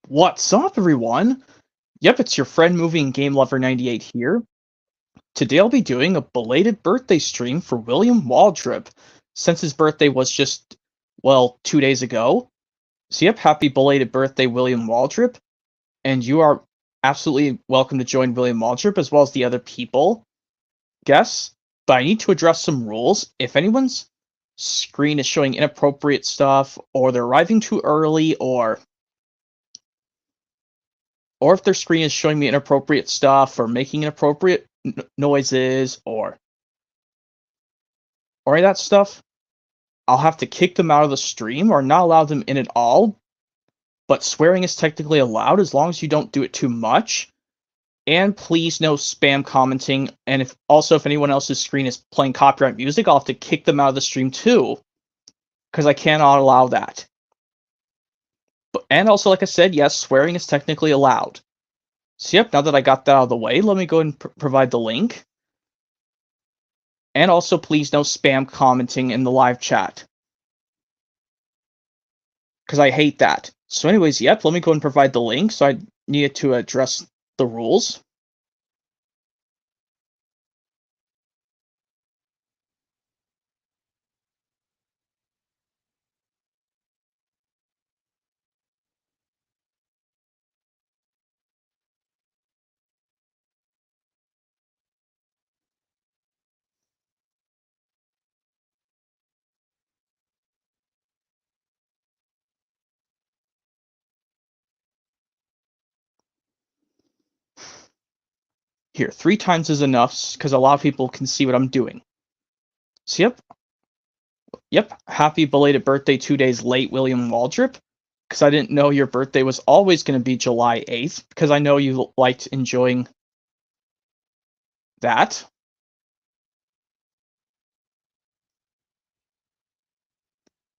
What's up, everyone? Yep, it's your friend movie and game lover 98 here. Today I'll be doing a belated birthday stream for William Waldrip, since his birthday was just, well, 2 days ago. So yep, happy belated birthday, William Waldrip, and you are absolutely welcome to join William Waldrip as well as the other people, guests. But I need to address some rules. If anyone's screen is showing inappropriate stuff, or they're arriving too early, or if their screen is showing me inappropriate stuff or making inappropriate noises or any of that stuff, I'll have to kick them out of the stream or not allow them in at all. But swearing is technically allowed as long as you don't do it too much. And please no spam commenting. And if anyone else's screen is playing copyright music, I'll have to kick them out of the stream too, because I cannot allow that. And also, like I said, yes, swearing is technically allowed. So yep, now that I got that out of the way, let me go and provide the link. And also, please no spam commenting in the live chat, because I hate that. So anyways, yep, let me go and provide the link. So I needed to address the rules. Here, 3 times is enough, because a lot of people can see what I'm doing. So yep, happy belated birthday 2 days late, William Waldrip, because I didn't know your birthday was always going to be July 8th, because I know you liked enjoying that.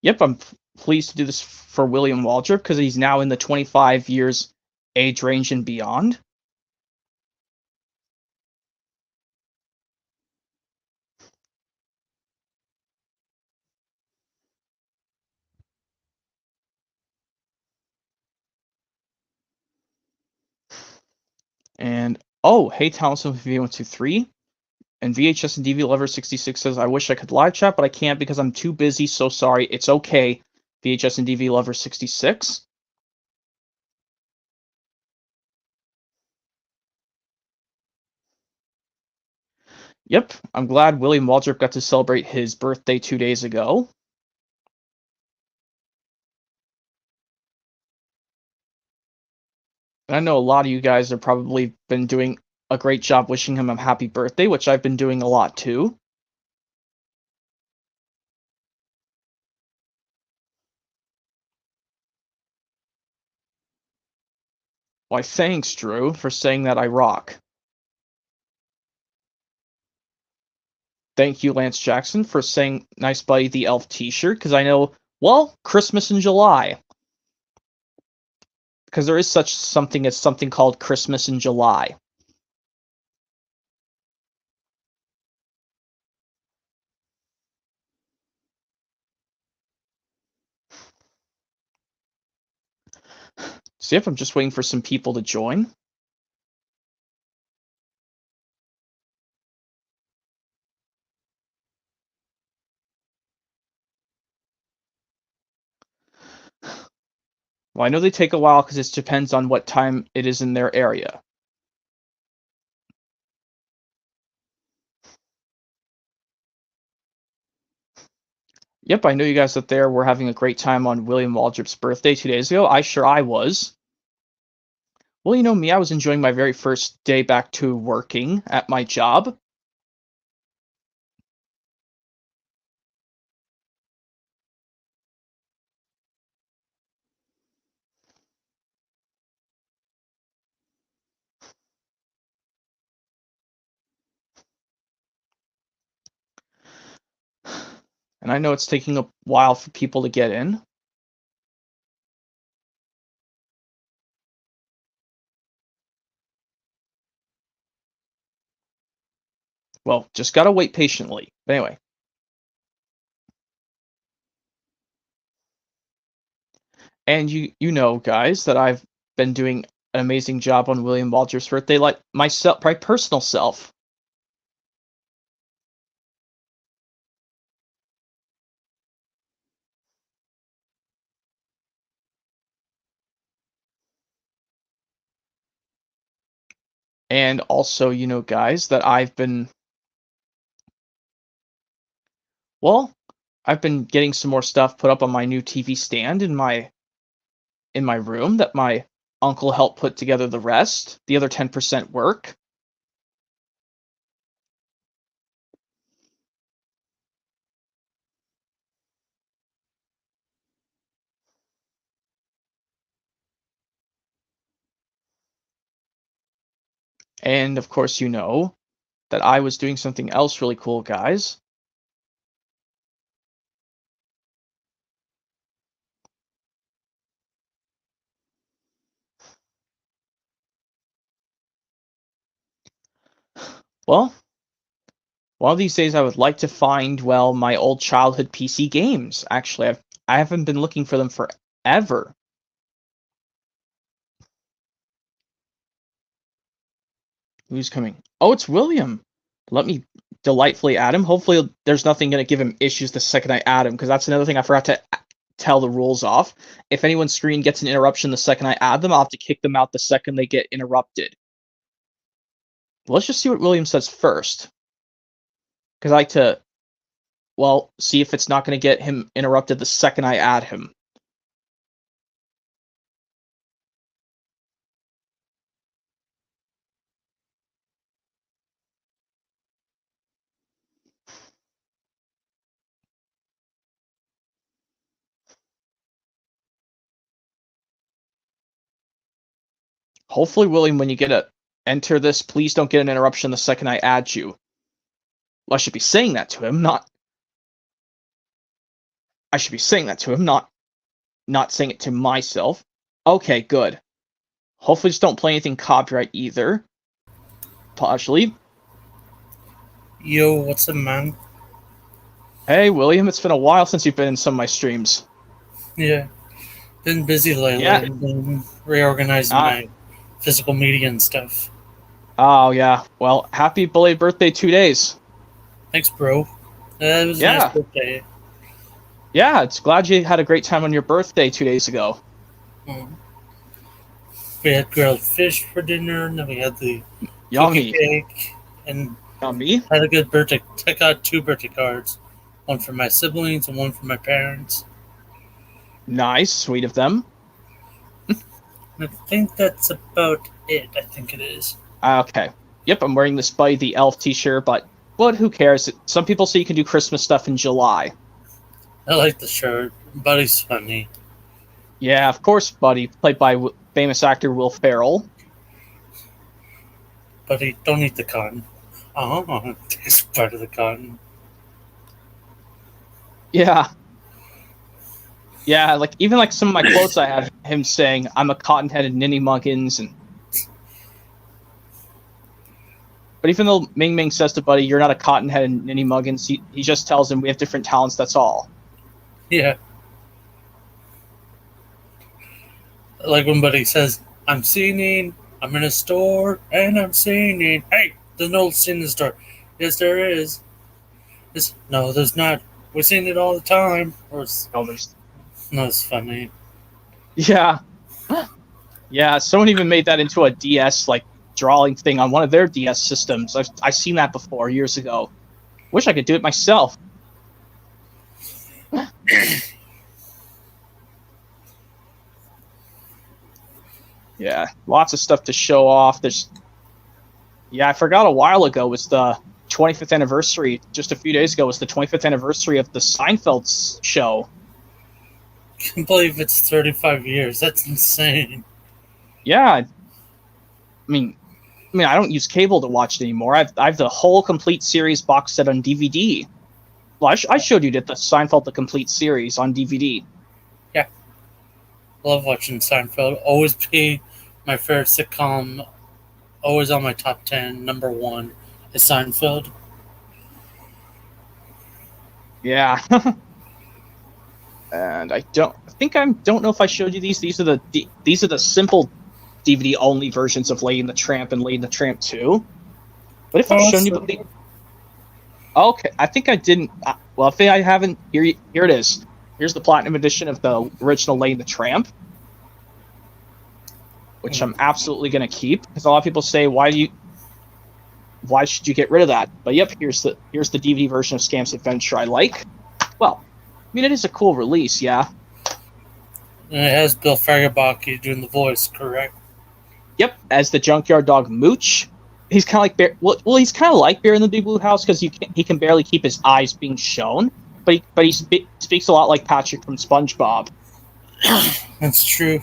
Yep, I'm pleased to do this for William Waldrip, because he's now in the 25 years age range and beyond. And oh, hey, Townsend V123 and VHS and DV Lover 66 says, I wish I could live chat, but I can't because I'm too busy. So sorry. It's okay, VHS and DV Lover 66. Yep, I'm glad William Waldrop got to celebrate his birthday 2 days ago. And I know a lot of you guys have probably been doing a great job wishing him a happy birthday, which I've been doing a lot too. Why, thanks, Drew, for saying that I rock. Thank you, Lance Jackson, for saying Nice Buddy the Elf t-shirt, because I know, well, Christmas in July. Because there is such something as something called Christmas in July. So yep, I'm just waiting for some people to join. Well, I know they take a while because it depends on what time it is in their area. Yep, I know you guys up there were having a great time on William Waldrop's birthday 2 days ago. I was. Well, you know me, I was enjoying my very first day back to working at my job. And I know it's taking a while for people to get in. Well, just gotta wait patiently. But anyway. And you know, guys, that I've been doing an amazing job on William Waldrip's birthday, like myself, my personal self. And also, guys, that I've been getting some more stuff put up on my new TV stand in my room that my uncle helped put together the rest. The other 10% work. And of course, that I was doing something else really cool, guys. Well, one of these days I would like to find, my old childhood PC games. Actually, I haven't been looking for them forever. Who's coming? Oh, it's William. Let me delightfully add him. Hopefully there's nothing going to give him issues the second I add him, because that's another thing I forgot to tell the rules off. If anyone's screen gets an interruption the second I add them, I'll have to kick them out the second they get interrupted. Let's just see what William says first. Because I like to, see if it's not going to get him interrupted the second I add him. Hopefully, William, when you enter this, please don't get an interruption the second I add you. Well, I should be saying that to him, not saying it to myself. Okay, good. Hopefully just don't play anything copyright either. Partially. Yo, what's up, man? Hey, William, it's been a while since you've been in some of my streams. Yeah, been busy lately. Yeah. Been reorganizing my physical media and stuff. Oh, yeah. Well, happy belated birthday 2 days. Thanks, bro. It was a nice birthday. Yeah, it's glad you had a great time on your birthday 2 days ago. We had grilled fish for dinner, and then we had the Yummy cake, and yummy. Had a good birthday. I got 2 birthday cards, one for my siblings and one for my parents. Nice, sweet of them. I think that's about it. I think it is. Okay. Yep, I'm wearing this Buddy the Elf t-shirt, but who cares? Some people say you can do Christmas stuff in July. I like the shirt. Buddy's funny. Yeah, of course, Buddy, played by famous actor Will Ferrell. Buddy, don't eat the cotton. It's part of the cotton. Yeah. Yeah, even some of my quotes I have him saying, I'm a cotton-headed ninny muggins, But even though Ming Ming says to Buddy, you're not a cotton-headed ninny muggins, he just tells him we have different talents, that's all. Yeah. Like when Buddy says, I'm singing, I'm in a store, and I'm singing. Hey, there's no scene in the store. Yes, there is. No, there's not. We sing it all the time. No, it's funny. Yeah. Yeah, someone even made that into a DS, drawing thing on one of their DS systems. I've seen that before, years ago. Wish I could do it myself. Yeah, lots of stuff to show off. I forgot a while ago was the 25th anniversary. Just a few days ago was the 25th anniversary of the Seinfeld show. I can't believe it's 35 years. That's insane. Yeah. I mean, I don't use cable to watch it anymore. I have the whole complete series box set on DVD. Well, I showed you the Seinfeld the complete series on DVD. Yeah. Love watching Seinfeld. Always be my favorite sitcom. Always on my top 10. Number 1 is Seinfeld. Yeah. And I don't know if I showed you these. These are the simple DVD only versions of Lady and the Tramp and Lady and the Tramp 2. But if I've shown you, okay, I think I didn't. Well, if I haven't, here it is. Here's the platinum edition of the original Lady and the Tramp, which I'm absolutely going to keep because a lot of people say, why should you get rid of that? But yep, here's the DVD version of Scamp's Adventure I like. Well, I mean, it is a cool release, yeah. And it has Bill Fagerbakke doing the voice, correct? Yep, as the junkyard dog Mooch. He's kind of like Bear. Well, he's kind of like Bear in the Big Blue House because he can barely keep his eyes being shown, but he speaks a lot like Patrick from SpongeBob. That's true.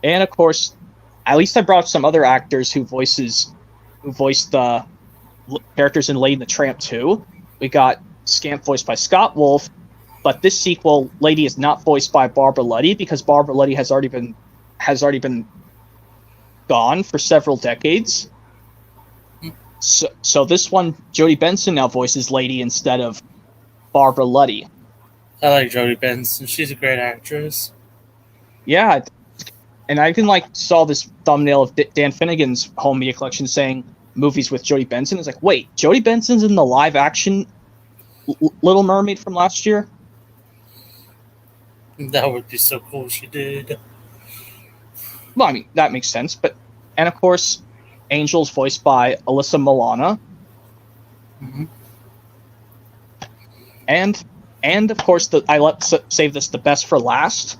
And of course, at least I brought some other actors who voiced the characters in Lady and the Tramp 2. We got Scamp voiced by Scott Wolf, but this sequel, Lady, is not voiced by Barbara Luddy because Barbara Luddy has already been gone for several decades. So this one, Jodie Benson now voices Lady instead of Barbara Luddy. I like Jodie Benson. She's a great actress. Yeah, and I even saw this thumbnail of Dan Finnegan's home media collection saying movies with Jodie Benson. It's like, wait, Jodie Benson's in the live action Little Mermaid from last year? That would be so cool if she did. Well, I mean, that makes sense. And of course, Angel's voiced by Alyssa Milano. Mm-hmm. And of course, save this the best for last.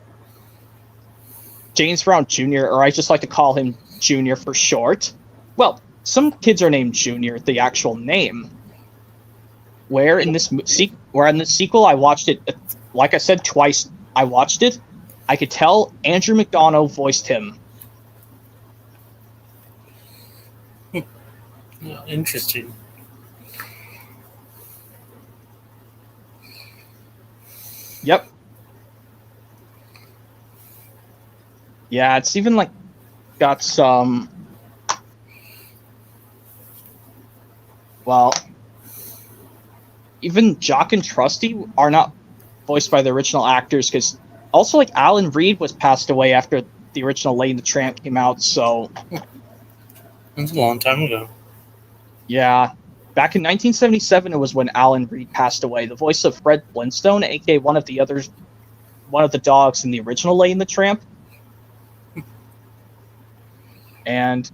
James Brown Jr., or I just like to call him Junior for short. Well, some kids are named Junior, the actual name. Where in this sequel, I watched it, like I said, twice. I watched it. I could tell Andrew McDonough voiced him. Interesting. Yep. Yeah, it's even got some. Well, even Jock and Trusty are not voiced by the original actors because also Alan Reed was passed away after the original Lady and the Tramp came out. So that's a long time ago. Yeah, back in 1977, it was when Alan Reed passed away. The voice of Fred Flintstone, aka one of the dogs in the original Lady and the Tramp. And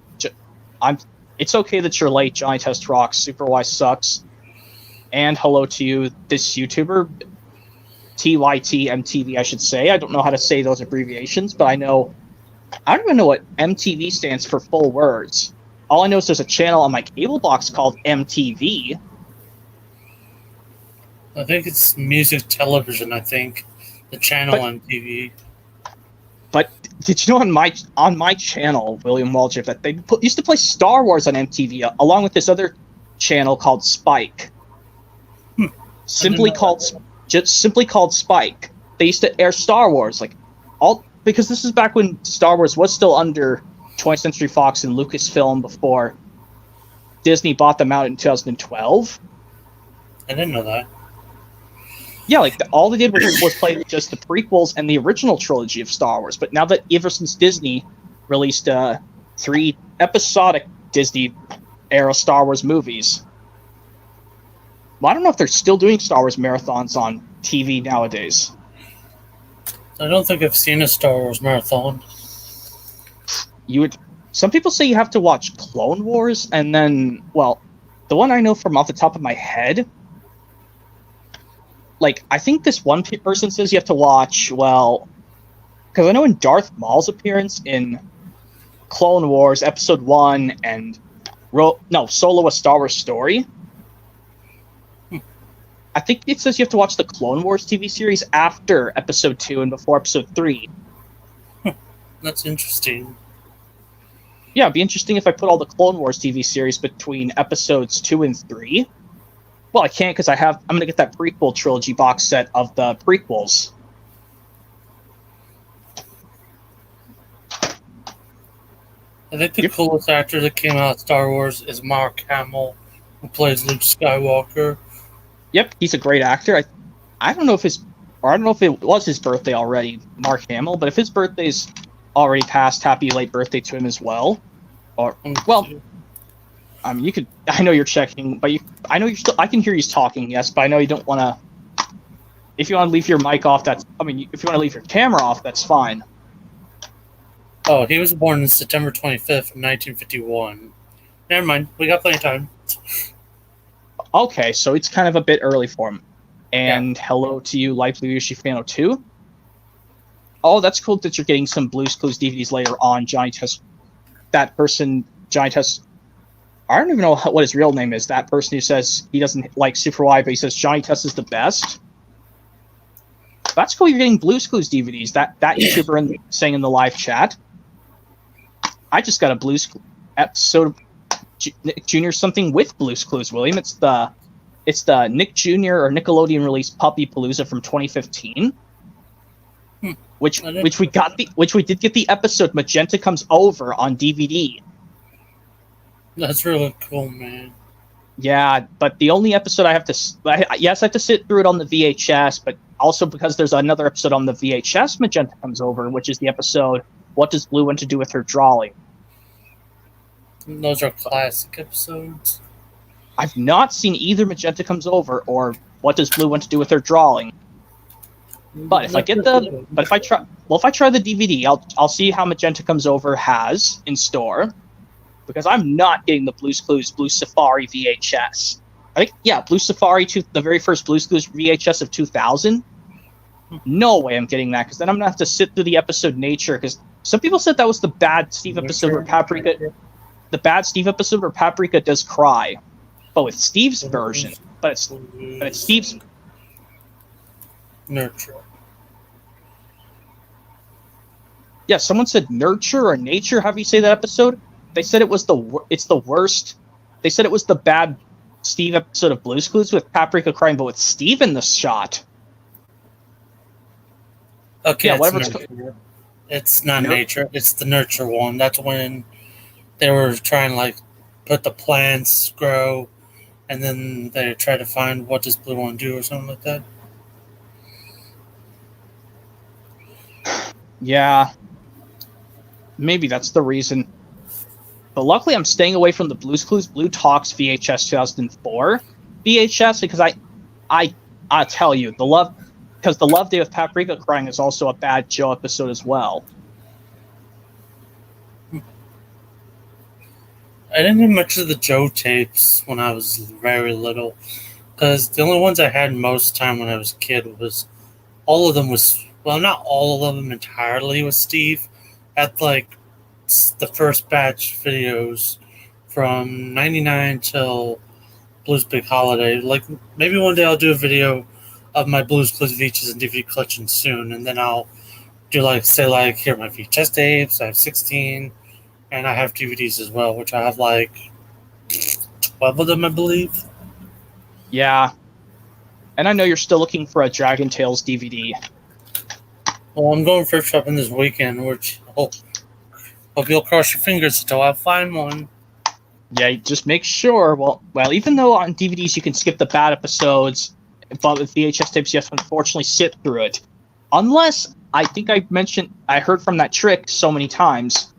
it's okay that you're late, Johnny Test Rocks, Superwise Sucks, and hello to you, this YouTuber, TYTMTV, I should say. I don't know how to say those abbreviations, but I don't even know what MTV stands for full words. All I know is there's a channel on my cable box called MTV. I think it's music television, the channel MTV. But did you know on my channel, William Waldrip, that they used to play Star Wars on MTV along with this other channel called Spike? Simply called Spike. They used to air Star Wars because this is back when Star Wars was still under 20th Century Fox and Lucasfilm before Disney bought them out in 2012. I didn't know that. Yeah, all they did was play just the prequels and the original trilogy of Star Wars. But now that ever since Disney released 3 episodic Disney era Star Wars movies, well, I don't know if they're still doing Star Wars marathons on TV nowadays. I don't think I've seen a Star Wars marathon. Some people say you have to watch Clone Wars, and then, well, the one I know from off the top of my head, I think this one person says you have to watch, well, because I know in Darth Maul's appearance in Clone Wars Episode 1 and Solo: A Star Wars Story, I think it says you have to watch the Clone Wars TV series after Episode 2 and before Episode 3. That's interesting. Yeah, it'd be interesting if I put all the Clone Wars TV series between Episodes 2 and 3. Well, I can't because I'm going to get that prequel trilogy box set of the prequels. I think the coolest actor that came out of Star Wars is Mark Hamill, who plays Luke Skywalker. Yep, he's a great actor. I don't know if it was his birthday already, Mark Hamill, but if his birthday's already passed happy late birthday to him as well. Or, well, you could. I know you're checking, but I know you're still. I can hear you talking, yes, but I know you don't want to. If you want to leave your mic off, if you want to leave your camera off, that's fine. Oh, he was born on September 25th, 1951. Never mind, we got plenty of time. Okay, so it's kind of a bit early for him. And hello to you, Light Blue Yoshi Fano 2. Oh, that's cool that you're getting some Blue's Clues DVDs later on. Johnny Test. That person, Johnny Test. I don't even know what his real name is. That person who says he doesn't like Super Y, but he says Johnny Test is the best. That's cool. You're getting Blue's Clues DVDs. That YouTuber saying in the live chat. I just got a Blue's episode of Nick Jr. something with Blue's Clues, William. It's the Nick Jr. or Nickelodeon released Puppy Palooza from 2015. Which we did get the episode Magenta Comes Over on DVD. That's really cool, man. Yeah, but the only episode I have to sit through it on the VHS, but also because there's another episode on the VHS Magenta Comes Over, which is the episode What Does Blue Want to Do with Her Drawing? Those are classic episodes. I've not seen either Magenta Comes Over or What Does Blue Want to Do with Her Drawing. But if I try the DVD, I'll see how Magenta Comes Over has in store, because I'm not getting the Blue's Clues Blue Safari VHS. I think Blue Safari the very first Blue's Clues VHS of 2000. No way I'm getting that, because then I'm gonna have to sit through the episode Nature, because some people said that was the bad Steve episode where Paprika. The bad Steve episode where Paprika does cry, but with Steve's version. But it's Steve's. Nurture. Yeah, someone said Nurture or Nature. How do you say that episode? They said it's the worst. They said it was the bad Steve episode of Blue's Clues with Paprika crying, but with Steve in the shot. Okay, yeah, whatever it's not Nature. It's the Nurture one. That's when they were trying to put the plants grow, and then they try to find what does Blue want to do or something like that. Yeah, maybe that's the reason. But luckily, I'm staying away from the Blue's Clues Blue Talks VHS 2004 VHS, because I tell you the Love Day with Paprika crying is also a bad Joe episode as well. I didn't have much of the Joe tapes when I was very little, because the only ones I had most time when I was a kid was all of them was, well, not all of them entirely was Steve. At the first batch videos from 99 till Blues Big Holiday. Maybe one day I'll do a video of my Blues Clues VHS and DVD collection soon, and then I'll do here are my VHS tapes. I have 16, and I have DVDs as well, which I have 12 of them, I believe. Yeah, and I know you're still looking for a Dragon Tales DVD. Well, I'm going thrift shopping this weekend, which hope you'll cross your fingers until I find one. Yeah, just make sure. Well, even though on DVDs you can skip the bad episodes, but with VHS tapes you have to unfortunately sit through it. Unless, I think I heard from that trick so many times,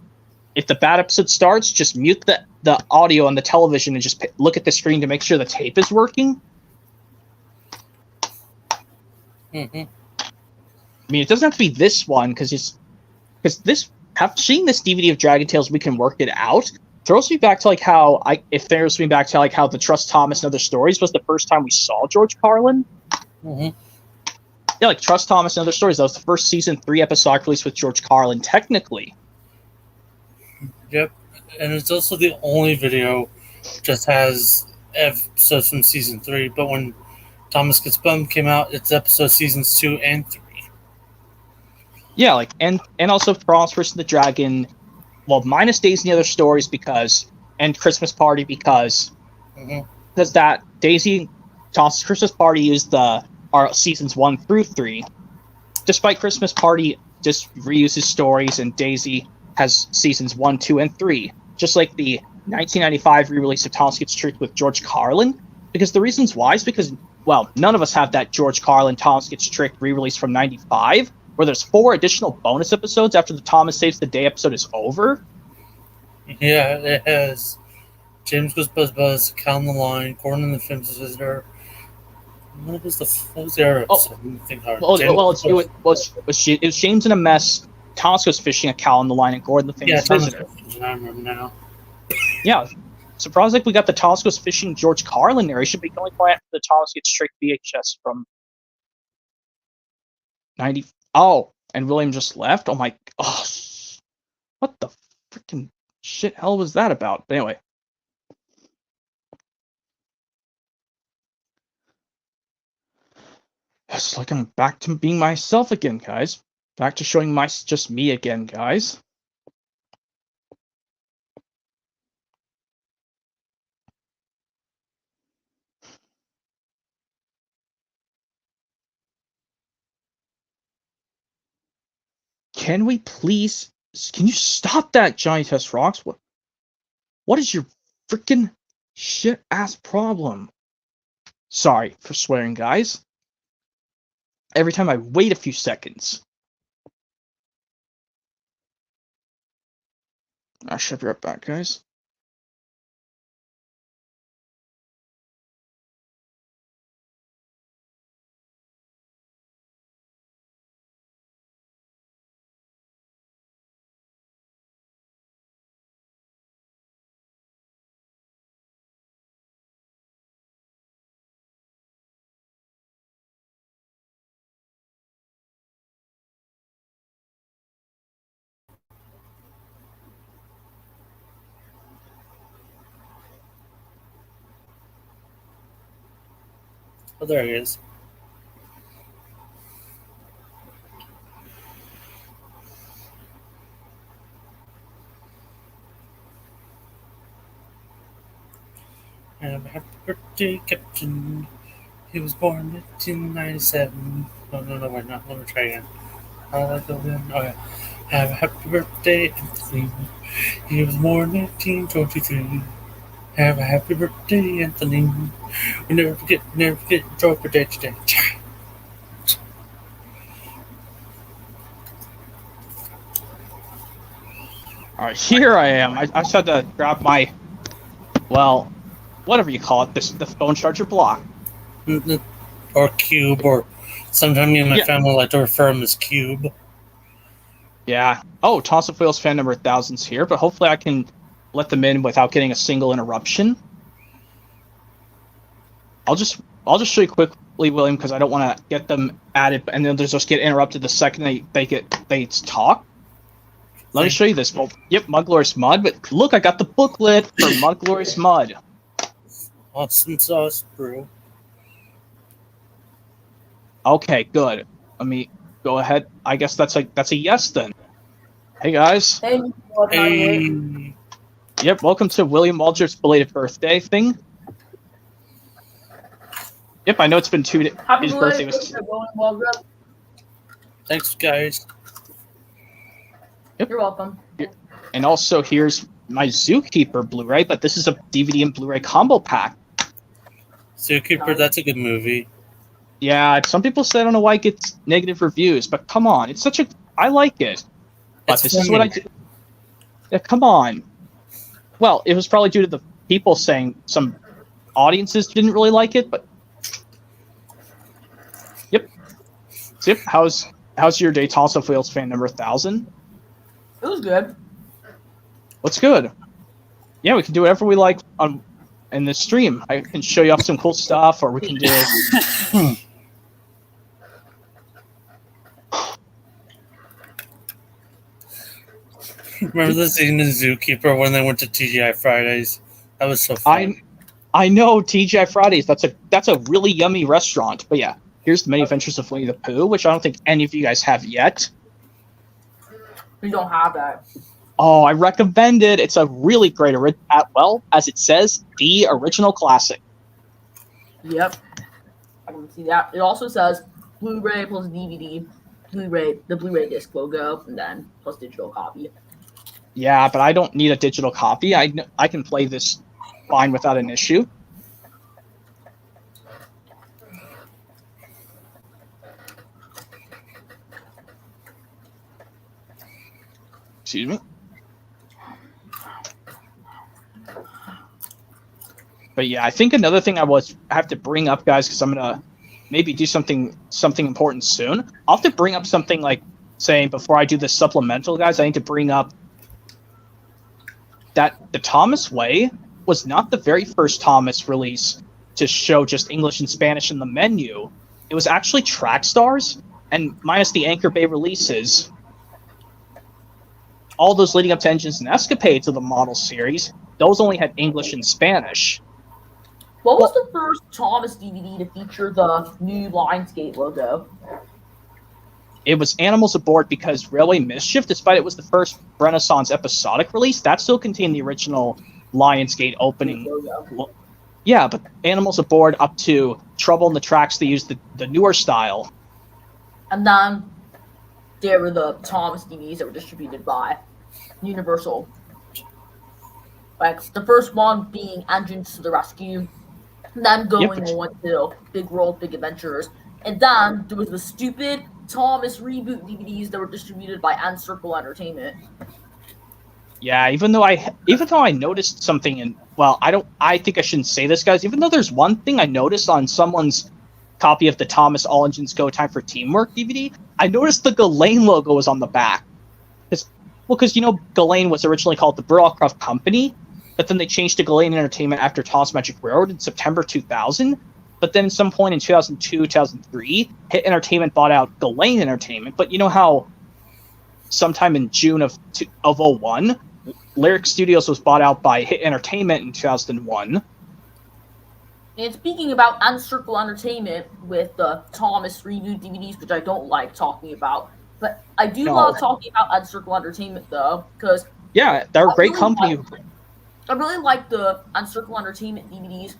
if the bad episode starts, just mute the audio on the television and just look at the screen to make sure the tape is working. Mm-hmm. I mean, it doesn't have to be this one, because seeing this DVD of Dragon Tales, we can work it out. Throws me back to how the Trust Thomas and Other Stories was the first time we saw George Carlin. Mm-hmm. Yeah, Trust Thomas and Other Stories. That was the first season 3 episode release with George Carlin, technically. Yep, and it's also the only video just has episodes from season 3. But when Thomas Gets Bummed came out, it's episode seasons 2 and 3. Yeah, and also Promise vs. the Dragon. Well, minus Daisy and the Other Stories and Christmas Party because that Daisy Thomas' Christmas Party is our seasons 1 through 3. Despite Christmas Party just reuses stories, and Daisy has seasons 1, 2, and 3. Just like the 1995 re-release of Thomas Gets Tricked with George Carlin. Because the reasons why is because, none of us have that George Carlin Thomas Gets Tricked re-release from 95, where there's 4 additional bonus episodes after the Thomas Saves the Day episode is over. Yeah, it has James Goes Buzz Buzz, Cal on the Line, Gordon and the Film's Visitor. What was the other episode? It was James in a Mess, Thomas Goes Fishing, a Cal on the Line, and Gordon the Famous Visitor. I remember now. Yeah. Surprised like we got the Thomas Goes Fishing George Carlin narration, but you can only find the Thomas Gets Straight VHS from 90. Oh, and William just left? Oh my. Oh, what the freaking shit hell was that about? But anyway. It's like I'm back to being myself again, guys. Back to showing just me again, guys. Can we please? Can you stop that, Johnny Test Rocks? What is your freaking shit ass problem? Sorry for swearing, guys. Every time I wait a few seconds. I should be right back, guys. Oh, there he is. Happy birthday, Captain. He was born in 1997. No, wait, not. Let me try again. How did I go in? Oh, yeah. Have a happy birthday, Anthony. He was born in 1923. Have a happy birthday, Anthony. We never forget, enjoy your birthday today. Alright, here I am. I just had to grab my, well, whatever you call it, the phone charger block. Or cube, or sometimes me and my family like to refer him as cube. Yeah. Oh, Toss of Wheels fan number 1000's here, but hopefully I can let them in without getting a single interruption. I'll just show you quickly, William, because I don't want to get them added, and then they just get interrupted the second they talk. Let me show you this. Well, yep, Mudglorious Mud, but look, I got the booklet for Mudglorious Mud. Awesome sauce, bro. Okay, good. Let me go ahead. I guess that's a yes then. Hey guys. Hey. Yep, welcome to William Waldrip's belated birthday thing. Yep, I know it's been 2 days. His birthday was. Thanks, guys. Yep. You're welcome. And also, here's my Zookeeper Blu-ray, but this is a DVD and Blu-ray combo pack. Zookeeper, that's a good movie. Yeah, some people say I don't know why it gets negative reviews, but come on, it's such a. I like it. But It's this funny. is what I do. Yeah, come on. Well, it was probably due to the people saying some audiences didn't really like it, but. Yep. So, yep. How's your day, Toss of Wheels fan number 1000? It was good. What's good? Yeah, we can do whatever we like in this stream. I can show you off some cool stuff, or we can do. Remember the scene in Zookeeper when they went to TGI Fridays? That was so fun. I know TGI Fridays. That's a really yummy restaurant. But yeah, here's the Many Adventures of Winnie the Pooh, which I don't think any of you guys have yet. We don't have that. Oh, I recommend it. It's a really great, as it says, the original classic. Yep. I can see that. It also says Blu-ray plus DVD, the Blu-ray disc logo, and then plus digital copy. Yeah, but I don't need a digital copy. I can play this fine without an issue. Excuse me. But yeah, I think another thing I have to bring up, guys, because I'm gonna maybe do something important soon. I'll have to bring up something like saying before I do this supplemental, guys. I need to bring up that the Thomas Way was not the very first Thomas release to show just English and Spanish in the menu. It was actually Track Stars, and minus the Anchor Bay releases, all those leading up to Engines and Escapades of the model series, those only had English and Spanish. What was the first Thomas DVD to feature the new Lionsgate logo? It was Animals Aboard, because Railway Mischief, despite it was the first Renaissance episodic release, that still contained the original Lionsgate opening. Yeah, but Animals Aboard up to Trouble in the Tracks, they used the newer style. And then there were the Thomas DVDs that were distributed by Universal. Like the first one being Engines to the Rescue, and then going on to Big World, Big Adventures. And then there was the stupid Thomas reboot DVDs that were distributed by N-Circle Entertainment. Yeah, even though I noticed something I think I shouldn't say this, guys. Even though there's one thing I noticed on someone's copy of the Thomas All Engines Go Time for Teamwork DVD, I noticed the Ghislaine logo was on the back. Because Ghislaine was originally called the Burlcraft Company, but then they changed to Ghislaine Entertainment after Thomas Magic Railroad in September 2000. But then at some point in 2002, 2003, Hit Entertainment bought out Ghislaine Entertainment. But you know how sometime in June of 01, Lyric Studios was bought out by Hit Entertainment in 2001. And speaking about N-Circle Entertainment with the Thomas reboot DVDs, which I don't like talking about, but I do love talking about N-Circle Entertainment, though, because... Yeah, they're a great company. I really like the N-Circle Entertainment DVDs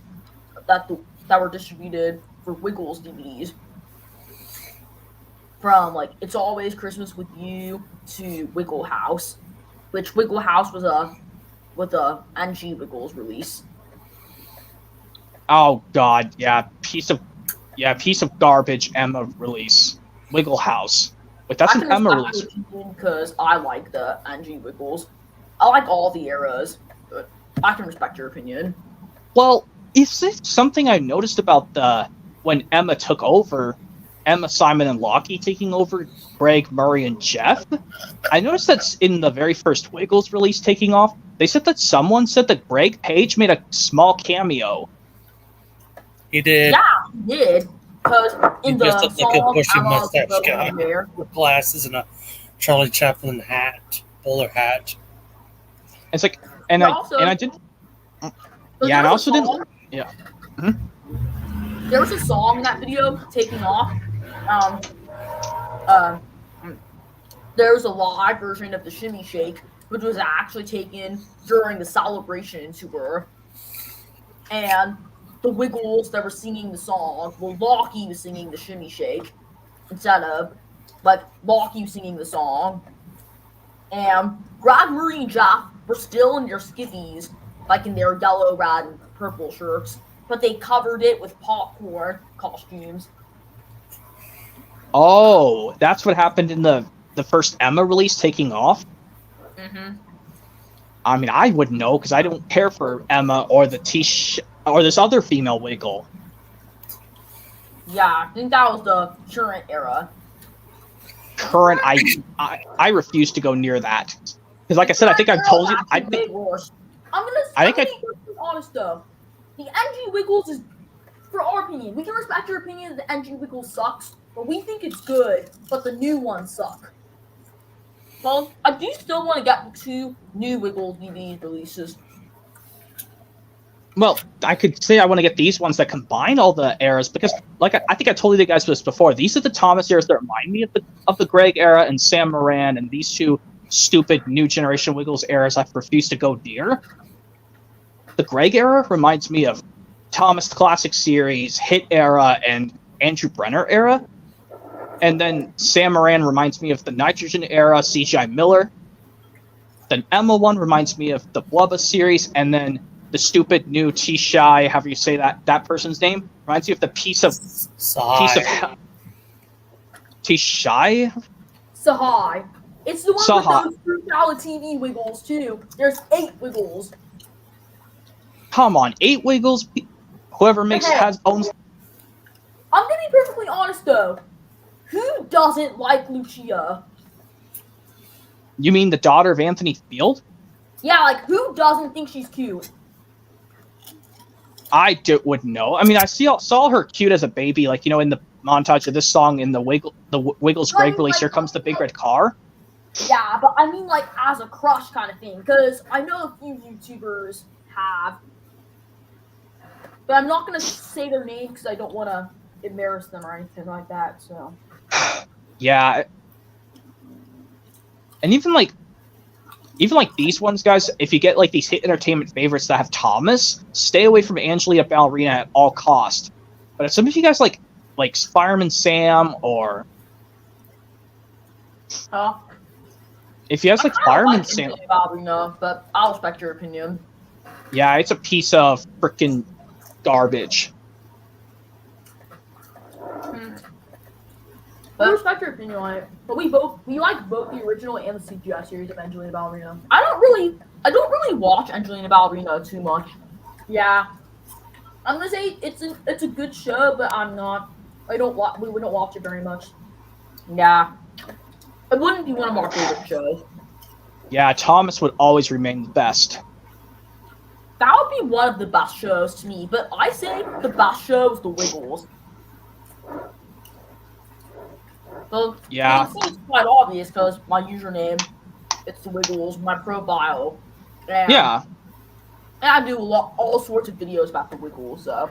that were distributed for Wiggles DVDs. From, like, It's Always Christmas With You to Wiggle House, which Wiggle House was with a NG Wiggles release. Oh God, yeah, piece of garbage Emma release. Wiggle House. Wait, that's an Emma release. Because I like the NG Wiggles. I like all the eras, but I can respect your opinion. Well, is it something I noticed about when Emma took over? Emma, Simon, and Lockie taking over Greg, Murray, and Jeff. I noticed that's in the very first Wiggles release taking off. They said that someone said that Greg Page made a small cameo. He did. Yeah, he did. Because in the just looked like a bushy mustache guy there, with glasses and a Charlie Chaplin hat, bowler hat. It's like, and I did. Yeah, and I also didn't. Yeah. Mm-hmm. There was a song in that video taking off. There was a live version of the Shimmy Shake, which was actually taken during the Celebration tour. And the Wiggles that were singing the song, well, Lockie was singing the Shimmy Shake instead of, like, Lockie was singing the song. And Greg, Murray, and Jeff were still in their skivvies, like in their yellow, red, and purple shirts, but they covered it with popcorn costumes. Oh, that's what happened in the first Emma release taking off? Mm-hmm. I mean, I wouldn't know because I don't care for Emma or or this other female Wiggle. Yeah, I think that was the current era. I refuse to go near that. Because like I said, I think I've told you... I'm gonna be honest though. The NG Wiggles is, for our opinion, we can respect your opinion that the NG Wiggles sucks, but we think it's good, but the new ones suck. Well, I do still want to get 2 new Wiggles DVD releases. Well, I could say I want to get these ones that combine all the eras, because, like, I think I told you guys this before. These are the Thomas eras that remind me of the Greg era and Sam Moran, and these 2 stupid new generation Wiggles eras I refuse to go near. The Greg era reminds me of Thomas Classic Series, Hit era, and Andrew Brenner era. And then Sam Moran reminds me of the Nitrogen era, CGI Miller. Then Emma one reminds me of the Blubba series, and then the stupid new T-Shy, however you say that person's name, reminds me of the T-Shy? Sahai. It's the one Sahai. with those fruit reality TV Wiggles too. There's 8 Wiggles. Come on, 8 Wiggles. Whoever makes Hey. owns. I'm gonna be perfectly honest though. Who doesn't like Lucia? You mean the daughter of Anthony Field? Yeah, like who doesn't think she's cute? I wouldn't know. I mean, I saw her cute as a baby, like, in the montage of this song in the Wiggles Greg release, Here Comes the Big Red Car. Yeah, but I mean like as a crush kind of thing, because I know a few YouTubers have. But I'm not gonna say their name because I don't want to embarrass them or anything like that, so. Yeah. And even like these ones, guys, if you get like these hit entertainment favorites that have Thomas, stay away from Angelina Ballerina at all cost. But if some of you guys like Fireman Sam or if you guys like Fireman Sam, Ballerina, but I'll respect your opinion. Yeah, it's a piece of freaking garbage. But I respect your opinion on it. But we like both the original and the CGI series of Angelina Ballerina. I don't really watch Angelina Ballerina too much. Yeah. I'm gonna say it's a good show, but we wouldn't watch it very much. Yeah. It wouldn't be one of our favorite shows. Yeah, Thomas would always remain the best. That would be one of the best shows to me, but I say the best show is The Wiggles. So, yeah. It's quite obvious because my username, it's The Wiggles, my profile. And, yeah. And I do all sorts of videos about The Wiggles, so.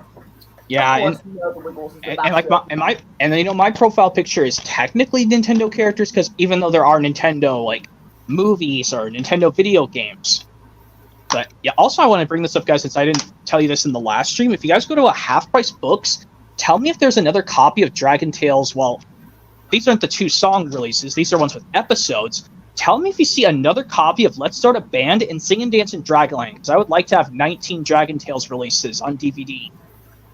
Yeah, of course, The Wiggles is the best and like show. my profile picture is technically Nintendo characters because even though there are Nintendo like movies or Nintendo video games. But yeah, also I want to bring this up, guys, since I didn't tell you this in the last stream. If you guys go to a Half Price Books, tell me if there's another copy of Dragon Tales. Well, these aren't the 2 song releases. These are ones with episodes. Tell me if you see another copy of Let's Start a Band and Sing and Dance in Dragonland, because I would like to have 19 Dragon Tales releases on DVD.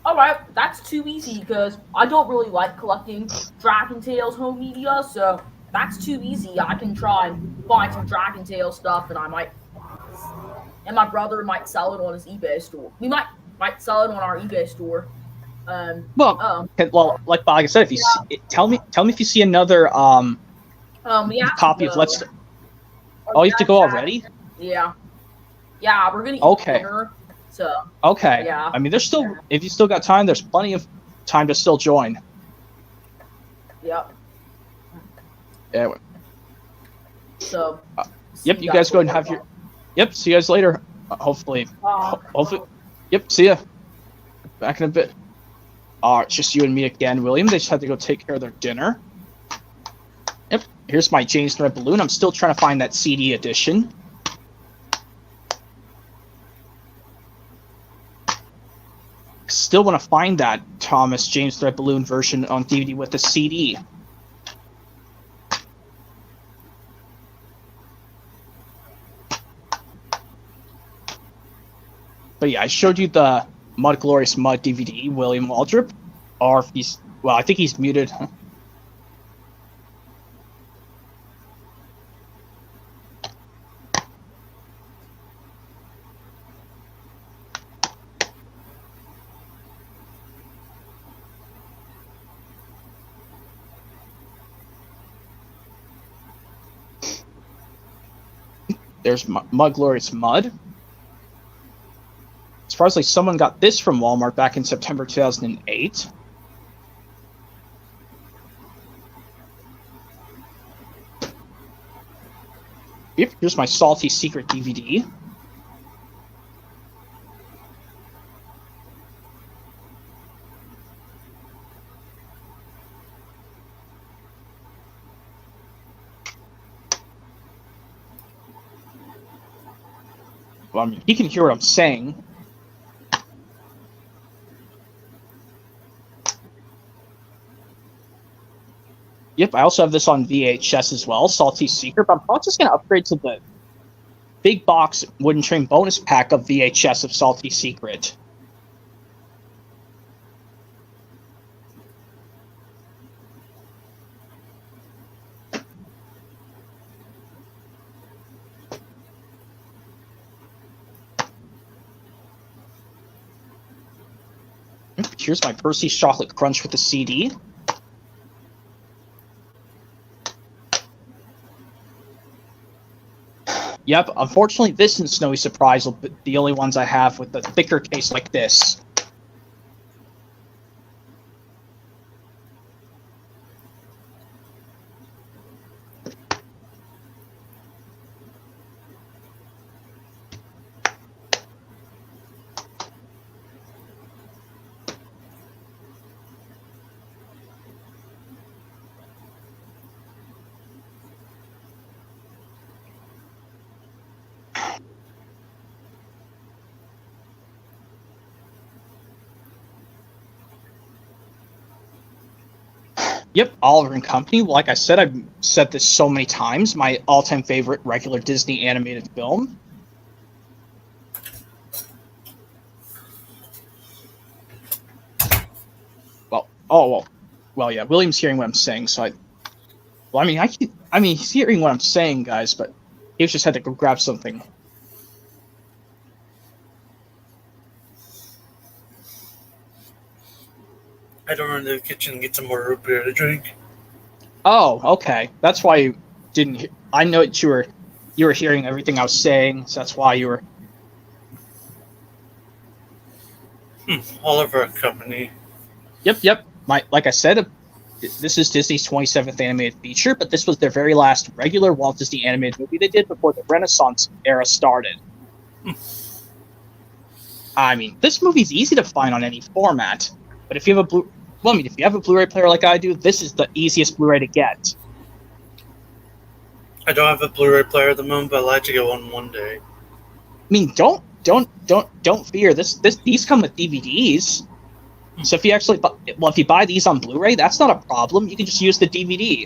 Alright, that's too easy, because I don't really like collecting Dragon Tales home media, so that's too easy. I can try and find some Dragon Tales stuff, and my brother might sell it on his eBay store. We might sell it on our eBay store. Like I said, if you tell me if you see another copy of Let's. Oh, you have to go already? Yeah, we're gonna eat dinner. So. Okay. Yeah. I mean, there's still if you still got time, there's plenty of time to still join. Yep. Yeah. So. Yep. You guys go and have your. Yep. See you guys later. Hopefully. Hopefully. Yep. See ya. Back in a bit. It's just you and me again, William. They just had to go take care of their dinner. Yep. Here's my James Red Balloon. I'm still trying to find that CD edition. Still want to find that Thomas James Thread Balloon version on DVD with the CD. But yeah, I showed you the Mud Glorious Mud DVD, William Waldrip. Or if he's, well, I think he's muted. There's Mud Glorious Mud. Surprisingly, someone got this from Walmart back in September 2008. Yep, here's my Salty Secret DVD. Well, I mean, he can hear what I'm saying. Yep, I also have this on VHS as well, Salty Secret, but I'm probably just going to upgrade to the big box Wooden Train bonus pack of VHS of Salty Secret. Here's my Percy's Chocolate Crunch with the CD. Yep, unfortunately, this and Snowy Surprise will be the only ones I have with the thicker case like this. Yep, Oliver and Company. Like I said, I've said this so many times. My all-time favorite regular Disney animated film. Well, yeah. William's hearing what I'm saying, so he's hearing what I'm saying, guys, but he just had to go grab something. I don't run to the kitchen and get some more root beer to drink. Oh, okay. That's why you didn't. I know that you were hearing everything I was saying, so that's why you were. Oliver and Company. Yep. Like I said, this is Disney's 27th animated feature, but this was their very last regular Walt Disney animated movie they did before the Renaissance era started. I mean, this movie's easy to find on any format, but if you have if you have a Blu-ray player like I do, this is the easiest Blu-ray to get. I don't have a Blu-ray player at the moment, but I'd like to get one day. I mean, don't fear. These come with DVDs. So if you buy these on Blu-ray, that's not a problem. You can just use the DVD.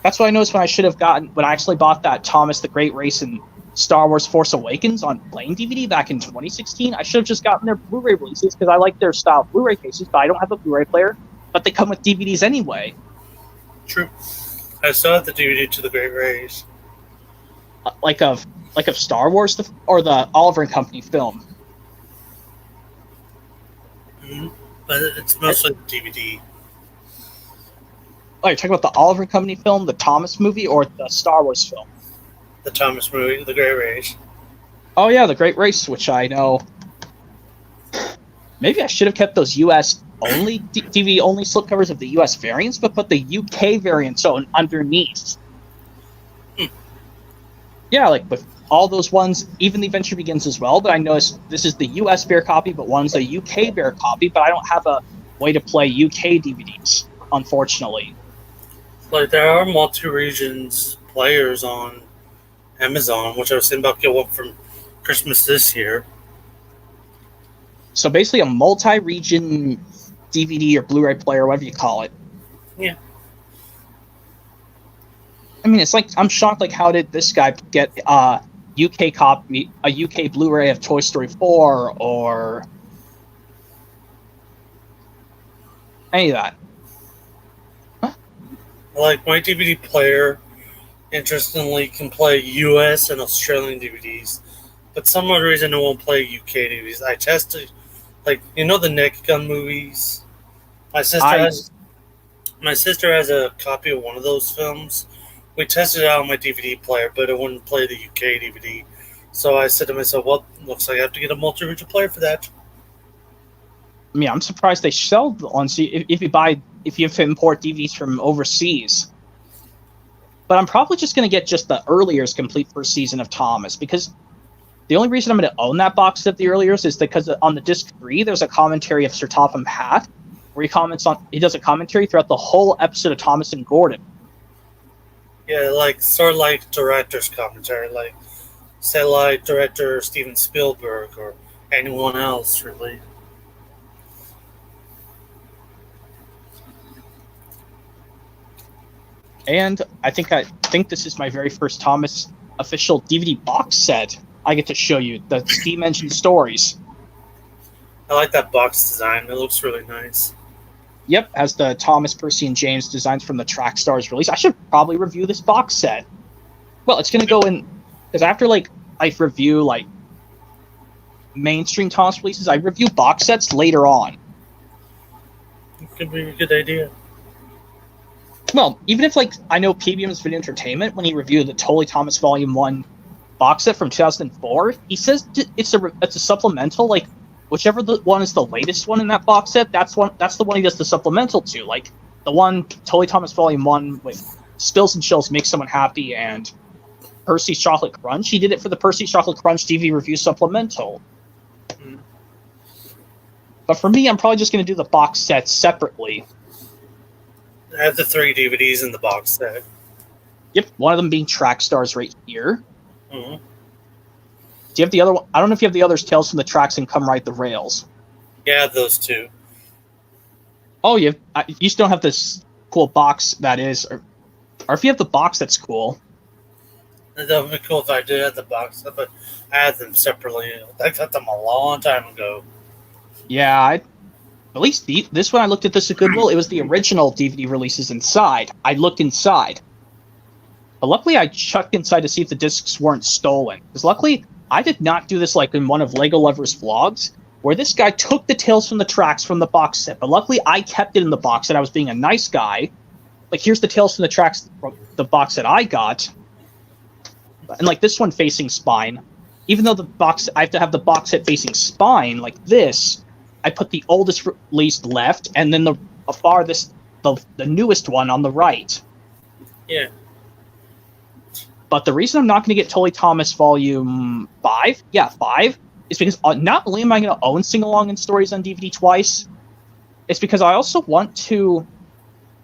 That's what I noticed when I actually bought that Thomas the Great Race and Star Wars Force Awakens on plain DVD back in 2016. I should have just gotten their Blu-ray releases because I like their style Blu-ray cases, but I don't have a Blu-ray player. But they come with DVDs anyway. True. I still have the DVD to the Great Race. Like of Star Wars or the Oliver and Company film. But it's mostly DVD. Oh, you're talking about the Oliver and Company film, the Thomas movie, or the Star Wars film? The Thomas movie, The Great Race. Oh yeah, The Great Race, which I know. Maybe I should have kept those US only DVD only slipcovers of the US variants, but put the UK variants on underneath. Yeah, like with all those ones, even The Adventure Begins as well, but I noticed this is the US bear copy, but one's a UK bear copy, but I don't have a way to play UK DVDs, unfortunately. Like, there are multi-regions players on Amazon, which I was thinking about getting one from Christmas this year. So basically a multi-region DVD or Blu-ray player, whatever you call it. Yeah. I mean, it's like, I'm shocked, like, how did this guy get a UK Blu-ray of Toy Story 4 or any of that? Huh? Like, my DVD player, interestingly, can play US and Australian DVDs, but some odd reason it won't play UK DVDs. I tested, like, you know the Naked Gun movies? My sister has a copy of one of those films. We tested it out on my DVD player, but it wouldn't play the UK DVD. So I said to myself, well, looks like I have to get a multi-region player for that. I mean, I'm surprised they sell on. If you have to import DVDs from overseas. But I'm probably just going to get just the earlier's complete first season of Thomas, because the only reason I'm going to own that box set of the earlier's is because on the disc 3 there's a commentary of Sir Topham Hatt, where he does a commentary throughout the whole episode of Thomas and Gordon. Yeah, like sort of like director's commentary, like say like director Steven Spielberg or anyone else, really. And I think this is my very first Thomas official DVD box set. I get to show you the Steam Engine stories. I like that box design. It looks really nice. Yep, has the Thomas, Percy, and James designs from the Track Stars release. I should probably review this box set. Well, it's going to go in, because after, like, I review, like, mainstream Thomas releases, I review box sets later on. It could be a good idea. Well, even if, like, I know PBM's Video Entertainment, when he reviewed the Totally Thomas Volume 1 box set from 2004, he says it's a supplemental, like, whichever the one is the latest one in that box set, that's the one he does the supplemental to. Like, the one, Totally Thomas Volume 1 with Spills and Chills Make Someone Happy and Percy's Chocolate Crunch, he did it for the Percy's Chocolate Crunch DVD review supplemental. Mm. But for me, I'm probably just going to do the box set separately. I have the 3 DVDs in the box set. Yep, one of them being Track Stars right here. Mm-hmm. Do you have the other one? I don't know if you have the others, Tales from the Tracks and Come Ride the Rails. Yeah, those 2. Oh, you just don't have this cool box that is, or if you have the box, that's cool. That would be cool if I did have the box set, but I had them separately. I got them a long time ago. Yeah, at least this one I looked at this at Goodwill. It was the original DVD releases inside. I looked inside. But luckily I checked inside to see if the discs weren't stolen. Because luckily, I did not do this like in one of Lego Lover's vlogs, where this guy took the Tales from the Tracks from the box set. But luckily I kept it in the box set. I was being a nice guy. Like, here's the Tales from the Tracks, the box that I got. And like this one facing spine. Even though I have to have the box set facing spine, like this, I put the oldest released left, and then the farthest, the newest one on the right. Yeah. But the reason I'm not going to get Totally Thomas Volume 5, is because not only am I going to own Sing Along and Stories on DVD twice, it's because I also want to...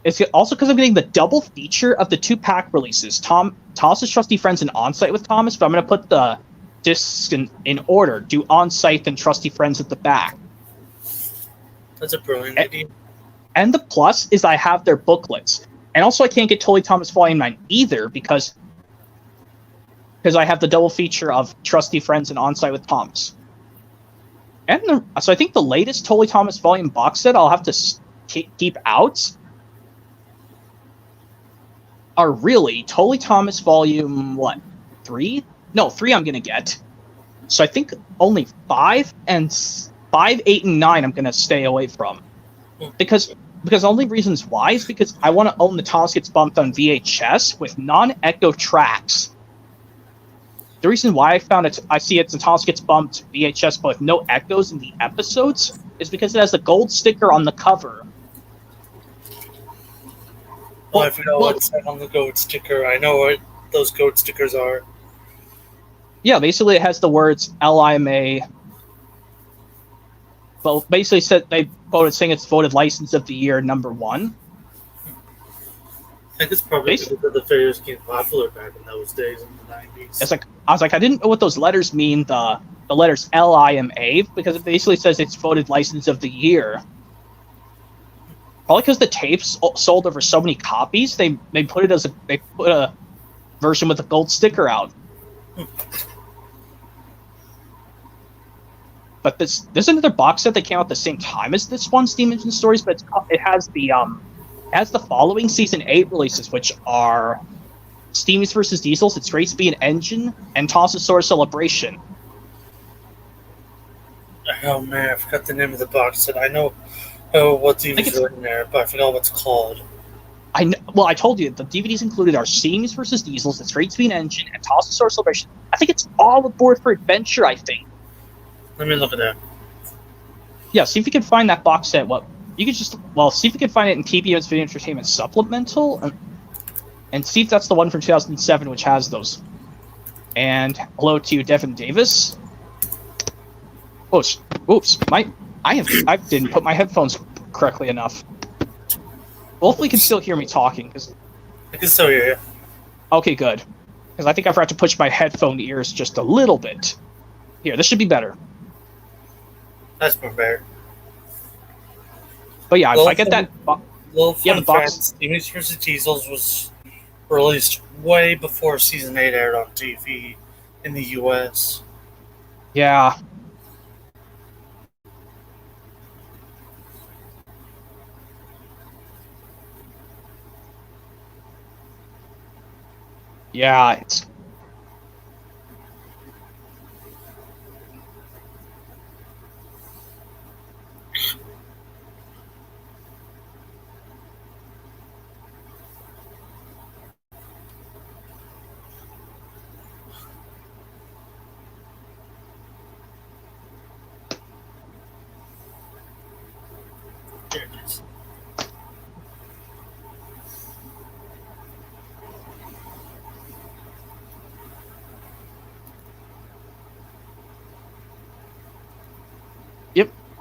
It's also because I'm getting the double feature of the 2-pack releases, Thomas's Trusty Friends and On-Site with Thomas, but I'm going to put the discs in order, do On-Site and Trusty Friends at the back. That's a brilliant idea. And the plus is I have their booklets. And also I can't get Totally Thomas Volume 9 either because I have the double feature of Trusty Friends and On-Site with Thomas. And so I think the latest Totally Thomas Volume box set I'll have to keep out are really Totally Thomas Volume, 3? No, 3 I'm going to get. So I think only 5, 8, and 9 I'm going to stay away from. Because the only reasons why is because I want to own the Thomas Gets Bumped on VHS with non-echo tracks. The reason why I see it's a Thomas Gets Bumped VHS but with no echoes in the episodes is because it has a gold sticker on the cover. Well, I forgot what's on the goat sticker. I know what those goat stickers are. Yeah, basically it has the words LIMA. But basically said they quoted saying it's voted License of the Year #1. I think it's probably because the figures became popular back in those days in the 90s. I was like, I didn't know what those letters mean, the letters LIMA, because it basically says it's voted License of the Year. Probably because the tapes sold over so many copies, they put a version with a gold sticker out. But there's another box set that came out at the same time as this one, Steam Engine Stories, but it has the following Season 8 releases, which are Steamies vs. Diesels, It's Great Speed Engine, and Tossasaurus Celebration. Oh man, I forgot the name of the box set. I know what DVDs are in there, but I forgot what's called. I told you, the DVDs included are Steamies vs. Diesels, It's Great Speed Engine, and Tossasaurus Celebration. I think it's all aboard for Adventure, I think. Let me look at that. Yeah, see if you can find that box set. See if you can find it in TBM's Video Entertainment Supplemental, and see if that's the one from 2007, which has those. And hello to Devin Davis. Oops! I didn't put my headphones correctly enough. Hopefully, you can still hear me talking. I can still hear you. Okay, good. Because I think I forgot to push my headphone ears just a little bit. Here, this should be better. That's more better. But yeah, if I get that... Little fun the box... fact, Steamies vs. Diesels was released way before Season 8 aired on TV in the US. Yeah. Yeah, it's...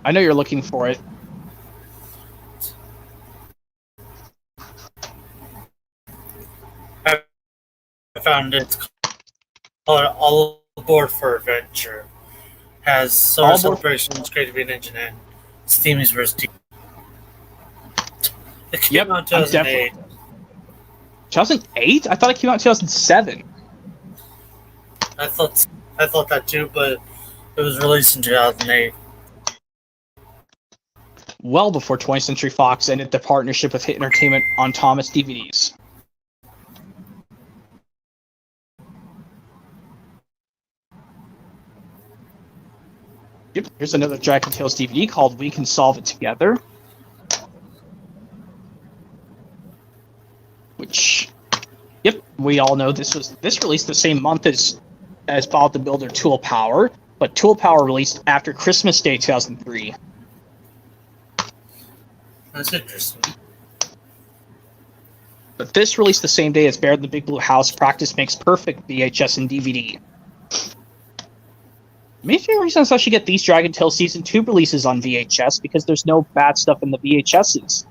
I know you're looking for it. I found it. It's called All Aboard for Adventure. Has Solar Celebrations, Great to Be an Engine, and Steamy's vs. T. It came out in 2008. 2008? I thought it came out in 2007. I thought that too, but it was released in 2008. Well before 20th Century Fox ended the partnership with Hit Entertainment on Thomas DVDs. Yep, here's another Dragon Tales DVD called We Can Solve It Together. Which, yep, we all know this released the same month as Bob the Builder Tool Power, but Tool Power released after Christmas Day 2003. That's interesting. But this released the same day as Bear in the Big Blue House Practice Makes Perfect VHS and DVD. Maybe reasons I should get these Dragon Tales Season 2 releases on VHS, because there's no bad stuff in the VHSs.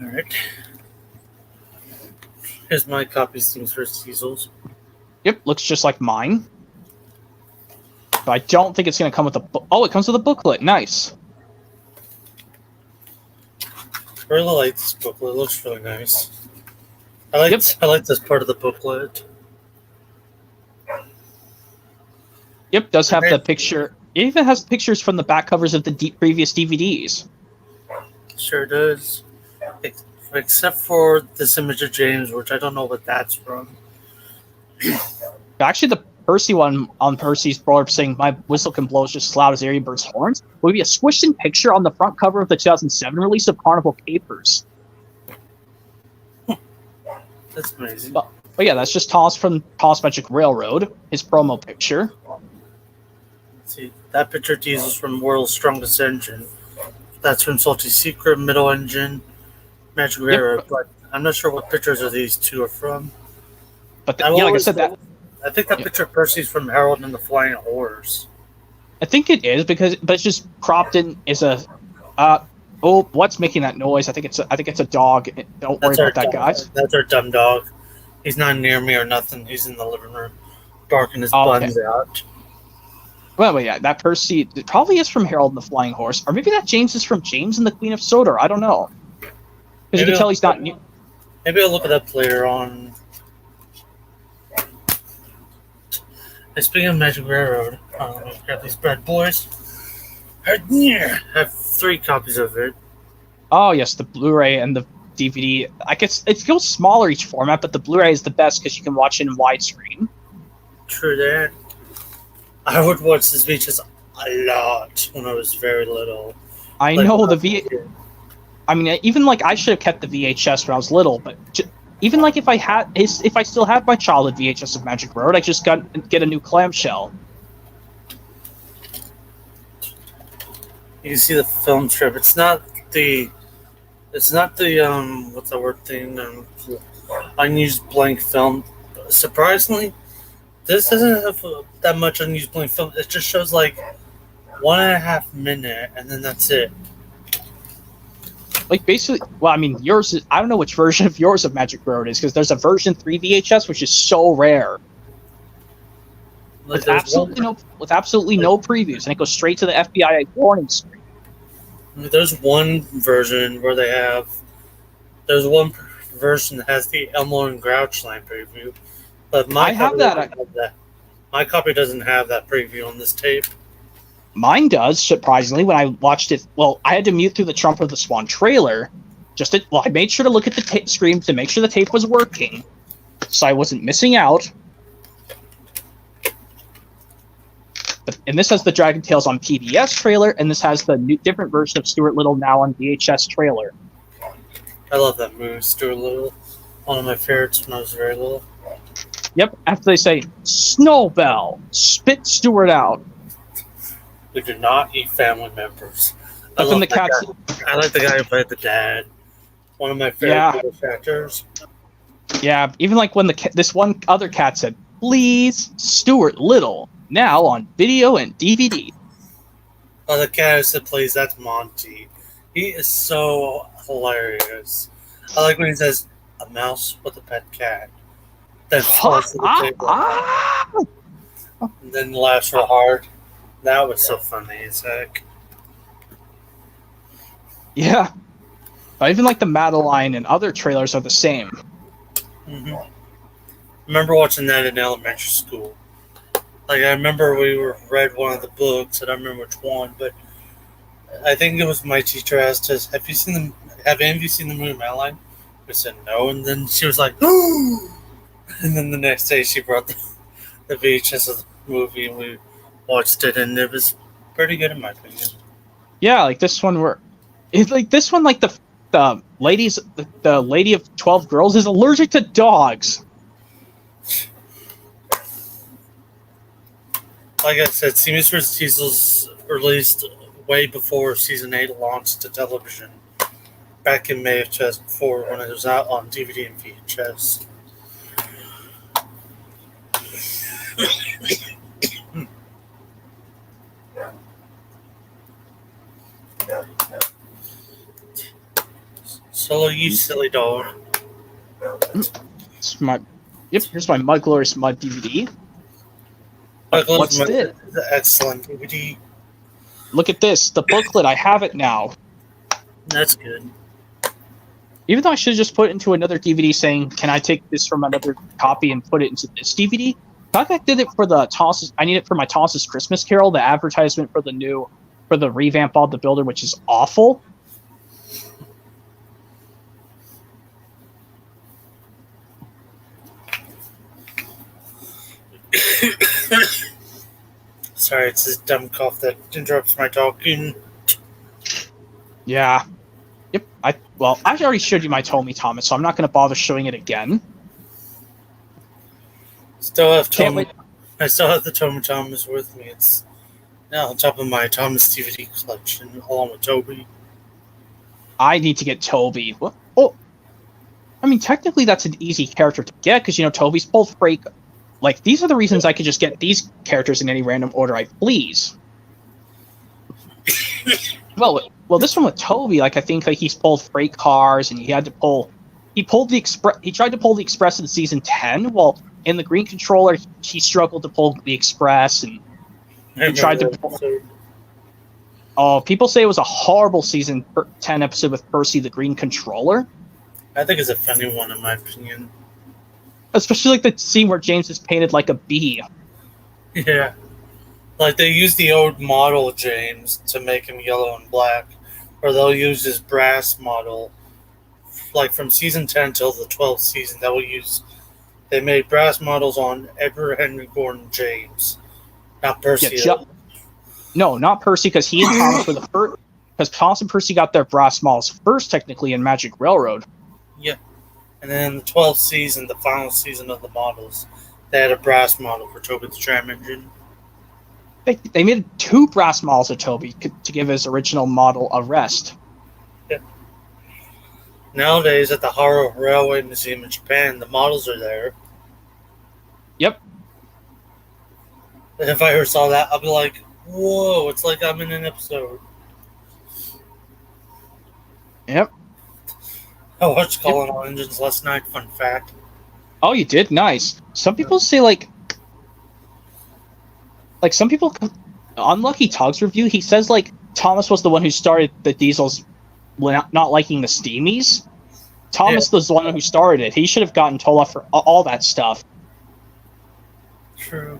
Alright. Here's my copy of Steam's First Easels. Yep, looks just like mine. But I don't think it's going to come with a book. Oh, it comes with a booklet. Nice. I really like this booklet. It looks really nice. I like this part of the booklet. Yep, does have the picture. It even has pictures from the back covers of the previous DVDs. Sure does. Except for this image of James, which I don't know what that's from. Actually, the Percy one on Percy's brother saying my whistle can blow just as loud as Airy Bird's horns would be a squished in picture on the front cover of the 2007 release of Carnival Capers. That's amazing. But yeah, that's just Toss from Toss Magic Railroad, his promo picture. See, that picture teases from World's Strongest Engine. That's from Salty Secret, Middle Engine, Magic Railroad, but I'm not sure what pictures of these two are from. But like I said, I think that picture of Percy's from Harold and the Flying Horse. I think it is but it's just cropped in as a. What's making that noise? I think it's a dog. Don't worry about that, guys. That's our dumb dog. He's not near me or nothing. He's in the living room, barking his buns out. Well, yeah, that Percy it probably is from Harold and the Flying Horse, or maybe that James is from James and the Queen of Sodor. I don't know, because you can tell he's not. Maybe I'll look it up later on. And speaking of Magic Railroad, let me grab these bad boys. I have 3 copies of it. Oh yes, the Blu-ray and the DVD. I guess it feels smaller each format, but the Blu-ray is the best because you can watch it in widescreen. True that. I would watch this VHS a lot when I was very little. I know I mean, even like I should have kept the VHS when I was little, but even like if I still had my childhood VHS of Magic Road, I just get a new clamshell. You can see the film strip. It's not the what's the word thing? Unused blank film. Surprisingly, this doesn't have that much unused blank film. It just shows like 1.5 minutes, and then that's it. Like basically, well, I mean, yours is, I don't know which version of yours of Magic Road is, because there's a version 3 VHS which is so rare. With absolutely no previews, and it goes straight to the FBI warning screen. There's one version where there's one version that has the Elmo and Grouchland preview, but my copy doesn't have that preview on this tape. Mine does, surprisingly. When I watched it, well, I had to mute through the Trump of the Swan trailer. I made sure to look at the screen to make sure the tape was working, so I wasn't missing out. And this has the Dragon Tales on PBS trailer, and this has the different version of Stuart Little now on VHS trailer. I love that movie, Stuart Little. One of my favorites when I was very little. Yep, after they say, Snowbell, spit Stewart out. We do not eat family members. But then the cats... I like the guy who played the dad. One of my favorite voice actors. Yeah, even like when this one other cat said, please, Stuart Little, now on video and DVD. Oh, the cat who said please, that's Monty. He is so hilarious. I like when he says, a mouse with a pet cat. Then falls to the table. And then laughs real hard. That was so funny as heck. Yeah. But even like the Madeline and other trailers are the same. Mm-hmm. I remember watching that in elementary school. Like, I remember we read one of the books, I don't remember which one, but I think it was my teacher asked us, have any of you seen the movie Madeline? We said no, and then she was like, ooh! And then the next day she brought the VHS of the movie, and we watched it, and it was pretty good in my opinion. Yeah, like this one the lady of 12 girls is allergic to dogs. Like I said, Seamus vs. Diesel's released way before season 8 launched to television. Back in May of 2004 when it was out on DVD and VHS. Solo, you silly dog. Here's my Mud Glorious Mud DVD. What's this? Excellent DVD. Look at this, the booklet. I have it now. That's good. Even though I should have just put it into another DVD saying, can I take this from another copy and put it into this DVD? In fact, I did it for the Tosses. I need it for my Tosses Christmas Carol, the advertisement for the revamp of the Builder, which is awful. Sorry, it's this dumb cough that interrupts my talking. Yeah. Yep. I already showed you my Tommy Thomas, so I'm not going to bother showing it again. I still have the Tommy Thomas with me. It's now on top of my Thomas DVD collection, along with Toby. I need to get Toby. Oh, I mean, technically that's an easy character to get because Toby's both break. Like, these are the reasons I could just get these characters in any random order I please. Well, this one with Toby, like, I think like he's pulled freight cars, and he tried to pull the Express in season 10. Well, in the Green Controller, he struggled to pull the Express, and he tried to pull. Oh, people say it was a horrible season 10 episode with Percy the Green Controller. I think it's a funny one, in my opinion. Especially like the scene where James is painted like a bee. Yeah. Like, they use the old model James to make him yellow and black. Or they'll use his brass model. Like, from season 10 till the 12th season, they made brass models on Edward Henry Gordon James. Not Percy. No, not Percy, because he and Thomas were the first. Because Thomas and Percy got their brass models first, technically, in Magic Railroad. Yeah. And then in the 12th season, the final season of the models, they had a brass model for Toby the Tram Engine. They made 2 brass models of Toby to give his original model a rest. Yeah. Nowadays, at the Haro Railway Museum in Japan, the models are there. Yep. And if I ever saw that, I'd be like, whoa, it's like I'm in an episode. Yep. I watched Calling All Engines last night, fun fact. Oh, you did? Nice. Some people say, some people, on Lucky Tug's review, he says, Thomas was the one who started the Diesels not liking the Steamies. Thomas was the one who started it. He should have gotten told off for all that stuff. True.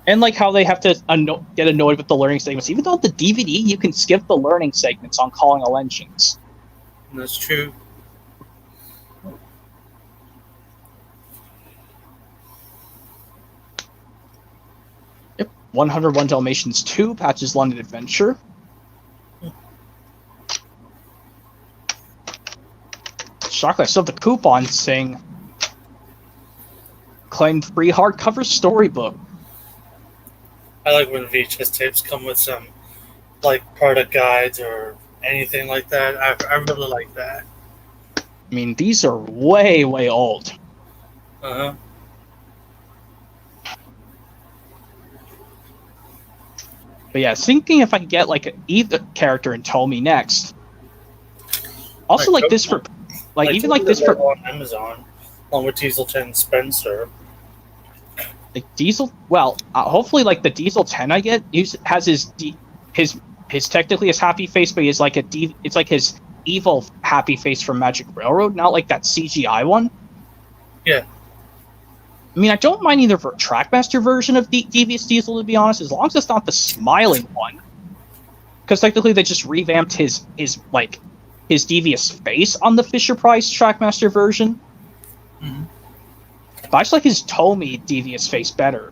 And how they have to get annoyed with the learning segments. Even though the DVD, you can skip the learning segments on Calling All Engines. That's true. Yep. 101 Dalmatians 2, Patch's London Adventure. Shocked, I still have the coupon saying claimed free hardcover storybook. I like when VHS tapes come with some like product guides or anything like that. I really like that. I mean, these are way, way old. Uh-huh. But yeah, thinking if I can get like either character in Tomy next. Also, like this for, like even like this for on Amazon, along with Diesel 10 Spencer. Like Diesel. Well, hopefully, like the Diesel 10 I get has his technically his happy face, but he's like it's like his evil happy face from Magic Railroad, not like that CGI one. Yeah. I mean, I don't mind either for a Trackmaster version of Devious Diesel, to be honest, as long as it's not the smiling one. Because technically, they just revamped his devious face on the Fisher-Price Trackmaster version. Mm-hmm. But I just like his Tomy devious face better.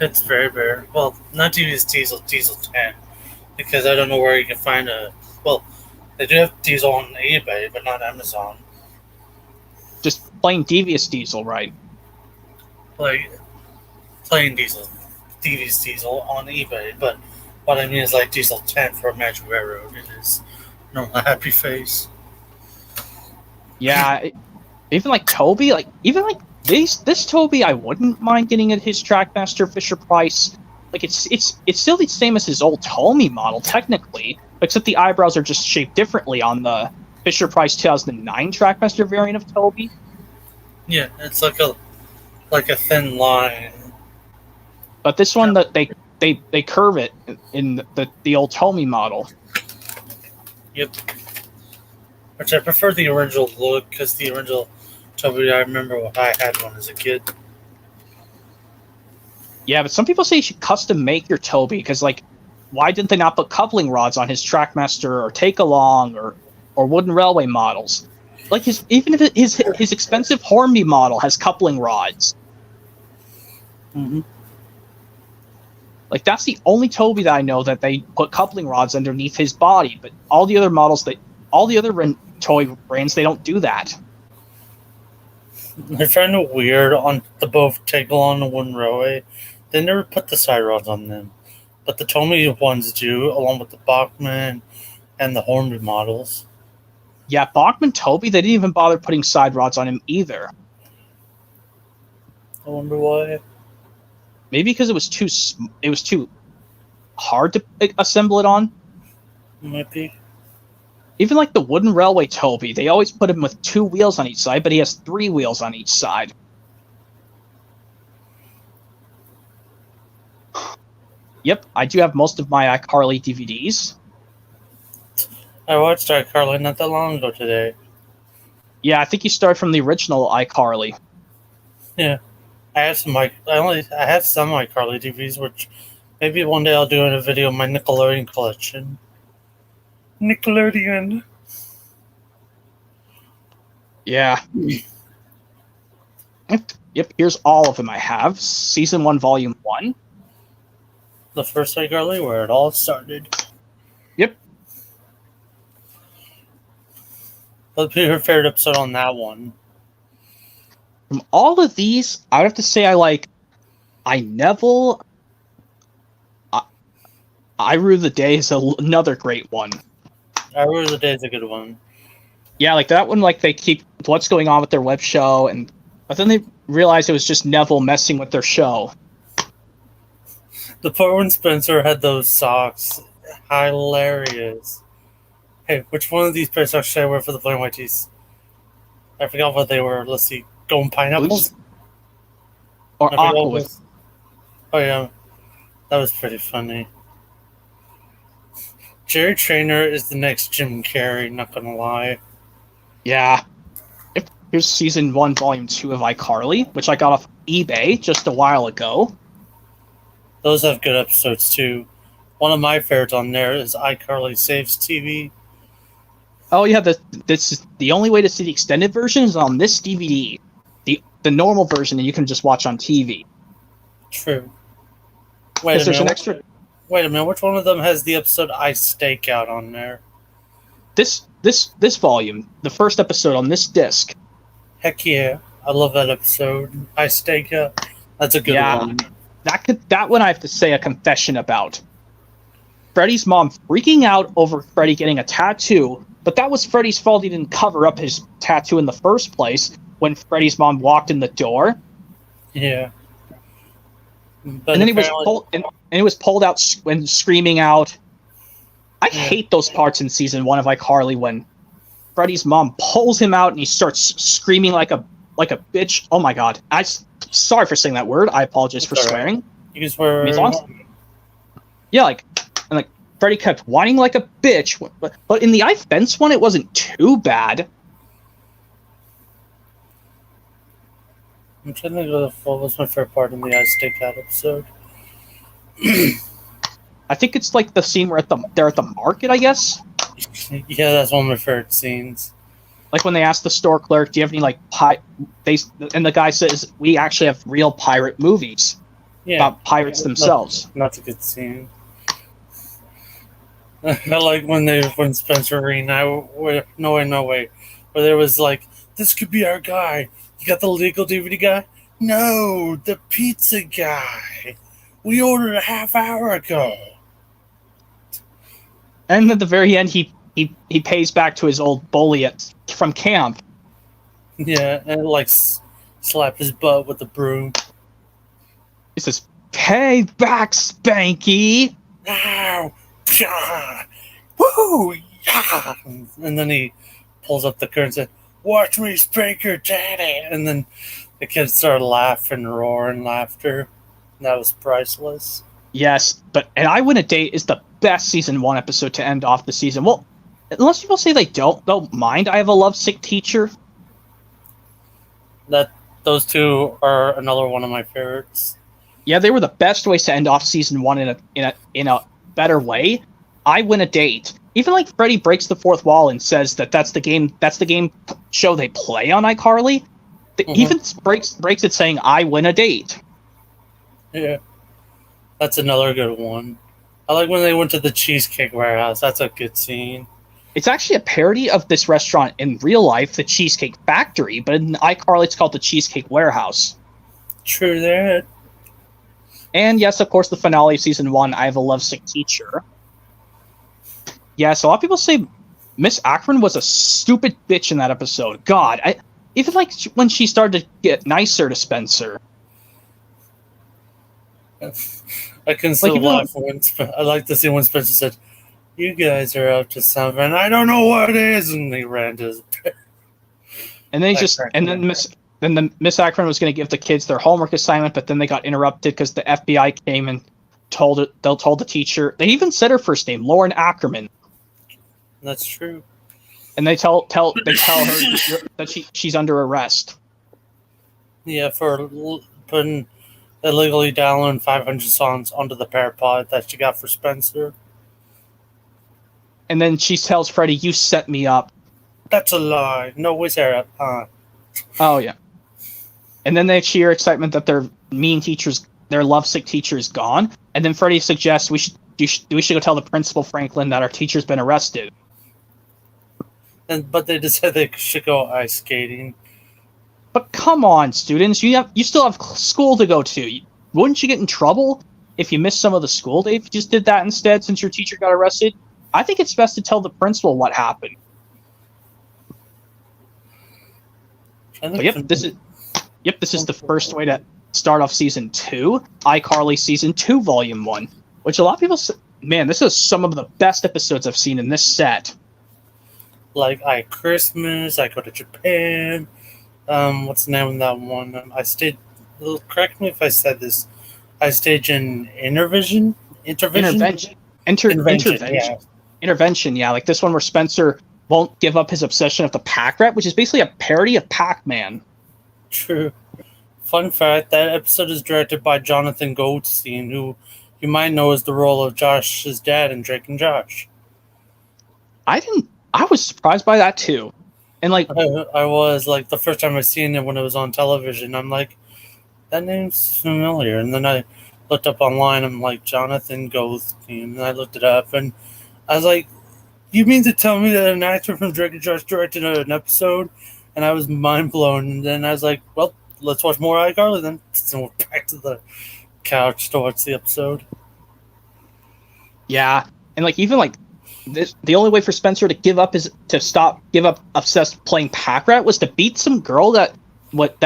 It's very, very well. Not Devious Diesel 10, because I don't know where you can find a. Well, they do have Diesel on eBay, but not Amazon. Just plain Devious Diesel, right? Like plain Devious Diesel on eBay, but what I mean is like Diesel 10 for Magic Railroad. It is normal happy face. Yeah, even like Toby, this Toby, I wouldn't mind getting at his Trackmaster Fisher-Price. Like it's still the same as his old Tomy model technically, except the eyebrows are just shaped differently on the Fisher-Price 2009 Trackmaster variant of Toby. Yeah, it's like a thin line. But this one that they curve it in the old Tomy model. Yep. Which I prefer the original look, because the original Toby, I remember when I had one as a kid. Yeah, but some people say you should custom make your Toby, because like, why didn't they not put coupling rods on his Trackmaster or Take Along or Wooden Railway models? Like his expensive Hornby model has coupling rods. Mm-hmm. Like that's the only Toby that I know that they put coupling rods underneath his body, but all the other toy brands, they don't do that. I find it weird on the both Take Along and Wooden Railway. They never put the side rods on them, but the Tomy ones do, along with the Bachman and the Hornby models. Yeah, Bachman Toby, they didn't even bother putting side rods on him either. I wonder why. Maybe because it was too hard to assemble it on. Might be. Even like the Wooden Railway Toby, they always put him with 2 wheels on each side, but he has 3 wheels on each side. Yep, I do have most of my iCarly DVDs. I watched iCarly not that long ago today. Yeah, I think you start from the original iCarly. Yeah, I have some iCarly DVDs, which maybe one day I'll do in a video of my Nickelodeon collection. Nickelodeon. Yeah. Yep, here's all of them I have. Season 1, Volume 1. The first iCarly, where it all started. Yep. What's your favorite episode on that one? From all of these, I would have to say I Neville. I Rue the Day is another great one. I Rue the Day is a good one. Yeah, like that one, like they keep what's going on with their web show, but then they realized it was just Neville messing with their show. The part when Spencer had those socks, hilarious. Hey, which one of these pair of socks should I wear for the Plain White Tees? I forgot what they were. Let's see. Golden Pineapples? Or Aqua. Oh, yeah. That was pretty funny. Jerry Trainer is the next Jim Carrey, not gonna lie. Yeah. Here's Season 1, Volume 2 of iCarly, which I got off eBay just a while ago. Those have good episodes, too. One of my favorites on there is iCarly Saves TV. Oh, yeah, this is the only way to see the extended version is on this DVD. The normal version that you can just watch on TV. True. Wait a minute. Wait a minute. Which one of them has the episode I Stake Out on there? This volume, the first episode on this disc. Heck yeah. I love that episode. I Stake Up. That's a good one. That one I have to say a confession about. Freddy's mom freaking out over Freddy getting a tattoo, but that was Freddy's fault. He didn't cover up his tattoo in the first place when Freddy's mom walked in the door. Yeah. But And then he was pulled out when screaming out. I hate those parts in season 1 of iCarly when Freddy's mom pulls him out and he starts screaming like a bitch. Oh my god! Sorry for saying that word. I apologize for swearing. You can swear. Yeah, and Freddy kept whining like a bitch. But in the iFence one, it wasn't too bad. I'm trying to go to what was my favorite part in the Ice Stake Out episode. I think it's like the scene where they're at the market, I guess. Yeah, that's one of my favorite scenes. Like when they ask the store clerk, "Do you have any and the guy says, "We actually have real pirate movies about pirates themselves." That's a good scene. I like when Spencer Green, no way, where there was like, "This could be our guy. You got the legal DVD guy? No, the pizza guy. We ordered a half hour ago." And at the very end, he pays back to his old bully from camp. Yeah, and slap his butt with the broom. He says, "Pay back, Spanky!" Ow! Yeah! Woo! Yeah! And then he pulls up the curtain and says, "Watch me spank your daddy!" And then the kids started laughing, roaring laughter. That was priceless. Yes, and I Win a Date is the best season 1 episode to end off the season. Well, unless people say they don't mind. I Have a Lovesick Teacher. Those two are another one of my favorites. Yeah, they were the best ways to end off season 1 in a better way. I Win a Date. Even like Freddy breaks the fourth wall and says that's the game show they play on iCarly. Even breaks it saying "I win a date." Yeah, that's another good one. I like when they went to the Cheesecake Warehouse. That's a good scene. It's actually a parody of this restaurant in real life, the Cheesecake Factory, but in iCarly it's called the Cheesecake Warehouse. True that. And yes, of course, the finale of season 1, I Have a Lovesick Teacher. Yes, a lot of people say Miss Akron was a stupid bitch in that episode. God, even like when she started to get nicer to Spencer. I can still laugh when I like to see when Spencer said, "You guys are up to something. I don't know what it is," and he ran to his bed. And then Miss Akron was going to give the kids their homework assignment, but then they got interrupted because the FBI came and told the teacher. They even said her first name, Lauren Ackerman. That's true. And they tell her that she's under arrest. Yeah, for putting illegally downloading 500 songs onto the Parapod that she got for Spencer. And then she tells Freddy, "You set me up." That's a lie. No way, Sarah. Oh yeah. And then they cheer excitement that their lovesick teacher is gone. And then Freddy suggests we should go tell the principal, Franklin, that our teacher's been arrested. But they decided they should go ice skating. But come on, students, you still have school to go to. Wouldn't you get in trouble if you missed some of the school day if you just did that instead, since your teacher got arrested? I think it's best to tell the principal what happened. This is the first way to start off season 2, iCarly season 2, volume 1, which a lot of people say, man, this is some of the best episodes I've seen in this set. Like Christmas, I Go to Japan. What's the name of that one? I stayed. Correct me if I said this. I staged in Intervention. Yeah, like this one where Spencer won't give up his obsession of the Pack Rat, which is basically a parody of Pac-Man. True. Fun fact: that episode is directed by Jonathan Goldstein, who you might know as the role of Josh's dad in Drake and Josh. I was surprised by that too. And like I was like the first time I seen it when it was on television, I'm like, that name's familiar. And then I looked up online, I'm like, Jonathan Goldstein, and I looked it up and I was like, you mean to tell me that an actor from Drake and Josh directed an episode and I was mind blown. And then I was like, well, let's watch more iCarly then. So we're back to the couch to watch the episode. Yeah, and like even like this, the only way for Spencer to give up obsessed playing pack rat was to beat some girl that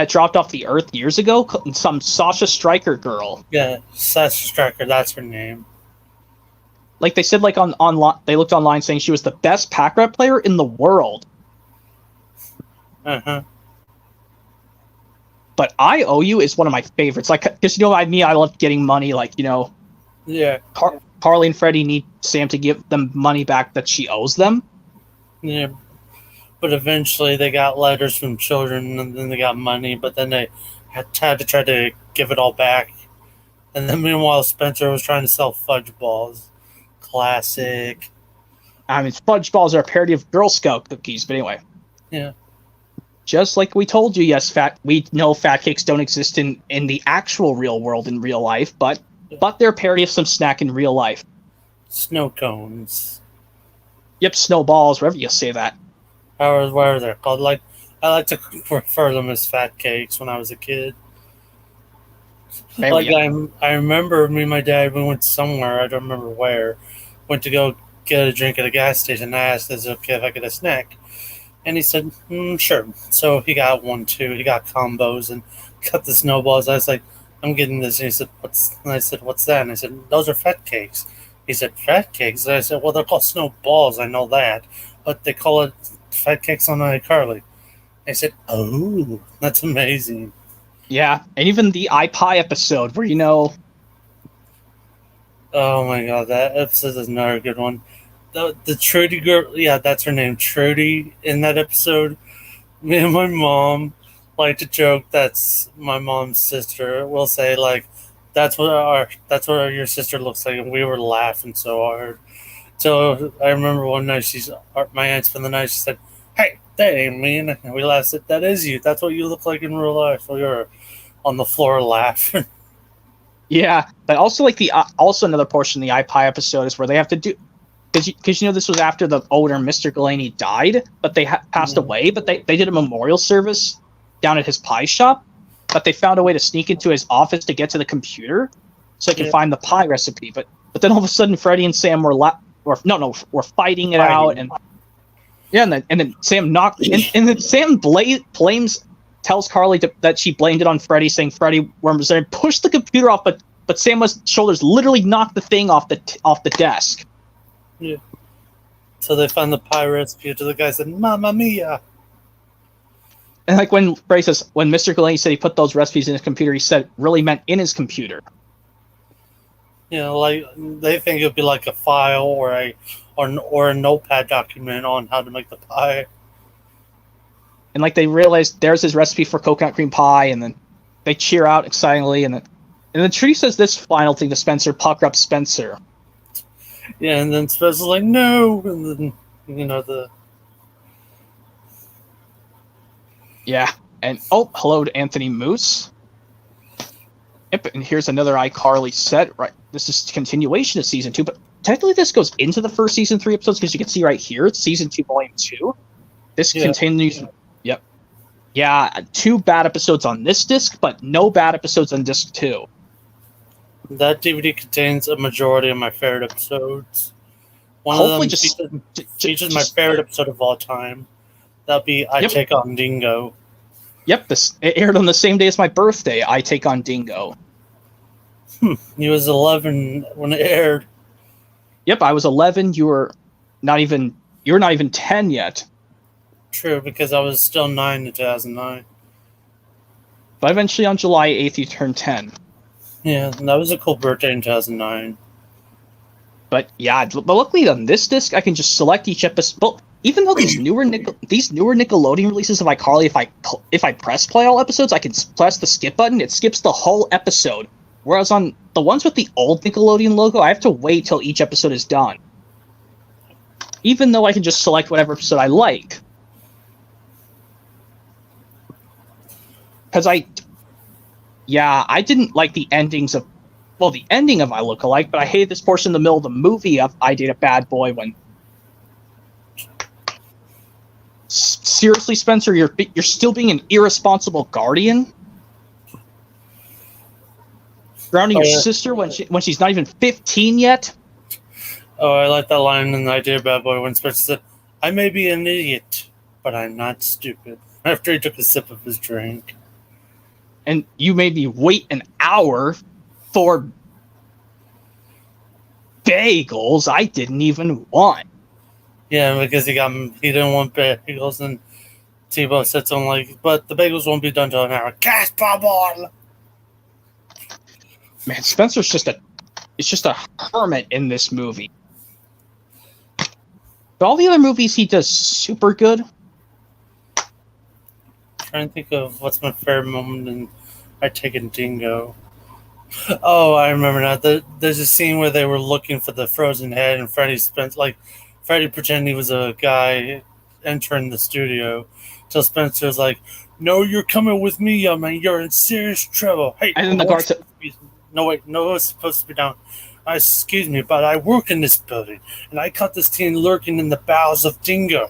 dropped off the earth years ago, some Sasha Stryker girl. Yeah, Sasha Stryker, that's her name. Like they said, like online, they looked online saying she was the best pack rat player in the world. Uh-huh. But I Owe You is one of my favorites. Like, because I love getting money. Like, Yeah. Carly and Freddie need Sam to give them money back that she owes them. Yeah. But eventually they got letters from children, and then they got money, but then they had to try to give it all back. And then meanwhile, Spencer was trying to sell fudge balls. Classic. I mean, fudge balls are a parody of Girl Scout cookies, but anyway. Yeah. Just like we told you, yes, we know fat cakes don't exist in the actual real world in real life, but they're a parody of some snack in real life. Snow cones. Yep, snowballs, wherever you say that. What are they called? Like, I like to refer them as fat cakes when I was a kid. Maybe, I remember me and my dad, we went somewhere, I don't remember where, went to go get a drink at a gas station. I asked, is it okay if I get a snack? And he said, sure. So he got one, too. He got combos and got the snowballs. I was like, I'm getting this. And he said, I said, what's that? And I said, those are fat cakes. He said, fat cakes? And I said, well, they're called snowballs. I know that. But they call it fat cakes on iCarly. I said, oh, that's amazing. Yeah, and even the iPie episode where, Oh my god, that episode is another good one. The Trudy girl, yeah, that's her name, Trudy, in that episode. Me and my mom like to joke that's my mom's sister. We'll say, like, that's what your sister looks like, and we were laughing so hard. So I remember one night my aunt spent the night, she said, hey, that ain't me. And we laughed, said, that is you. That's what you look like in real life. We were on the floor laughing. Yeah, but also like also another portion of the iPie episode is where they have to do, because this was after the owner, Mr. Galaney, died, but they passed away, but they did a memorial service down at his pie shop, but they found a way to sneak into his office to get to the computer so they could find the pie recipe. But then all of a sudden, Freddie and Sam were fighting it out, and and then Sam and then Sam blames. Tells Carly that she blamed it on Freddie, saying Freddie was there and pushed the computer off, but Sam's shoulders literally knocked the thing off the desk. Yeah. So they found the pie recipe to the guy said, Mamma mia. And like when Freddie says, when Mr. Galaney said he put those recipes in his computer, he said really meant in his computer. Like they think it'd be like a file or a notepad document on how to make the pie. And like they realized there's his recipe for coconut cream pie, and then they cheer out excitedly, and then Trudy says this final thing to Spencer, pucker up Spencer. Yeah, and then Spencer's like, no, and then Yeah, and hello to Anthony Moose. Yep, and here's another iCarly set. Right, this is continuation of season 2, but technically this goes into the first season 3 episodes because you can see right here it's season 2, volume 2. This continues. Yep. Yeah, 2 bad episodes on this disc, but no bad episodes on disc 2. That DVD contains a majority of my favorite episodes. One Hopefully of them features my favorite episode of all time. That'd be I Take on Dingo. Yep, it aired on the same day as my birthday, I Take on Dingo. He was 11 when it aired. Yep, I was 11, you were not even 10 yet. True, because I was still 9 in 2009. But eventually on July 8th, you turned 10. Yeah, that was a cool birthday in 2009. But yeah, but luckily on this disc, I can just select each episode. Well, even though these newer Nickelodeon releases of iCarly, if I press play all episodes, I can press the skip button. It skips the whole episode. Whereas on the ones with the old Nickelodeon logo, I have to wait till each episode is done. Even though I can just select whatever episode I like. Because I didn't like the endings of, the ending of I Look Alike, but I hated this portion in the middle of the movie of I Date a Bad Boy when seriously, Spencer, you're still being an irresponsible guardian? Grounding your sister when she's not even 15 yet? Oh, I like that line in The Idea Bad Boy when Spencer said, "I may be an idiot, but I'm not stupid." After he took a sip of his drink. And you made me wait an hour for bagels I didn't even want. Yeah, because he didn't want bagels, and Tebow said something like, "But the bagels won't be done till an hour." Gas bubble! Man, Spencer's just a hermit in this movie. But all the other movies he does super good. Trying to think of what's my favorite moment in I Taken Dingo. Oh, I remember now. There's a scene where they were looking for the frozen head, and Freddie pretended he was a guy entering the studio. Till Spencer's like, "No, you're coming with me, young man. You're in serious trouble." Hey, And then the guard said, "No, wait, no, it's supposed to be down. Excuse me, but I work in this building, and I caught this teen lurking in the bowels of Dingo."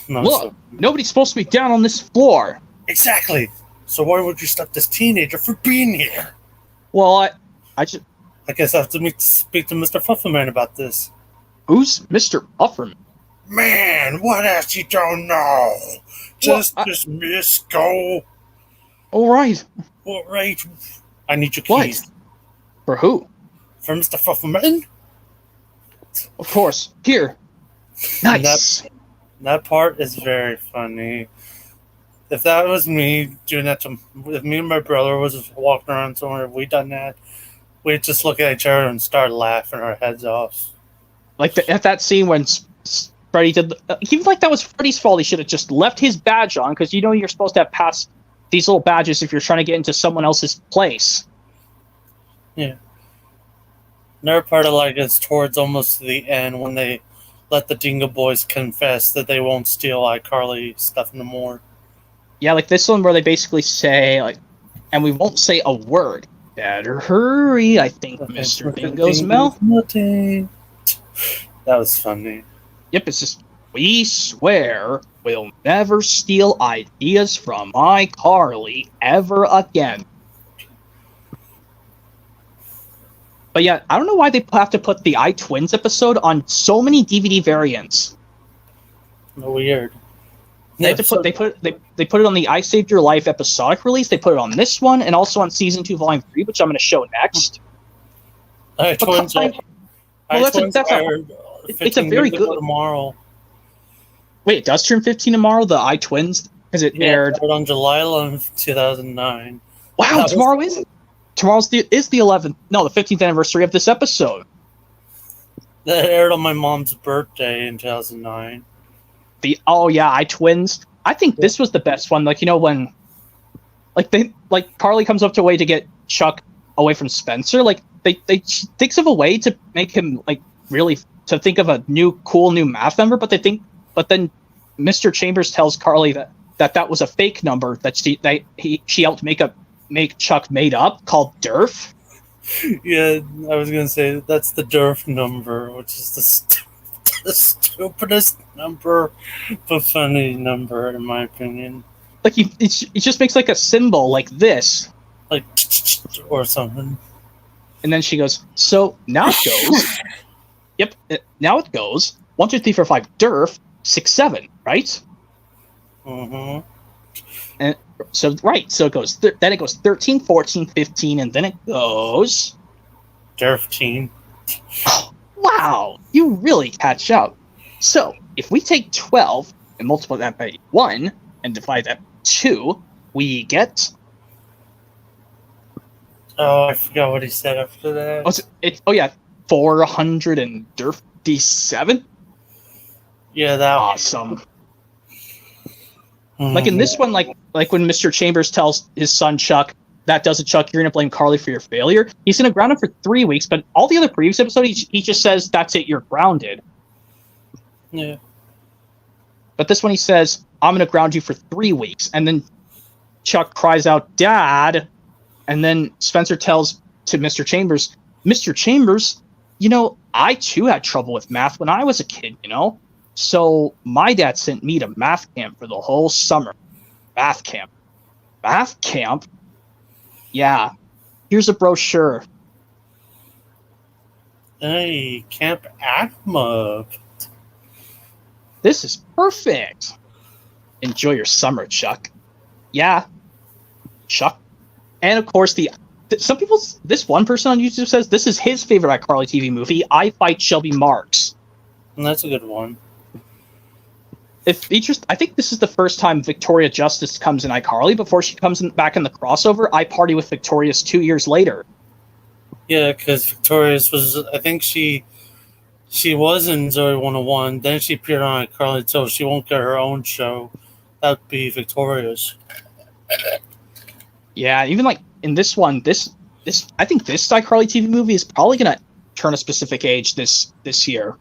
No, "Look, nobody's supposed to be down on this floor." Exactly. So why would you stop this teenager from being here? Well, I guess I have to speak to Mr. Pufferman about this. Who's Mr. Pufferman? Man, what else you don't know? Just dismiss, go. All right. All right. I need your keys. What? For who? For Mr. Pufferman? Of course. Here. Nice. That part is very funny. If that was me doing that if me and my brother was just walking around somewhere, if we done that, we'd just look at each other and start laughing our heads off. Like at that scene when Freddy did, even like that was Freddy's fault. He should have just left his badge on, because you're supposed to have passed these little badges if you're trying to get into someone else's place. Yeah. Another part I like is towards almost the end when they let the Dingo Boys confess that they won't steal iCarly stuff no more. Yeah, like this one where they basically say, like, and we won't say a word. Better hurry, I think, Mr. Dingo's mouth. That was funny. Yep, it's just, we swear we'll never steal ideas from iCarly ever again. But yeah, I don't know why they have to put the iTwins episode on so many DVD variants. Weird. They put it on the I Saved Your Life episodic release. They put it on this one, and also on season 2, volume 3, which I'm going to show next. iTwins it's a very good tomorrow. Wait, it does turn 15 tomorrow, the iTwins, because it aired on July 11th, 2009. Wow, tomorrow's the 11th. No, the 15th anniversary of this episode. That aired on my mom's birthday in 2009. iTwins. I think this was the best one. Like, when Carly comes up to a way to get Chuck away from Spencer. Like they thinks of a way to make him really to think of a cool new math number, but then Mr. Chambers tells Carly that was a fake number that she helped make Chuck made up, called DERF. Yeah, I was gonna say that's the DERF number, which is the stupidest number, but funny number in my opinion. Like it just makes like a symbol like this, like or something. And then she goes, "So now it goes." Yep. Now it goes 1, 2, 3, 4, 5. DERF 6, 7. Right. Mm-hmm. And so it goes. Then it goes 13, 14, 15, and then it goes DERF teen. Oh, wow, you really catch up. So if we take 12 and multiply that by 1 and divide that by 2, we get. Oh, I forgot what he said after that. 457. Yeah, that awesome. Like in this one, like when Mr. Chambers tells his son Chuck, "That does it, Chuck. You're gonna blame Carly for your failure." He's gonna ground him for 3 weeks, but all the other previous episodes, he just says, "That's it. You're grounded." Yeah. But this one, he says, "I'm gonna ground you for 3 weeks," and then Chuck cries out, "Dad!" And then Spencer tells to Mr. Chambers, "Mr. Chambers, I too had trouble with math when I was a kid. So my dad sent me to math camp for the whole summer. Math camp. Math camp? Yeah. Here's a brochure. Hey, Camp Atma. This is perfect. Enjoy your summer, Chuck. Yeah. Chuck. And of course, this one person on YouTube says this is his favorite iCarly TV movie, I Fight Shelby Marks. And that's a good one. I think this is the first time Victoria Justice comes in iCarly before she comes back in the crossover. I Party with Victorious 2 years later. Yeah, because Victorious was, I think she was in Zoe 101, then she appeared on iCarly, so she won't get her own show. That'd be Victorious. Yeah, even like in this one, I think this iCarly TV movie is probably gonna turn a specific age this year.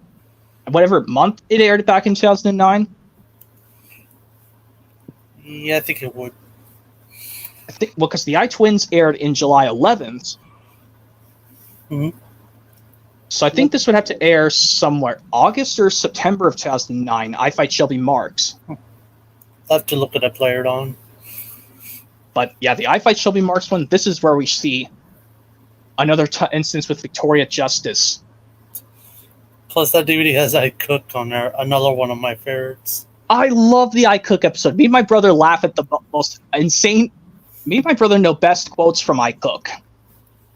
Whatever month it aired back in 2009. Yeah, I think it would. Because the iTwins aired in July 11th. Mm-hmm. So I think this would have to air somewhere August or September of 2009. I Fight Shelby Marks. I'll have to look it up later on. But yeah, the I Fight Shelby Marks one, this is where we see another instance with Victoria Justice. Plus, that DVD has I Cook on there, another one of my favorites. I love the I Cook episode. Me and my brother laugh at the most insane. Me and my brother know best quotes from I Cook.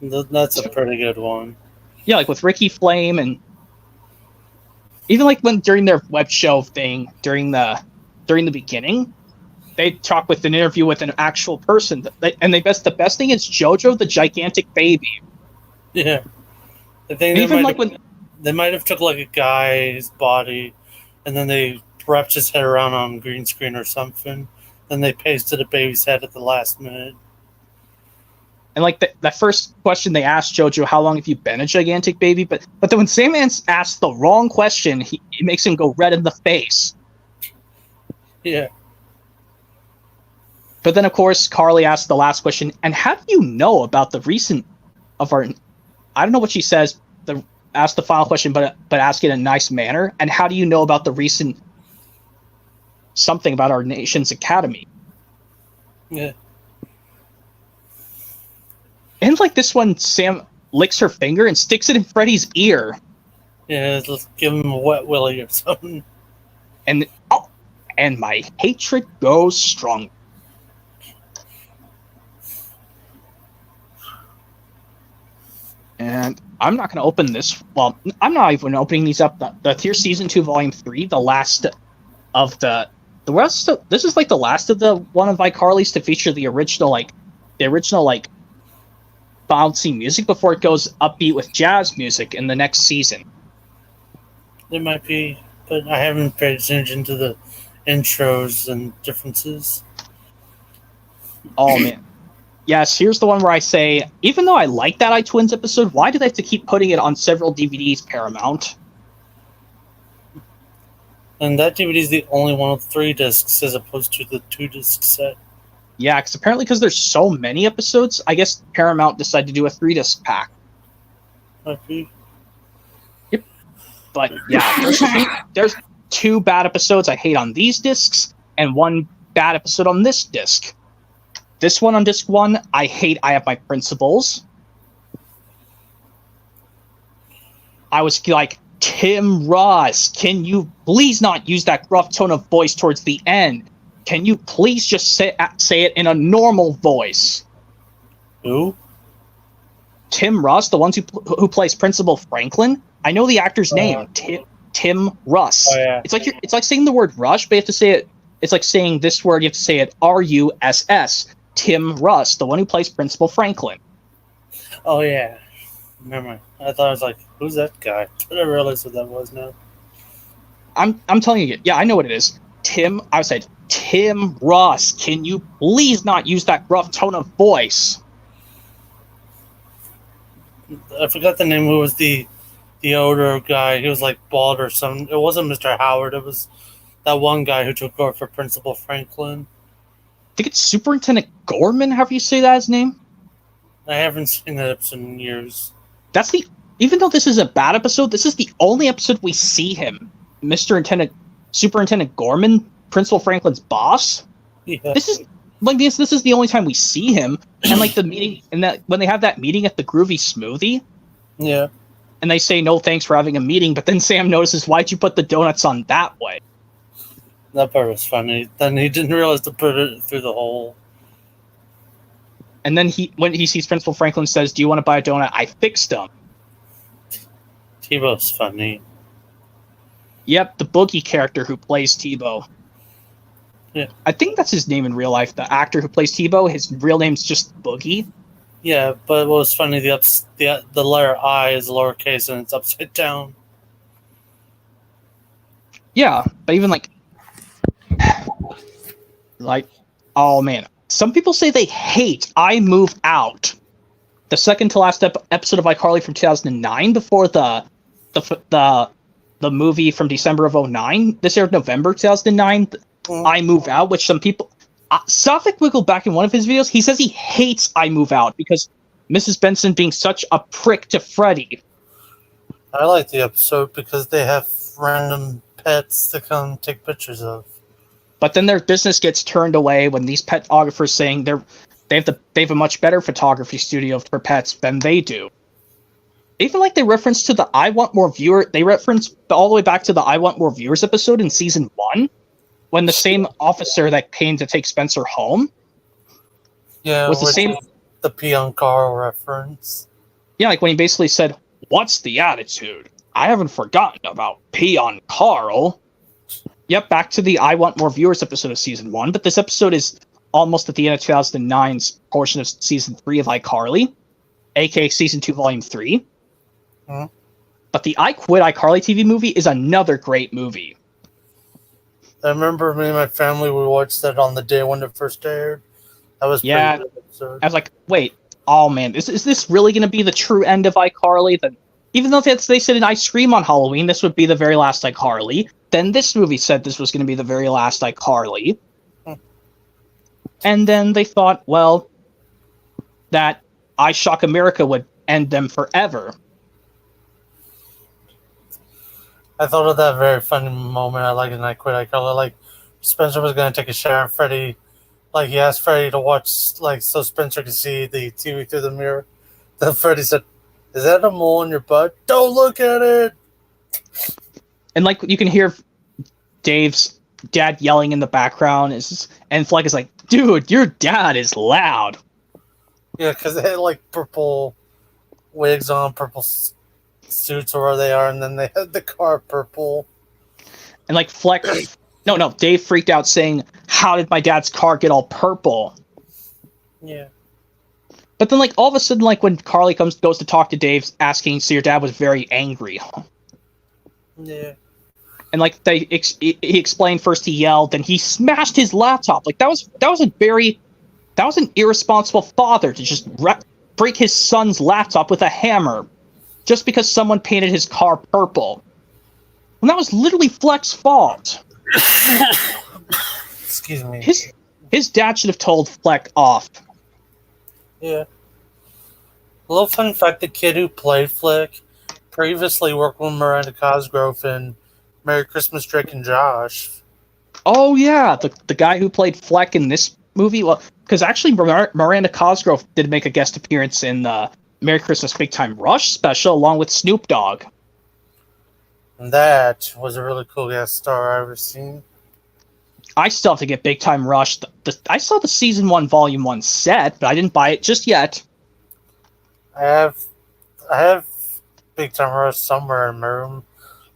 That's a pretty good one. Yeah, like with Ricky Flame, and even like when during their web show thing during the beginning, they talk with an interview with an actual person. The best thing is JoJo the gigantic baby. Yeah, I think they might have took like a guy's body, and then they wrapped his head around on green screen or something. Then they pasted a baby's head at the last minute. And like that first question they asked JoJo, how long have you been a gigantic baby? But then when Sam asks the wrong question, it makes him go red in the face. Yeah. But then of course Carly asked the last question, and how do you know about the recent of our? I don't know what she says. Ask the final question, but ask it in a nice manner. And how do you know about the recent something about our nation's academy? Yeah. And like this one, Sam licks her finger and sticks it in Freddy's ear. Yeah, let's give him a wet willy or something. And my hatred goes strong. And I'm not going to open this. Well, I'm not even opening these up. The Tier Season 2 Volume 3, the last of the rest. This is like the last of the one of iCarly's to feature the original bouncy music before it goes upbeat with jazz music in the next season. There might be, but I haven't paid attention to the intros and differences. Oh man. Yes, here's the one where I say, even though I like that iTwins episode, why do they have to keep putting it on several DVDs, Paramount? And that DVD is the only one with 3 discs as opposed to the 2-disc set. Yeah, because there's so many episodes, I guess Paramount decided to do a 3-disc pack. Okay. Yep. But yeah, there's 2 bad episodes I hate on these discs, and 1 bad episode on this disc. This one on disc 1, I hate I Have My Principles. I was like, Tim Ross, can you please not use that gruff tone of voice towards the end? Can you please just say it in a normal voice? Who? Tim Russ, the one who plays Principal Franklin. I know the actor's name, Tim Russ. Oh, yeah. It's like saying the word rush, but you have to say it. It's like saying this word. You have to say it R-U-S-S. Tim Russ, the one who plays Principal Franklin. Oh yeah, remember? I thought I was like, who's that guy? I didn't realize what that was now. I'm telling you, yeah, I know what it is. I said Tim Russ. Can you please not use that gruff tone of voice? I forgot the name. Who was the older guy? He was like bald or something. It wasn't Mr. Howard. It was that one guy who took over for Principal Franklin. I think it's Superintendent Gorman, however you say that his name. I haven't seen that episode in years. Even though this is a bad episode, this is the only episode we see him, Mr. Intendant Superintendent Gorman, Principal Franklin's boss. Yeah. This is the only time we see him, and like the meeting, and that when they have that meeting at the Groovy Smoothie, Yeah. and they say no thanks for having a meeting, but then Sam notices, why'd you put the donuts on that way? That part was funny. Then he didn't realize to put it through the hole. And then when he sees Principal Franklin, says, "Do you want to buy a donut? I fixed them." Tebow's funny. Yep, the Boogie character who plays Tebow. Yeah. I think that's his name in real life. The actor who plays Tebow, his real name's just Boogie. Yeah, but what was funny, the letter I is lowercase and it's upside down. Yeah, but even like, oh man, some people say they hate I Move Out, the second to last episode of iCarly from 2009, before the movie from December of 2009. This aired November 2009. I Move Out, which some people, Sophic wiggled back in one of his videos. He says he hates I Move Out because Mrs. Benson being such a prick to Freddy. I like the episode because they have random pets to come take pictures of. But then their business gets turned away when these pet photographers saying they have a much better photography studio for pets than they do. Even like they reference to the I Want More Viewer, they reference all the way back to the I Want More Viewers episode in season 1, when the same officer that came to take Spencer home, Yeah, was the same. The pee on Carl reference. Yeah, like when he basically said, "What's the attitude? I haven't forgotten about pee on Carl." Yep, back to the I Want More Viewers episode of season 1, but this episode is almost at the end of 2009's portion of season 3 of iCarly, aka season 2, volume 3. Hmm. But the I Quit iCarly TV movie is another great movie. I remember me and my family, we watched that on the day when it first aired. That was pretty Yeah. good episode. I was like, wait, oh man, is this really going to be the true end of iCarly? Then, even though they said in Ice Cream on Halloween this would be the very last iCarly, then this movie said this was going to be the very last iCarly. And then they thought, well, that I Shock America would end them forever. I thought of that very funny moment. I like it, and I quit. I call it like Spencer was going to take a shower, and Freddie, like he asked Freddie to watch, like so Spencer could see the TV through the mirror. Then Freddie said, "Is that a mole in your butt? Don't look at it." And like you can hear Dave's dad yelling in the background, and Fleck is like, "Dude, your dad is loud." Yeah, because they had like purple wigs on, purple suits, or where they are, and then they had the car purple. And like Fleck, no, Dave freaked out saying, "How did my dad's car get all purple?" Yeah. But then like all of a sudden, like when Carly goes to talk to Dave, asking, "So your dad was very angry?" Yeah. And like he explained, first he yelled, then he smashed his laptop. Like that was an irresponsible father to just break his son's laptop with a hammer just because someone painted his car purple. And that was literally Fleck's fault. Excuse me. His dad should have told Fleck off. Yeah. A little fun fact, the kid who played Fleck previously worked with Miranda Cosgrove in Merry Christmas, Drake and Josh. Oh yeah, the guy who played Fleck in this movie. Well, because actually Miranda Cosgrove did make a guest appearance in the Merry Christmas Big Time Rush special along with Snoop Dogg. And that was a really cool guest star I've ever seen. I still have to get Big Time Rush. I saw the season 1, volume 1 set, but I didn't buy it just yet. I have Big Time Rush somewhere in my room.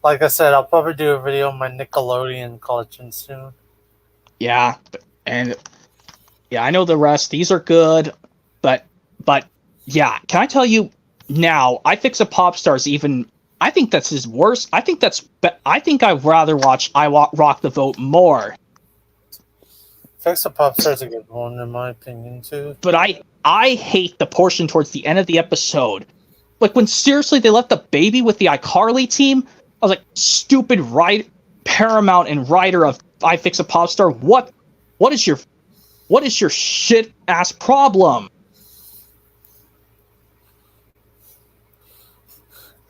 Like I said, I'll probably do a video on my Nickelodeon collection soon. Yeah, and yeah, I know the rest. These are good, but yeah, can I tell you now? I Fix a Pop Star's even. I think that's his worst. I think I'd rather watch Rock the Vote more. Fix a Pop Star's a good one in my opinion too. But I hate the portion towards the end of the episode, like when seriously they left the baby with the iCarly team. I was like, stupid Paramount and writer of I Fix a Pop Star. What is your shit ass problem?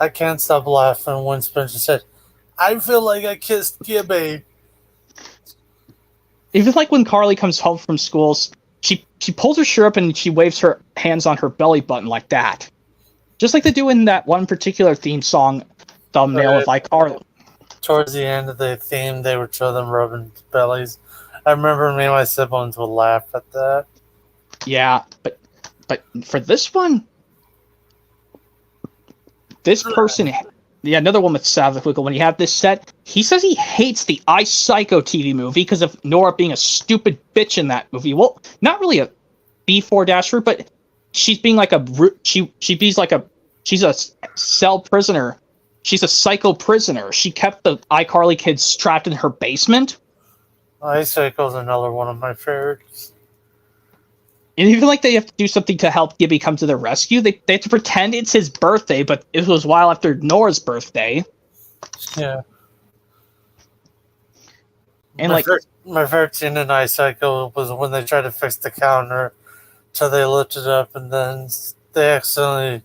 I can't stop laughing when Spencer said, "I feel like I kissed Gibby." Even like when Carly comes home from school, she pulls her shirt up and she waves her hands on her belly button like that. Just like they do in that one particular theme song thumbnail of iCarly. Towards the end of the theme, they would show them rubbing bellies. I remember me and my siblings would laugh at that. Yeah, but for this one, this person, yeah, another one with Savage Wiggle, when he had this set, he says he hates the iPsycho TV movie because of Nora being a stupid bitch in that movie. Well, not really a B4 dasher, but she's being like she's a cell prisoner. She's a psycho prisoner. She kept the iCarly kids trapped in her basement. iPsycho's another one of my favorites. And even like they have to do something to help Gibby come to their rescue. They have to pretend it's his birthday, but it was a while after Nora's birthday. Yeah. And my favorite scene in iPsycho was when they tried to fix the counter, so they lifted it up, and then they accidentally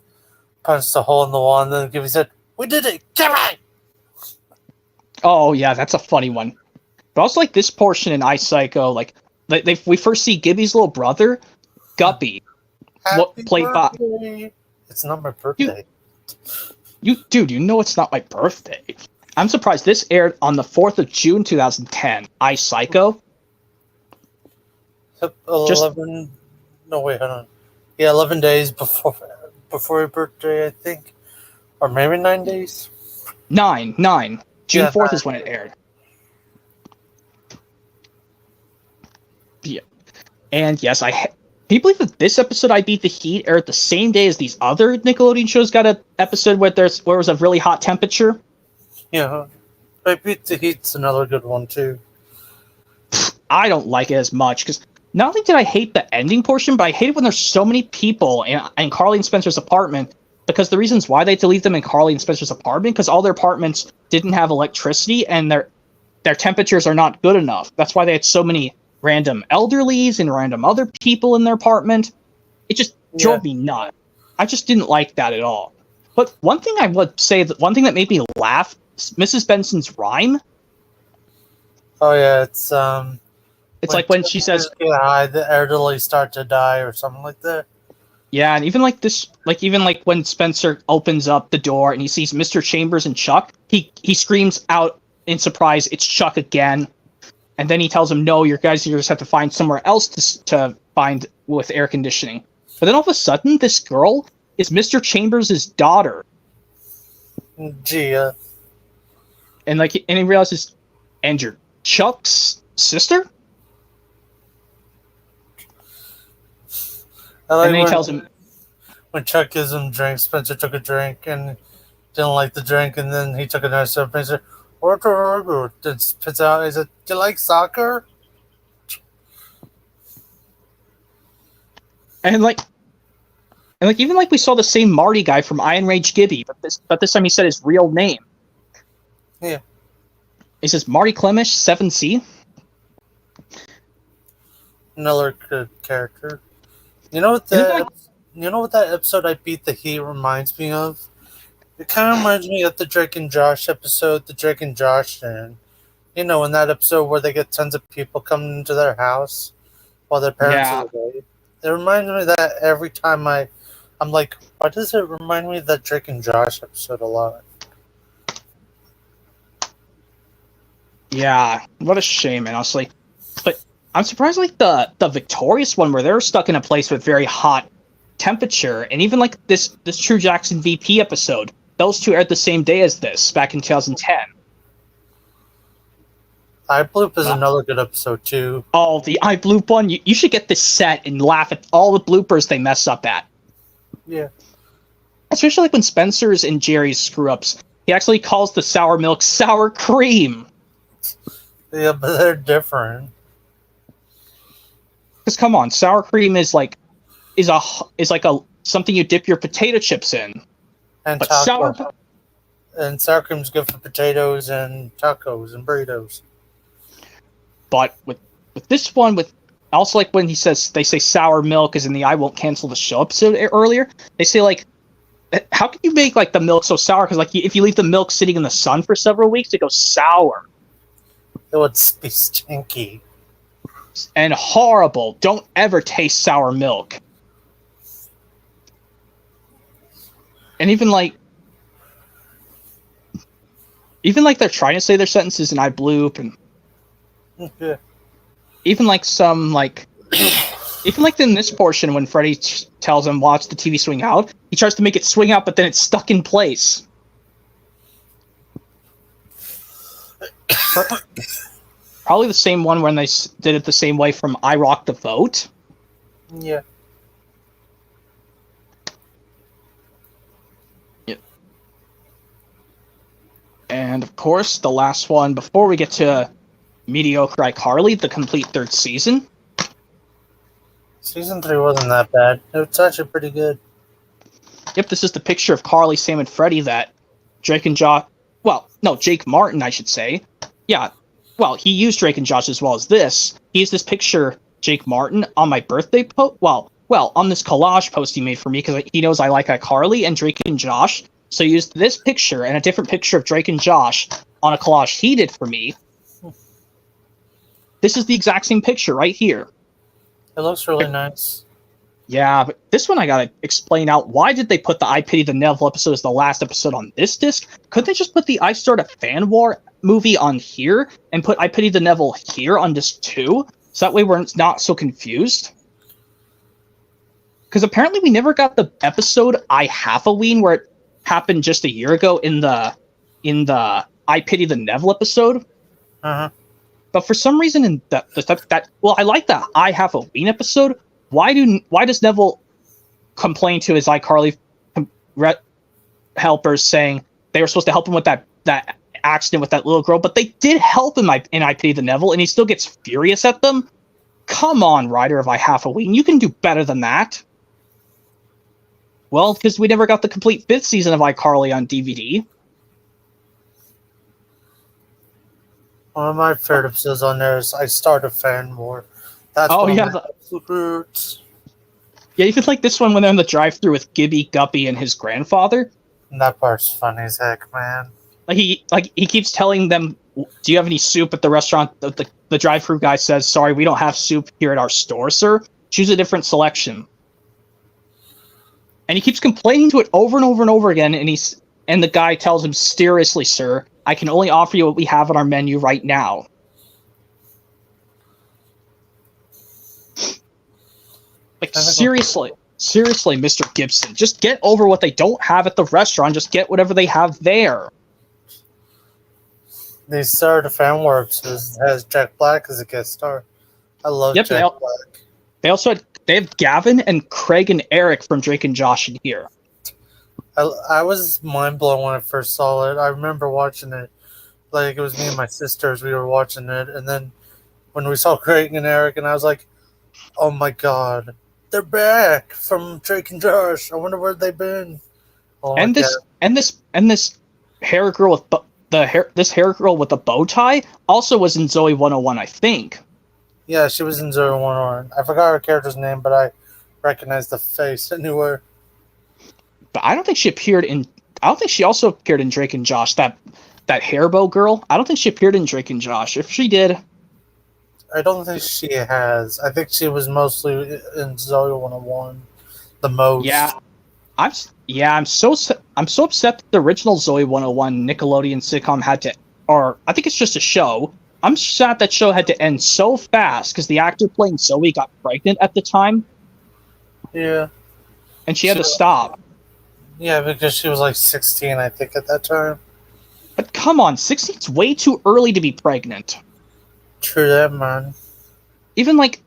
punched a hole in the wall, and then Gibby said, "We did it, Gibby!" Oh yeah, that's a funny one. But also like this portion in iPsycho, like we first see Gibby's little brother, Guppy, played by. It's not my birthday. Dude, you know it's not my birthday. I'm surprised this aired on the 4th of June 2010. iPsycho. 11. No, wait, hold on. Yeah, 11 days before your birthday, I think, or maybe 9 days. 9. June 4th is when it aired. Yeah, and yes, can you believe that this episode, I Beat the Heat, aired the same day as these other Nickelodeon shows got an episode where it was a really hot temperature? Yeah, I Beat the Heat's another good one too. I don't like it as much because not only did I hate the ending portion, but I hate it when there's so many people in Carly and Spencer's apartment. Because the reasons why they had to leave them in Carly and Spencer's apartment, because all their apartments didn't have electricity and their temperatures are not good enough. That's why they had so many random elderlies and random other people in their apartment. It just drove me nuts. I just didn't like that at all. But one thing I would say, one thing that made me laugh, Mrs. Benson's rhyme. Oh yeah, it's like when she says, the elderly start to die or something like that. Yeah, and even like this, even when Spencer opens up the door and he sees Mr. Chambers and Chuck, he screams out in surprise, "It's Chuck again!" And then he tells him, "No, you guys just have to find somewhere else to find with air conditioning." But then all of a sudden, this girl is Mr. Chambers' daughter. Gia. And he realizes, "And you're Chuck's sister?" And then he tells him, when Chuck gives him drinks, Spencer took a drink and didn't like the drink, and then he took another sip and he said, then spits out, he said, "Do you like soccer?" And even we saw the same Marty guy from Iron Rage Gibby, but this time he said his real name. Yeah. He says Marty Clemish, 7C. Another good character. You know what that episode I Beat the Heat reminds me of? It kind of reminds me of the Drake and Josh episode, the Drake and Josh thing. You know, in that episode where they get tons of people coming into their house while their parents are away. It reminds me of that every time I'm like, why does it remind me of that Drake and Josh episode a lot? Yeah, what a shame, honestly. But I'm surprised, the Victorious one, where they're stuck in a place with very hot temperature, and even this True Jackson VP episode, those two aired the same day as this, back in 2010. iBloop is another good episode too. Oh, the iBloop one, you should get this set and laugh at all the bloopers they mess up at. Yeah. Especially when Spencer's and Jerry's screw-ups. He actually calls the sour milk sour cream. Yeah, but they're different. Because come on, sour cream is like a something you dip your potato chips in. And but sour cream's good for potatoes and tacos and burritos. But with this one, with also when they say sour milk is in the I Won't Cancel the Show episode earlier, they say how can you make the milk so sour? Because if you leave the milk sitting in the sun for several weeks, it goes sour. It would be stinky. and horrible. Don't ever taste sour milk. And even like they're trying to say their sentences and I bloop, and Yeah. even like some like even like in this portion when Freddy tells him watch the TV swing out, he tries to make it swing out, but then it's stuck in place. Probably the same one when they did it the same way from I Rock the Vote. Yeah. And of course, the last one before we get to mediocre iCarly, the complete third season. Season 3 wasn't that bad. It was actually pretty good. Yep, this is the picture of Carly, Sam, and Freddy that Drake and Josh... Well, no, Jake Martin, I should say. Yeah, well, he used Drake and Josh as well as this. He used this picture, Jake Martin, on my birthday post. Well, on this collage post he made for me because he knows I like iCarly and Drake and Josh. So he used this picture and a different picture of Drake and Josh on a collage he did for me. This is the exact same picture right here. It looks really nice. Yeah, but this one I gotta explain out. Why did they put the I Pity the Neville episode as the last episode on this disc? Couldn't they just put the I Start a Fan War movie on here and put I Pity the Neville here on disc 2? So that way we're not so confused? Because apparently we never got the episode I Halloween where it happened just a year ago in the I Pity the Neville episode. Uh-huh. But for some reason in that well, I like the I Halloween episode. Why does Neville complain to his iCarly helpers saying they were supposed to help him with that accident with that little girl, but they did help him in I Pity the Neville, and he still gets furious at them? Come on, writer of I Halloween, you can do better than that. Well, because we never got the complete 5th season of iCarly on DVD. One of my favorite episodes on there is I Start a Fan War. That's roots. Yeah, even like this one when they're in the drive-thru with Gibby, Guppy, and his grandfather. And that part's funny as heck, man. He keeps telling them, "Do you have any soup at the restaurant?" The drive-thru guy says, "Sorry, we don't have soup here at our store, sir. Choose a different selection." And he keeps complaining to it over and over and over again, and the guy tells him, "Seriously, sir, I can only offer you what we have on our menu right now." Like, seriously, Mr. Gibson, just get over what they don't have at the restaurant. Just get whatever they have there. They started a Fan War episode has Jack Black as a guest star. I love Jack Black. They have Gavin and Craig and Eric from Drake and Josh in here. I was mind blown when I first saw it. I remember watching it, like it was me and my sisters. We were watching it, and then when we saw Craig and Eric, and I was like, "Oh my god, they're back from Drake and Josh! I wonder where they've been." Oh, and this hair girl with this hair girl with a bow tie also was in Zoe 101, I think. Yeah, she was in Zoe 101. I forgot her character's name, but I recognized the face. I knew her. But I don't think she appeared in. I don't think she also appeared in Drake and Josh. That hairbow girl. I don't think she appeared in Drake and Josh. If she did, I don't think she has. I think she was mostly in Zoe 101. The most. Yeah, I'm so upset that the original Zoe 101 Nickelodeon sitcom had to, or I think it's just a show. I'm sad that show had to end so fast because the actor playing Zoe got pregnant at the time. Yeah. And she had to stop. Yeah, because she was like 16, I think, at that time. But come on, 16's way too early to be pregnant. True that, man. Even like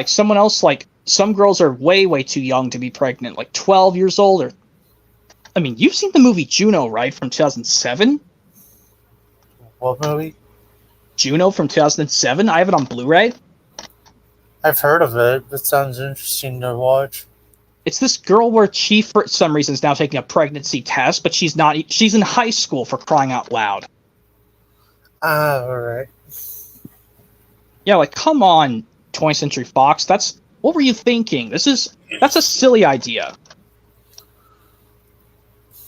someone else, like some girls are way, way too young to be pregnant, like 12 years old. Or, I mean, you've seen the movie Juno, right, from 2007? What movie? Juno from 2007. I have it on Blu-ray. I've heard of it. That sounds interesting to watch. It's this girl where she, for some reason, is now taking a pregnancy test, but she's not. She's in high school, for crying out loud. Alright. Yeah, like, come on, 20th Century Fox. What were you thinking? That's a silly idea.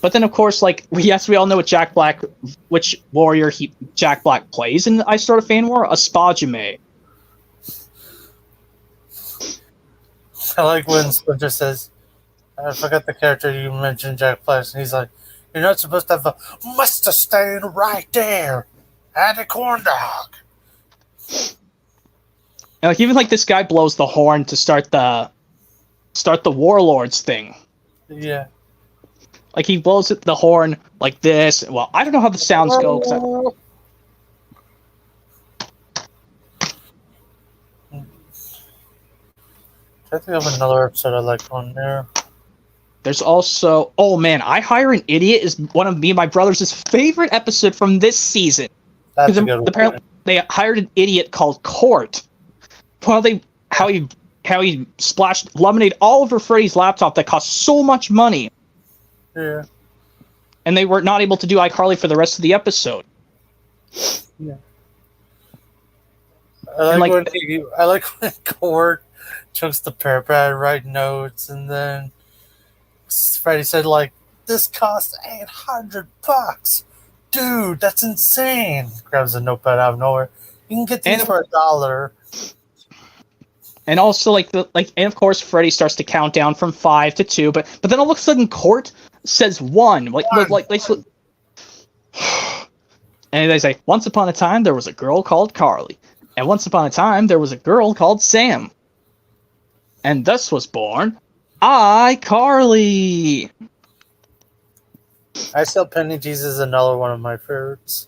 But then, of course, like, yes, we all know which warrior Jack Black plays in I Start a Fan War, a Spajume. I like when Splinter says, I forgot the character you mentioned, Jack Flash, and he's like, "You're not supposed to have a mustard stain right there. Add a corn dog." And like even like this guy blows the horn to start the warlords thing. Yeah. Like he blows the horn like this. Well, I don't know how the sounds go. I think of another episode I like on there. There's also, oh man, I Hire an Idiot is one of me and my brother's favorite episode from this season. That's a good one. Apparently, they hired an idiot called Court. Well, how he splashed lemonade all over Freddy's laptop that cost so much money. Yeah. And they were not able to do iCarly for the rest of the episode. Yeah. I like when Court chunks the parapet, write notes, and then Freddy said, like, "This costs $800. Dude, that's insane." Grabs a notepad out of nowhere. You can get these for $1. And also, and of course, Freddy starts to count down from 5 to 2, but then all of a sudden, Court says 1. And they say, "Once upon a time, there was a girl called Carly, and once upon a time, there was a girl called Sam, and thus was born iCarly." I Sell Penny Cheese is another one of my favorites.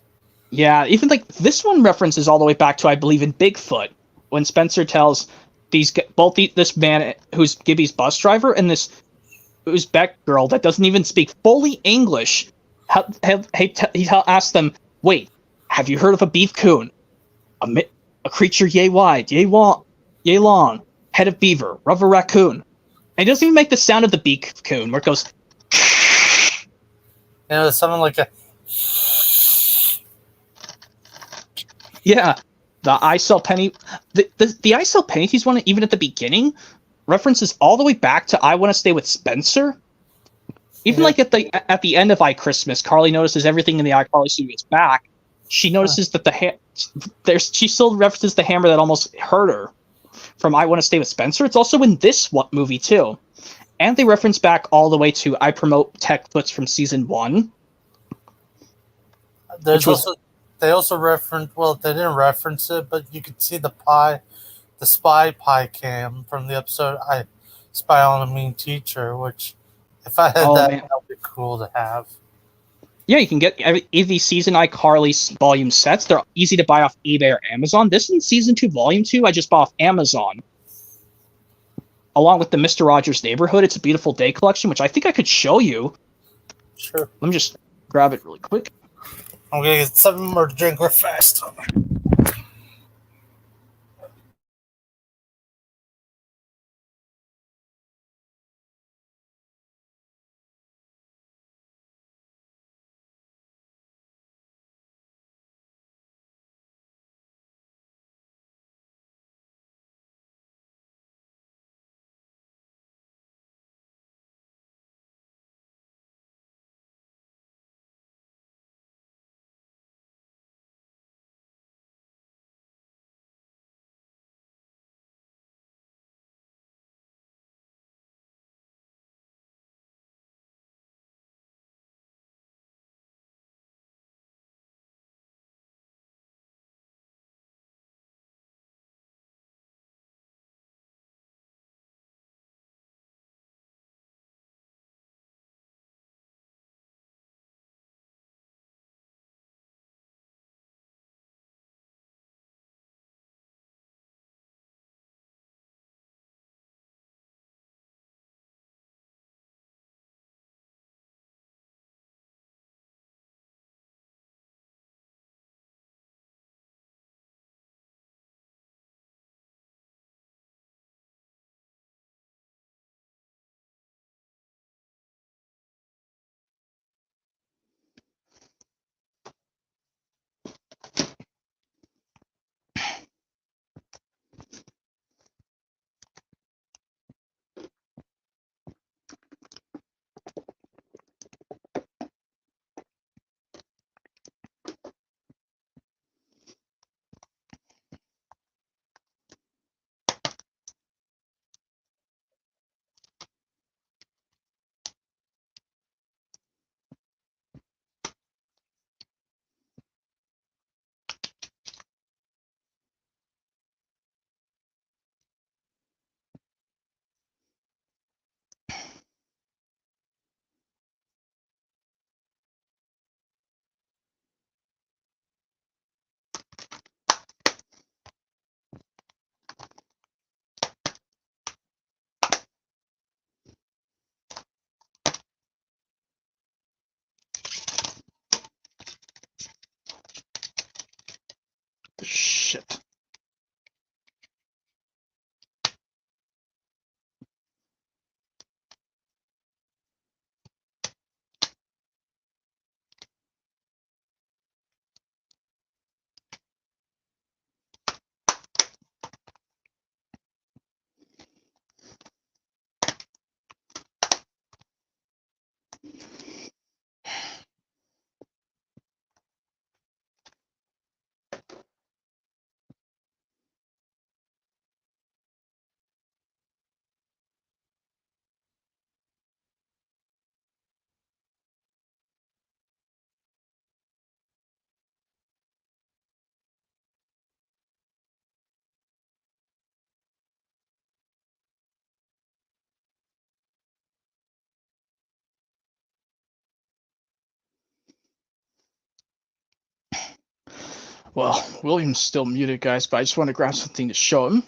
Yeah, even like this one references all the way back to, I believe, in Bigfoot, when Spencer tells this man who's Gibby's bus driver and this Uzbek girl that doesn't even speak fully English. He asks them, "Wait, have you heard of a beef coon? A creature yay wide, yay long, head of beaver, rubber raccoon." And he doesn't even make the sound of the beef coon, where it goes. There's something like a. Yeah, the I Sell Penny, the I Sell Pennies one, even at the beginning, references all the way back to I Want to Stay with Spencer. Even like at the end of iChristmas, Carly notices everything in the iCarly studio is back. She notices that she still references the hammer that almost hurt her from I Want to Stay with Spencer. It's also in this movie too, and they reference back all the way to I Promote Tech Foots from season 1. They also reference. Well, they didn't reference it, but you could see the spy pie cam from the episode I Spy on a Mean Teacher, which if I had that would be cool to have. Yeah, you can get the season iCarly volume sets. They're easy to buy off eBay or Amazon. This is season 2, volume 2. I just bought off Amazon. Along with the Mr. Rogers' Neighborhood, It's a Beautiful Day collection, which I think I could show you. Sure. Let me just grab it really quick. I'm going to get something more to drink real fast. Shit. Well, William's still muted, guys, but I just want to grab something to show him.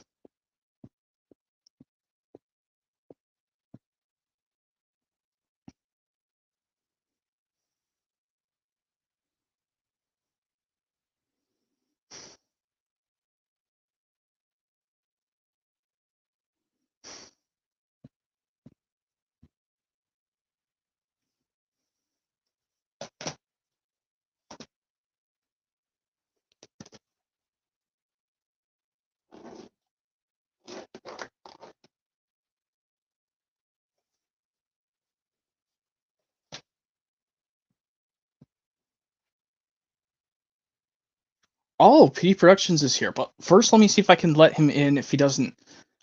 Oh, PD Productions is here, but first let me see if I can let him in if he doesn't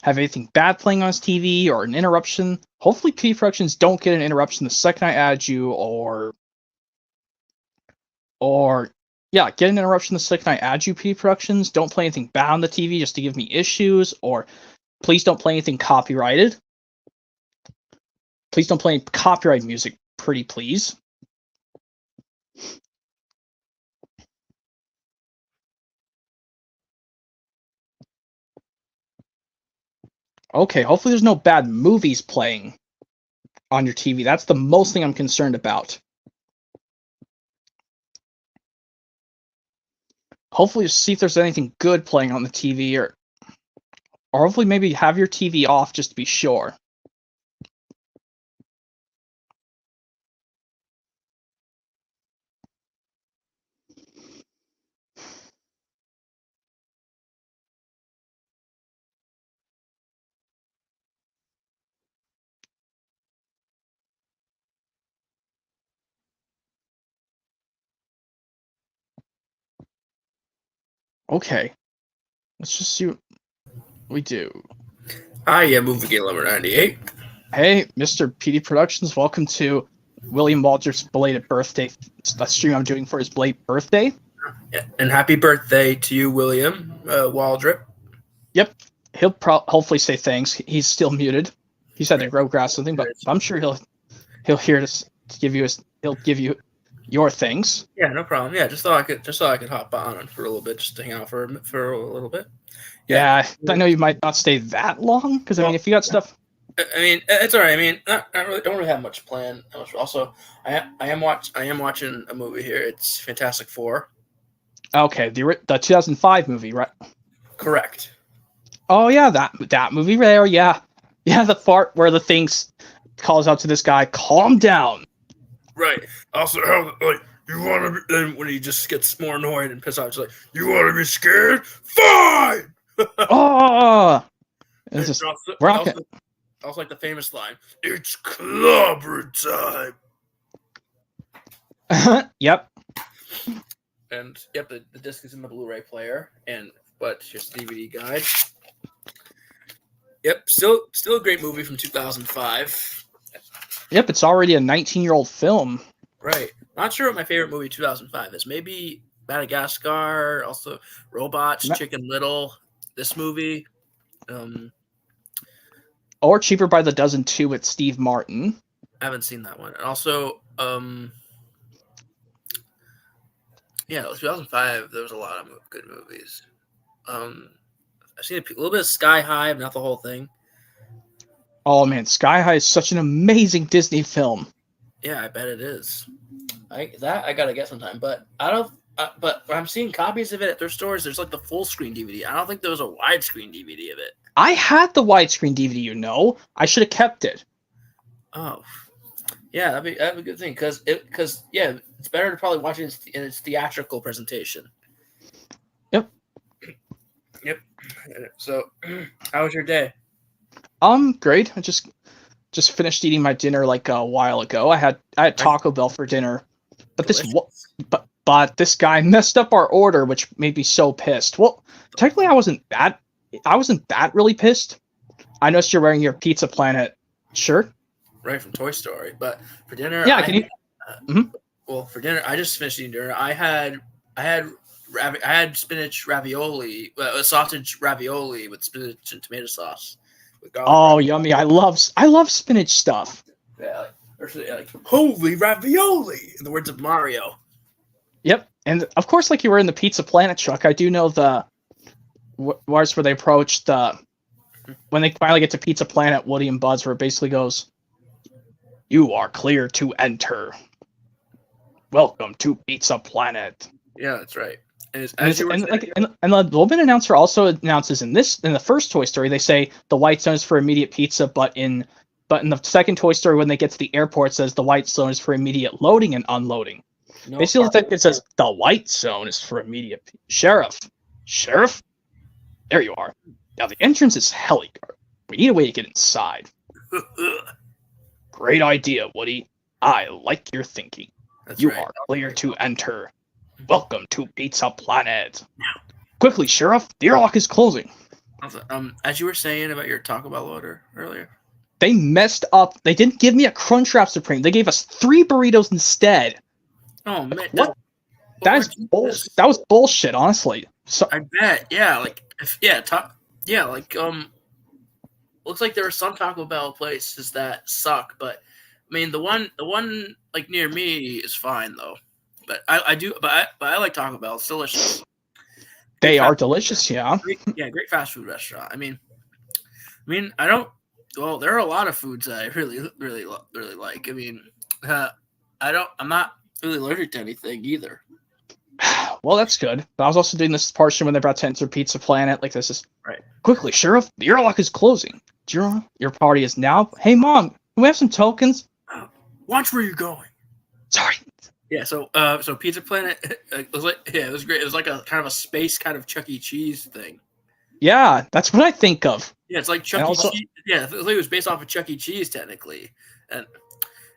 have anything bad playing on his TV or an interruption. Hopefully PD Productions don't get an interruption the second I add you, or yeah, get an interruption the second I add you, PD Productions. Don't play anything bad on the TV just to give me issues, or please don't play anything copyrighted. Please don't play any copyright music, pretty please. Okay, hopefully there's no bad movies playing on your TV. That's the most thing I'm concerned about. Hopefully see if there's anything good playing on the TV, or hopefully maybe have your TV off just to be sure. Okay, let's just see what we do. Hi, yeah, Movie Game Lover 98. Hey, Mr. PD Productions, welcome to William Waldrip's belated birthday stream I'm doing for his belated birthday. Yeah, and happy birthday to you, William Waldrip. Yep, he'll hopefully say thanks. He's still muted. He's had to grow grass something, but I'm sure he'll hear this to give you he'll give you your things. Yeah, no problem. Yeah, just thought I could hop on for a little bit, just to hang out for a little bit. Yeah, I know you might not stay that long because I mean, if you got stuff. I mean, it's all right. I mean, don't really have much planned. Also, I am watching a movie here. It's Fantastic Four. Okay, the 2005 movie, right? Correct. Oh yeah, that movie there. Yeah, the part where the thing calls out to this guy, "Calm down." Right. Also, like you want to be, then when he just gets more annoyed and pissed off, it's like, you want to be scared? Fine. Oh, it's just rocket. Also, like the famous line, "It's clobber time." Yep. And yep, the disc is in the Blu-ray player, but here's the DVD guide. Yep, still a great movie from 2005. Yep, it's already a 19-year-old film. Right. Not sure what my favorite movie 2005 is. Maybe Madagascar, also Robots, Chicken Little, this movie. Or Cheaper by the Dozen 2 with Steve Martin. I haven't seen that one. And also, yeah, 2005, there was a lot of good movies. I've seen a little bit of Sky High, but not the whole thing. Oh man, Sky High is such an amazing Disney film. Yeah, I bet it is. I gotta get sometime. But out of but I'm seeing copies of it at their stores. There's like the full screen DVD. I don't think there was a widescreen DVD of it. I had the widescreen DVD. I should have kept it. Oh, yeah, that'd be a good thing because it's better to probably watch it in its theatrical presentation. Yep. So, how was your day? Great. I just finished eating my dinner like a while ago. I had Taco Bell for dinner, but but this guy messed up our order, which made me so pissed. Well, technically, I wasn't that really pissed. I noticed you're wearing your Pizza Planet shirt. Right, from Toy Story. But for dinner, Yeah, well, for dinner, I just finished eating dinner. I had spinach ravioli, sausage ravioli with spinach and tomato sauce. With garlic. Oh, yummy! I love spinach stuff. Yeah, like holy ravioli, in the words of Mario. Yep, and of course, like you were in the Pizza Planet truck, I do know the where they approach when they finally get to Pizza Planet, Woody and Buzz, where it basically goes, "You are clear to enter. Welcome to Pizza Planet." Yeah, that's right. And the little bit announcer also announces in the first Toy Story, they say the white zone is for immediate pizza, but in the second Toy Story, when they get to the airport, it says the white zone is for immediate loading and unloading. No basically, it says the white zone is for immediate sheriff. There you are. Now the entrance is Heligar. We need a way to get inside. Great idea, Woody. I like your thinking. You are clear to enter. Welcome to Pizza Planet. Quickly, Sheriff, the airlock is closing. As you were saying about your Taco Bell order earlier, they messed up. They didn't give me a Crunchwrap Supreme. They gave us 3 burritos instead. Oh man, what? That was bullshit, honestly. So I bet, yeah, looks like there are some Taco Bell places that suck, but I mean the one like near me is fine though. But I like Taco Bell. It's delicious. They are delicious, yeah. Great fast food restaurant. I mean, I don't. Well, there are a lot of foods that I really like. I mean, I'm not really allergic to anything either. Well, that's good. But I was also doing this portion when they're about to enter Pizza Planet. Like this is right. Quickly, Sheriff, the airlock is closing. Your party is now. Hey, Mom, can we have some tokens? Watch where you're going. Sorry. Yeah, so Pizza Planet, it was great. It was like a kind of a space kind of Chuck E. Cheese thing. Yeah, that's what I think of. Yeah, it's like Chuck E. Cheese. Yeah, it was based off of Chuck E. Cheese technically, and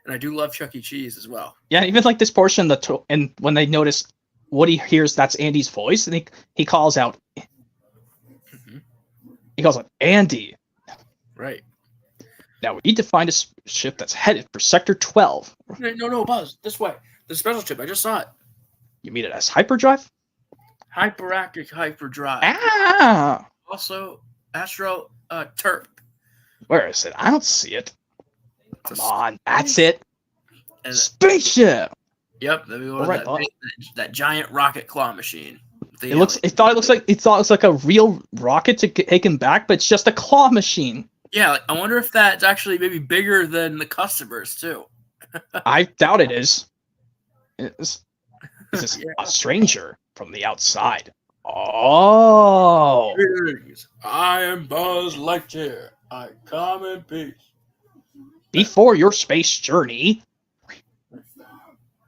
I do love Chuck E. Cheese as well. Yeah, even like this portion, and when they notice Woody hears that's Andy's voice, and he calls out. Mm-hmm. He calls out Andy. Right. Now we need to find a ship that's headed for Sector 12. No, Buzz, this way. The special ship, I just saw it. You mean it as hyperdrive? Hyperactive hyperdrive. Ah! Also, Astro Turp. Where is it? I don't see it. Come on, that's it. And spaceship! Yep, that giant rocket claw machine. It thought it looks like a real rocket to take him back, but it's just a claw machine. Yeah, I wonder if that's actually maybe bigger than the customers too. I doubt it is. This is a stranger from the outside. Oh! I am Buzz Lightyear. I come in peace. Before your space journey.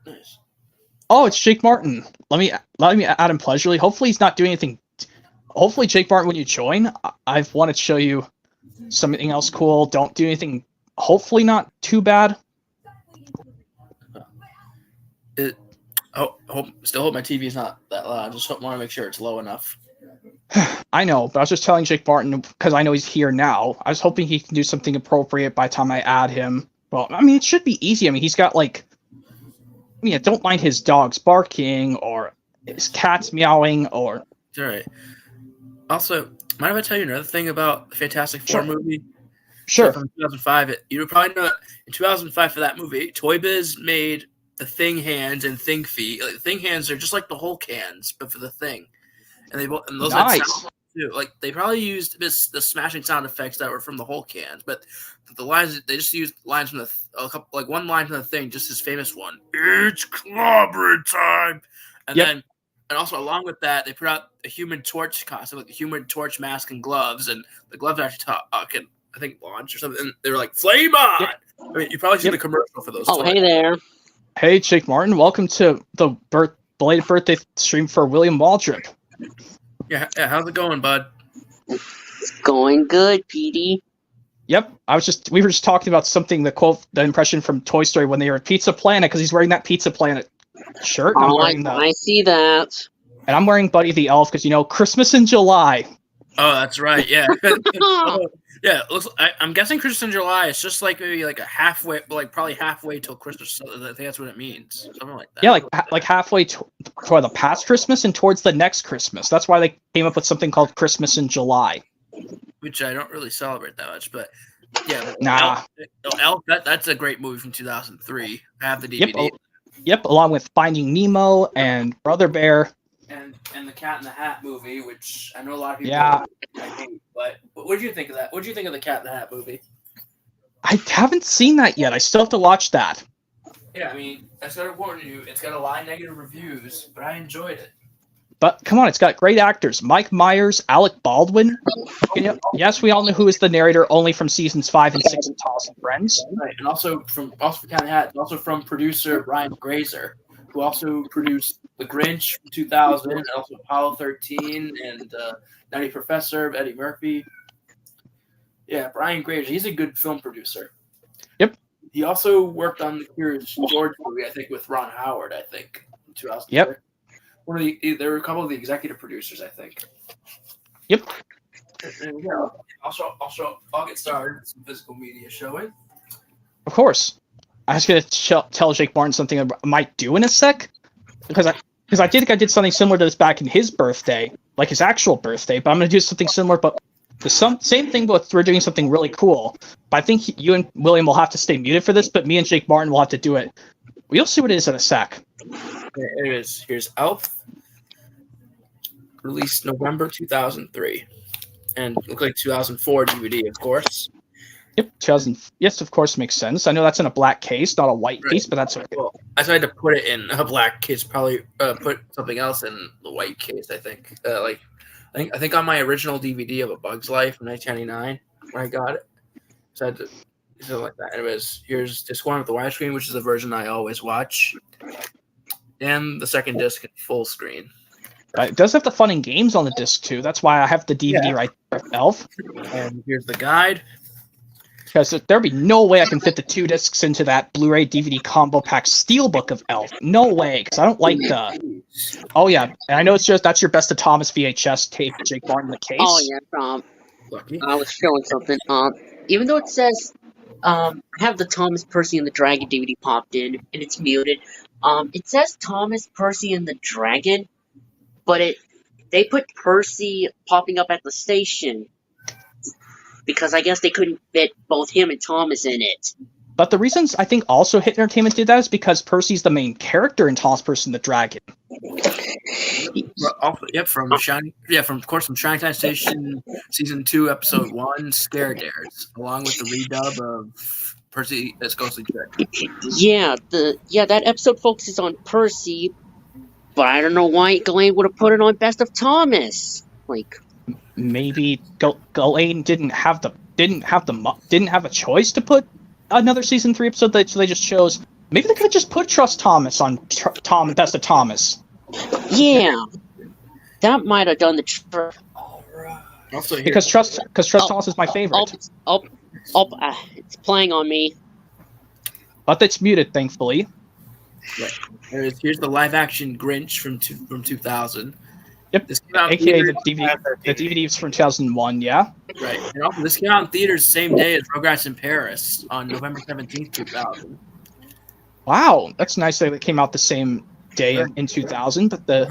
Nice. Oh, it's Jake Martin. Let me add him pleasurably. Hopefully he's not doing anything. Hopefully, Jake Martin, when you join, I've wanted to show you something else cool. Don't do anything. Hopefully not too bad. Still hope my TV is not that loud. I just want to make sure it's low enough. I know, but I was just telling Jake Martin because I know he's here now. I was hoping he can do something appropriate by the time I add him. Well, I mean, it should be easy. I mean, he's got don't mind his dogs barking or his cats meowing or. It's all right. Also, mind if I tell you another thing about the Fantastic Four movie? Sure. From 2005. You probably know in 2005 for that movie, Toy Biz made the Thing hands and Thing feet. Like, the Thing hands are just like the Hulk hands, but for the Thing. And those nice. had sound too. Like they probably used the smashing sound effects that were from the Hulk hands, but the lines they just used lines from one line from the Thing, just his famous one. It's clobbering time. And then And also, along with that, they put out a Human Torch costume, like the Human Torch mask and gloves, and the gloves actually can, I think, launch or something. And they were like, "Flame on!" Yep. I mean, you probably seen the commercial for those. Oh, toys. hey there. Hey, Jake Martin. Welcome to the belated birthday stream for William Waldrip. Yeah, how's it going, bud? It's going good, Petey. Yep, we were just talking about something, the impression from Toy Story when they were at Pizza Planet, because he's wearing that Pizza Planet shirt. And I see that. And I'm wearing Buddy the Elf because, Christmas in July. Oh, that's right. Yeah. Yeah. It looks. I'm guessing Christmas in July is just like maybe like a halfway, like probably halfway till Christmas. So I think that's what it means. Something like that. Yeah, like halfway toward the past Christmas and towards the next Christmas. That's why they came up with something called Christmas in July. Which I don't really celebrate that much, but yeah. Nah. Elf, that's a great movie from 2003. I have the DVD. Yep, along with Finding Nemo and Brother Bear. And the Cat in the Hat movie, which I know a lot of people hate, but what did you think of that? What did you think of the Cat in the Hat movie? I haven't seen that yet. I still have to watch that. Yeah, I mean, I started warning you, it's got a lot of negative reviews, but I enjoyed it. But come on, it's got great actors. Mike Myers, Alec Baldwin. Yes, we all know who is the narrator only from seasons 5 and 6 of Thomas and Friends. Right, and also for Cat in the Hat, also from producer Brian Grazer, who also produced The Grinch from 2000, and also Apollo 13, and Nutty Professor of Eddie Murphy. Yeah, Brian Grazer, he's a good film producer. Yep. He also worked on the Curious George movie, I think, with Ron Howard, I think, in 2000. Yep. There were a couple of the executive producers, I think. Yep. And, yeah, I'll get started with some physical media showing. Of course. I was going to tell Jake Martin something I might do in a sec. Because I think I did something similar to this back in his birthday, like his actual birthday, but I'm going to do something similar, but same thing, but we're doing something really cool. But I think you and William will have to stay muted for this, but me and Jake Martin will have to do it. We'll see what it is in a sec. Here it is. Here's Elf, released November 2003, and look like 2004 DVD, of course. Yep, 2000. Yes, of course, makes sense. I know that's in a black case, not a white case, but that's okay. Well, I tried to put it in a black case. Probably put something else in the white case. I think. I think on my original DVD of A Bug's Life in 1999 when I got it, so I had to something like that. Anyways, here's disc 1 with the widescreen, which is the version I always watch, and the second disc in full screen. It does have the fun and games on the disc too. That's why I have the DVD right there, Elf. And here's the guide. Because there'd be no way I can fit the 2 discs into that Blu-ray DVD combo pack steelbook of Elf. No way, because I don't like the. Oh yeah, and I know that's your Best of Thomas VHS tape, Jake Martin, in the case. Oh yeah, Lucky. I was showing something. Even though it says, I have the Thomas Percy and the Dragon DVD popped in, and it's muted. It says Thomas Percy and the Dragon, but they put Percy popping up at the station. Because I guess they couldn't fit both him and Thomas in it. But the reasons I think also Hit Entertainment did that is because Percy's the main character in Thomas Percy and the Dragon. From Shining Time Station Season 2, Episode 1, Scare Dares, along with the redub of Percy as Ghostly Trick. Yeah, that episode focuses on Percy, but I don't know why Ghislaine would have put it on Best of Thomas. Maybe Ghislaine didn't have a choice to put another season 3 episode, so they just chose. Maybe they could have just put Trust Thomas on Best of Thomas. Yeah, that might have done the trick. Also, because Trust Thomas is my favorite. It's playing on me. But it's muted, thankfully. Right. Here's the live-action Grinch from 2000. Yep, aka the DVD is from 2001, yeah? Right, and also this came out in theaters the same day as Rugrats in Paris on November 17th, 2000. Wow, that's nice that it came out the same day in 2000, but the...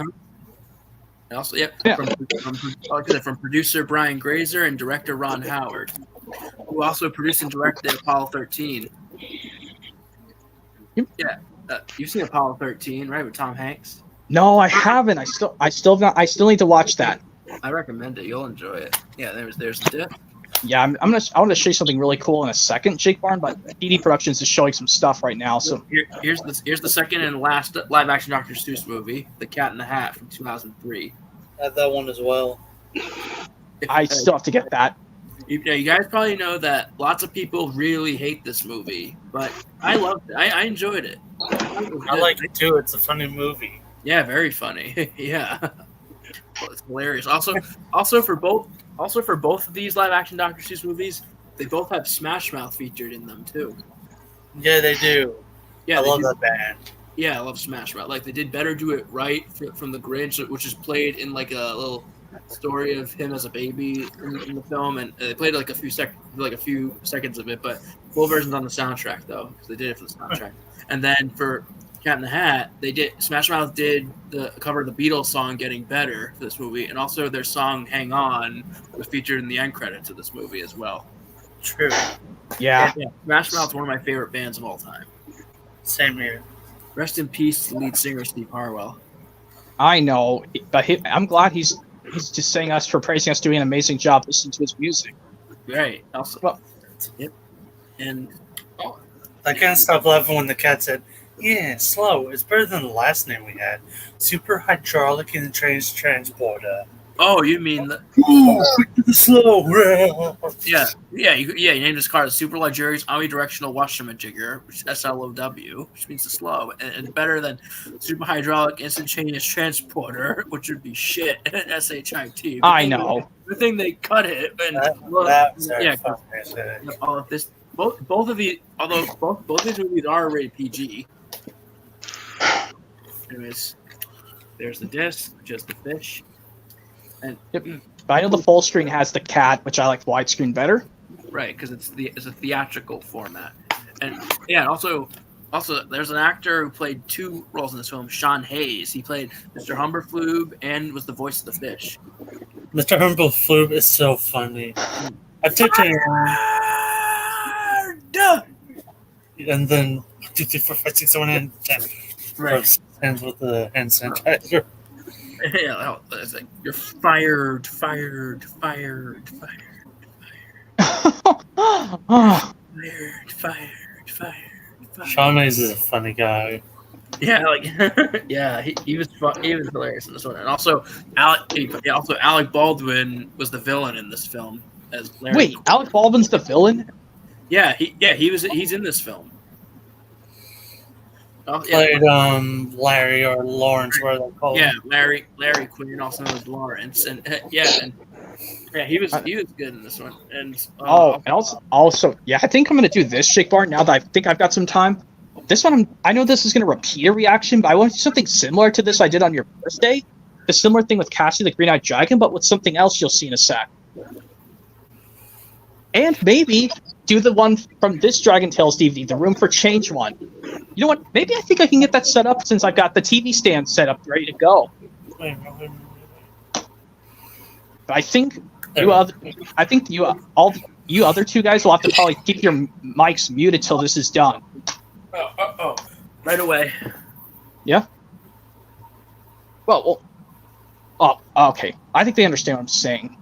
And also, from producer Brian Grazer and director Ron Howard, who also produced and directed Apollo 13. Yep. Yeah, you've seen Apollo 13, right, with Tom Hanks? No, I haven't. I still need to watch that. I recommend it. You'll enjoy it. Yeah, there's the dip. Yeah, I want to show you something really cool in a second, Jake Barn. But PD Productions is showing some stuff right now. So Here's the second and last live action Dr. Seuss movie, The Cat in the Hat from 2003. I had that one as well. I still have to get that. You guys probably know that lots of people really hate this movie, but I loved it. I enjoyed it. I like it too. It's a funny movie. Yeah, very funny. Yeah, well, it's hilarious. Also for both of these live action Dr. Seuss movies, they both have Smash Mouth featured in them too. Yeah, they do. Yeah, I love that band. Yeah, I love Smash Mouth. Like they did Better Do It Right from The Grinch, which is played in like a little story of him as a baby in the film, and they played like a few seconds of it, but full version's on the soundtrack though, because they did it for the soundtrack. And then for Cat in the Hat, Smash Mouth did the cover of the Beatles song "Getting Better" for this movie, and also their song "Hang On" was featured in the end credits of this movie as well. True. Yeah. Smash Mouth's one of my favorite bands of all time. Same here. Rest in peace, lead singer Steve Harwell. I know, but I'm glad he's just saying us for praising us, doing an amazing job listening to his music. Right. Also, Well, yep. And I can't stop laughing when the cat said, "Yeah, slow. It's better than the last name we had. Super hydraulic and transporter." oh, you mean the Ooh, quick to the slow. you named this car the Super Luxurious Omnidirectional Washerman-Jigger, which is SLOW, which means the slow, and better than Super Hydraulic Instantaneous Transporter, which would be shit, SHIT. I know. The thing they cut it, and That was very funny. all of this, both of these, although both these movies are rated PG. Anyways, there's the disc, just the fish. And Yep. But I know the full screen has the cat, which I like widescreen better. right, because it's a theatrical format, and yeah, also there's an actor who played two roles in this film, Sean Hayes. He played Mr. Humberflube and was the voice of the fish. Mr. Humberflube is so funny. I took it, and then 1, 2, 3, 4, 5, 6, 7, 8, 10. Right. Hands with the hand sanitizer. Yeah, it's like you're fired. Sean Hayes is a funny guy. Yeah, like yeah, he was hilarious in this one, and also Alec Baldwin was the villain in this film as Larry. Wait, Alec Baldwin's the villain? He's in this film. Oh, Played Larry or Lawrence, where they call him. Larry Quinn, also known as Lawrence, and he was good in this one. And and also, yeah, I think I'm gonna do this, Jake Barn. Now that I think I've got some time, this one I know this is gonna repeat a reaction, but I want to do something similar to this I did on your birthday. The similar thing with Cassie the Green-Eyed Dragon, but with something else you'll see in a sec. And maybe do the one from this Dragon Tales DVD, the Room for Change one. You know what? Maybe I think I can get that set up since I've got the TV stand set up ready to go. But I think you other two guys will have to probably keep your mics muted till this is done. right away. Yeah. Well, okay. I think they understand what I'm saying.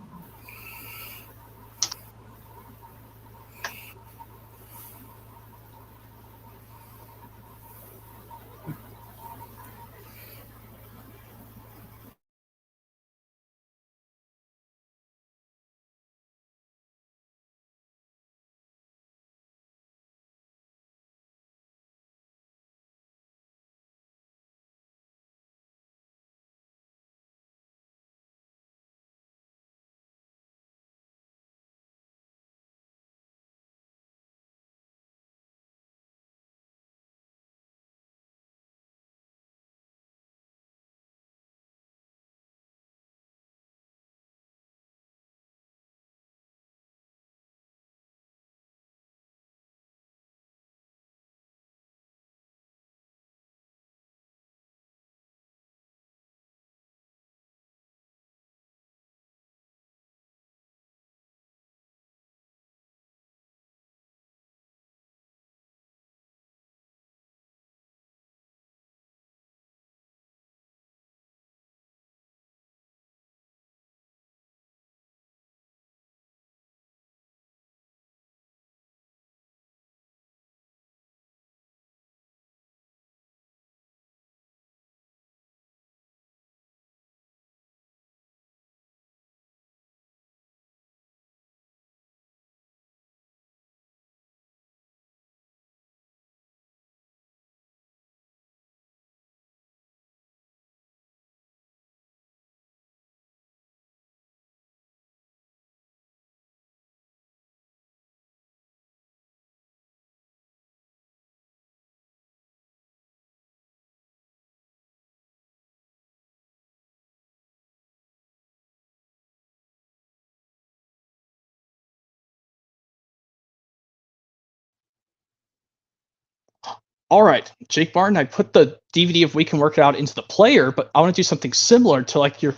All right, Jake Martin, I put the DVD of We Can Work It Out into the player, but I want to do something similar to like your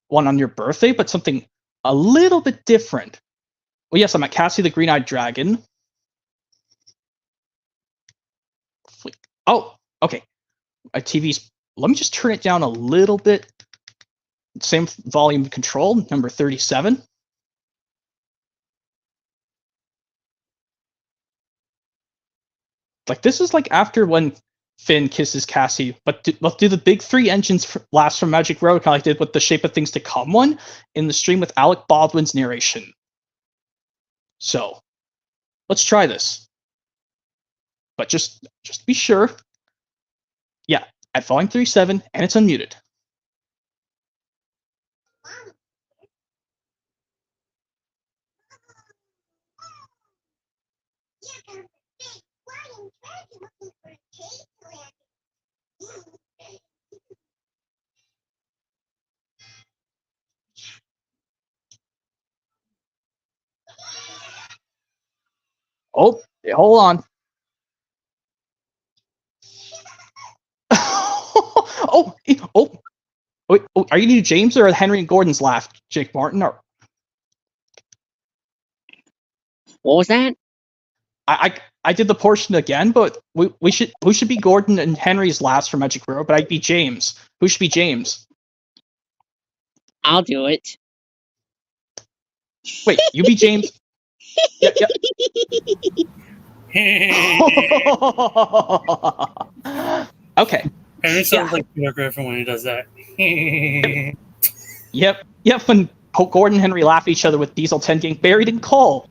one on your birthday, but something a little bit different. Well, yes, I'm at Cassie the Green-Eyed Dragon. Oh, okay. My TV's. Let me just turn it down a little bit. Same volume control, number 37. Like this is like after when Finn kisses Cassie, but do the big three engines last from Magic Road, kind of like did with the Shape of Things to Come one in the stream with Alec Baldwin's narration. So let's try this, but just be sure. Yeah, at volume 37, and it's unmuted. Oh, hold on. oh, wait, are you doing James or Henry and Gordon's laugh, Jake Martin? Or What was that? I did the portion again, but we should who should be Gordon and Henry's laughs for Magic Road? But I'd be James. Who should be James? I'll do it. Wait, you be James. Yeah. Okay. Henry sounds like Peter Griffin when he does that. Yep. When Gordon and Henry laugh at each other with Diesel 10 getting buried in coal.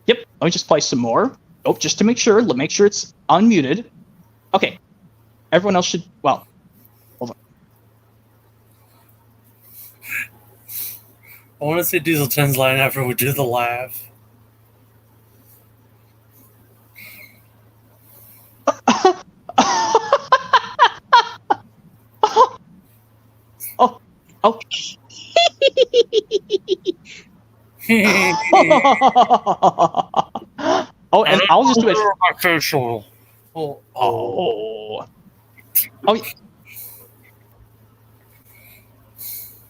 Yep. Let me just play some more. Oh, just to make sure. Make sure it's unmuted. Okay. Everyone else should. Well, hold on. I want to see Diesel 10's line after we do the laugh. Oh. Oh, and I'll just do it. My facial. Oh.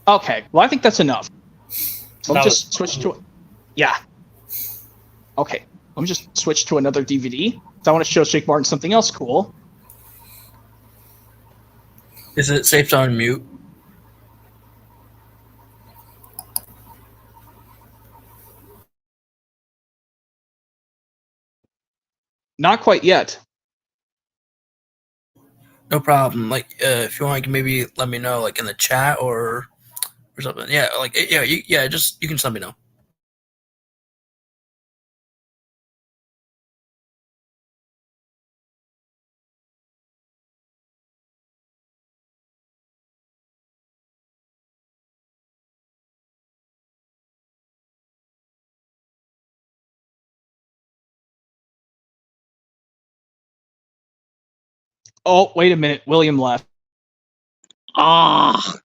Okay. Well, I think that's enough. So let me just switch to. Yeah. Okay. Let me just switch to another DVD. So I want to show Jake Martin something else cool. Is it safe to unmute? Not quite yet. No problem. Like, if you want, you can maybe let me know, like in the chat or something. Yeah, like you can just let me know. Oh, wait a minute. William left. Ah.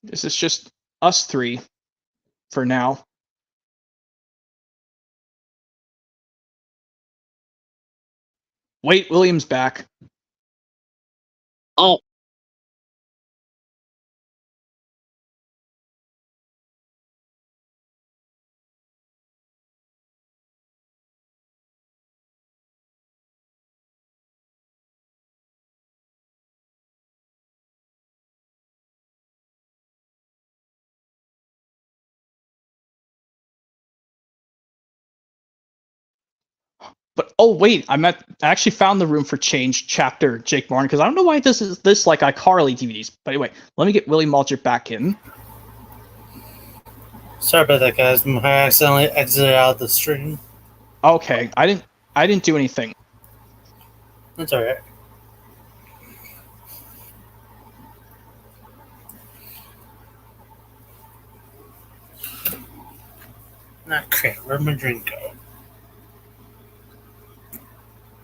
This is just us three for now. Wait, William's back. Oh. But oh wait, I actually found the room for change chapter Jake Martin because I don't know why this is this like iCarly DVDs. But anyway, let me get William Waldrip back in. Sorry about that, guys. I accidentally exited out of the stream. Okay, I didn't do anything. That's alright. Not crap. Where'd my drink go?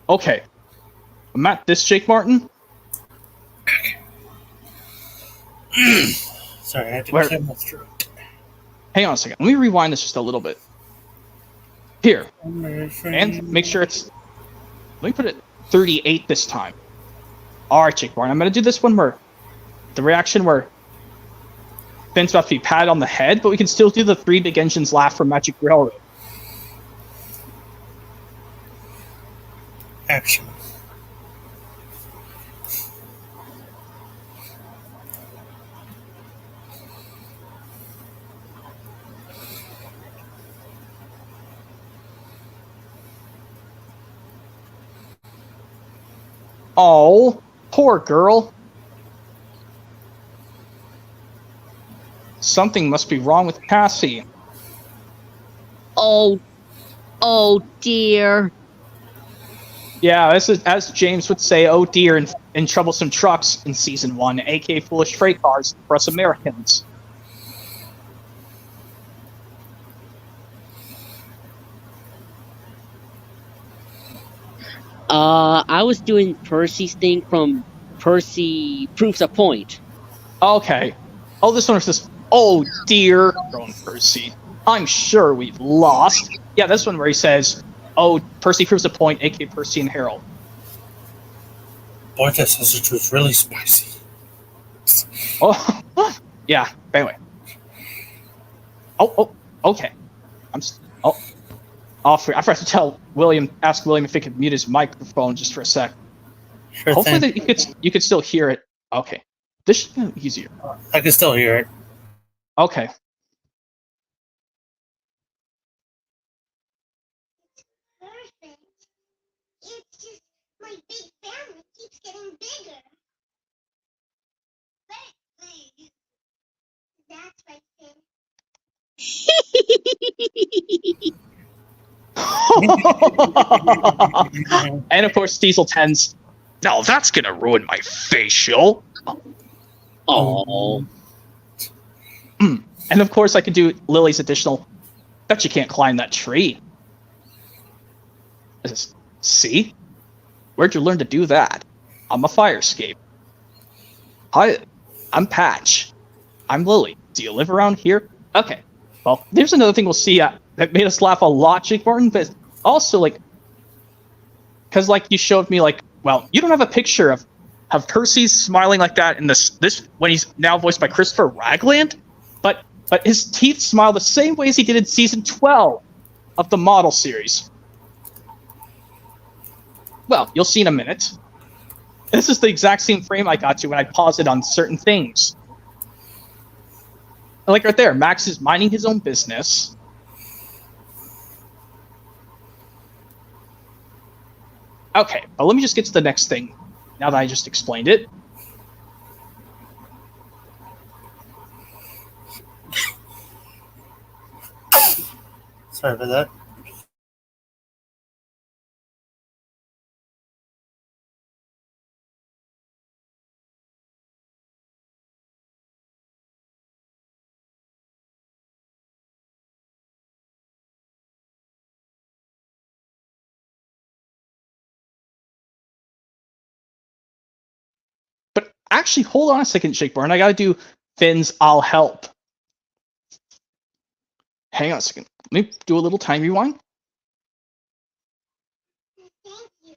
Okay. I'm at this, Jake Martin. Sorry, I had to Where- clear my throat. Hang on a second. Let me rewind this just a little bit. Here. And make sure it's... Let me put it 38 this time. Alright, Jake Martin. I'm going to do this one where... The reaction where... Finn's about to be patted on the head, but we can still do the Three Big Engines laugh from Magic Railroad. Action. Oh, poor girl. Something must be wrong with Cassie. Oh dear. Yeah, this is, as James would say, oh dear, in Troublesome Trucks in Season 1, aka Foolish Freight Cars for us Americans. I was doing Percy's thing from Percy Proves a Point. Okay. Oh, this one is just, oh dear, grown Percy. I'm sure we've lost. Yeah, this one where he says, oh, Percy proves a point, aka Percy and Harold. Boy, that sausage was really spicy. Oh, yeah, anyway. Oh, okay. I forgot to tell ask William if he could mute his microphone just for a sec. Sure Hopefully thing. that you could still hear it. Okay. This should be easier. I can still hear it. Okay. Perfect. It's just my big family keeps getting bigger. That's right, Finn. And of course, Diesel 10's. Now that's gonna ruin my facial. Oh. And of course, I could do Lily's additional. Bet you can't climb that tree. See? Where'd you learn to do that? I'm a fire escape. Hi, I'm Patch. I'm Lily. Do you live around here? Okay. Well, there's another thing we'll see that made us laugh a lot, Jake Martin, but also, like, because, like, you showed me, like, well, you don't have a picture of Percy smiling like that in this when he's now voiced by Christopher Ragland, but his teeth smile the same way as he did in season 12 of the model series. Well, you'll see in a minute. This is the exact same frame I got to when I paused it on certain things. Like right there, Max is minding his own business. Okay, but let me just get to the next thing, now that I just explained it. Sorry about that. But actually, hold on a second, Shakeburn. I gotta do Finn's I'll help. Hang on a second. Let me do a little time rewind. Thank you.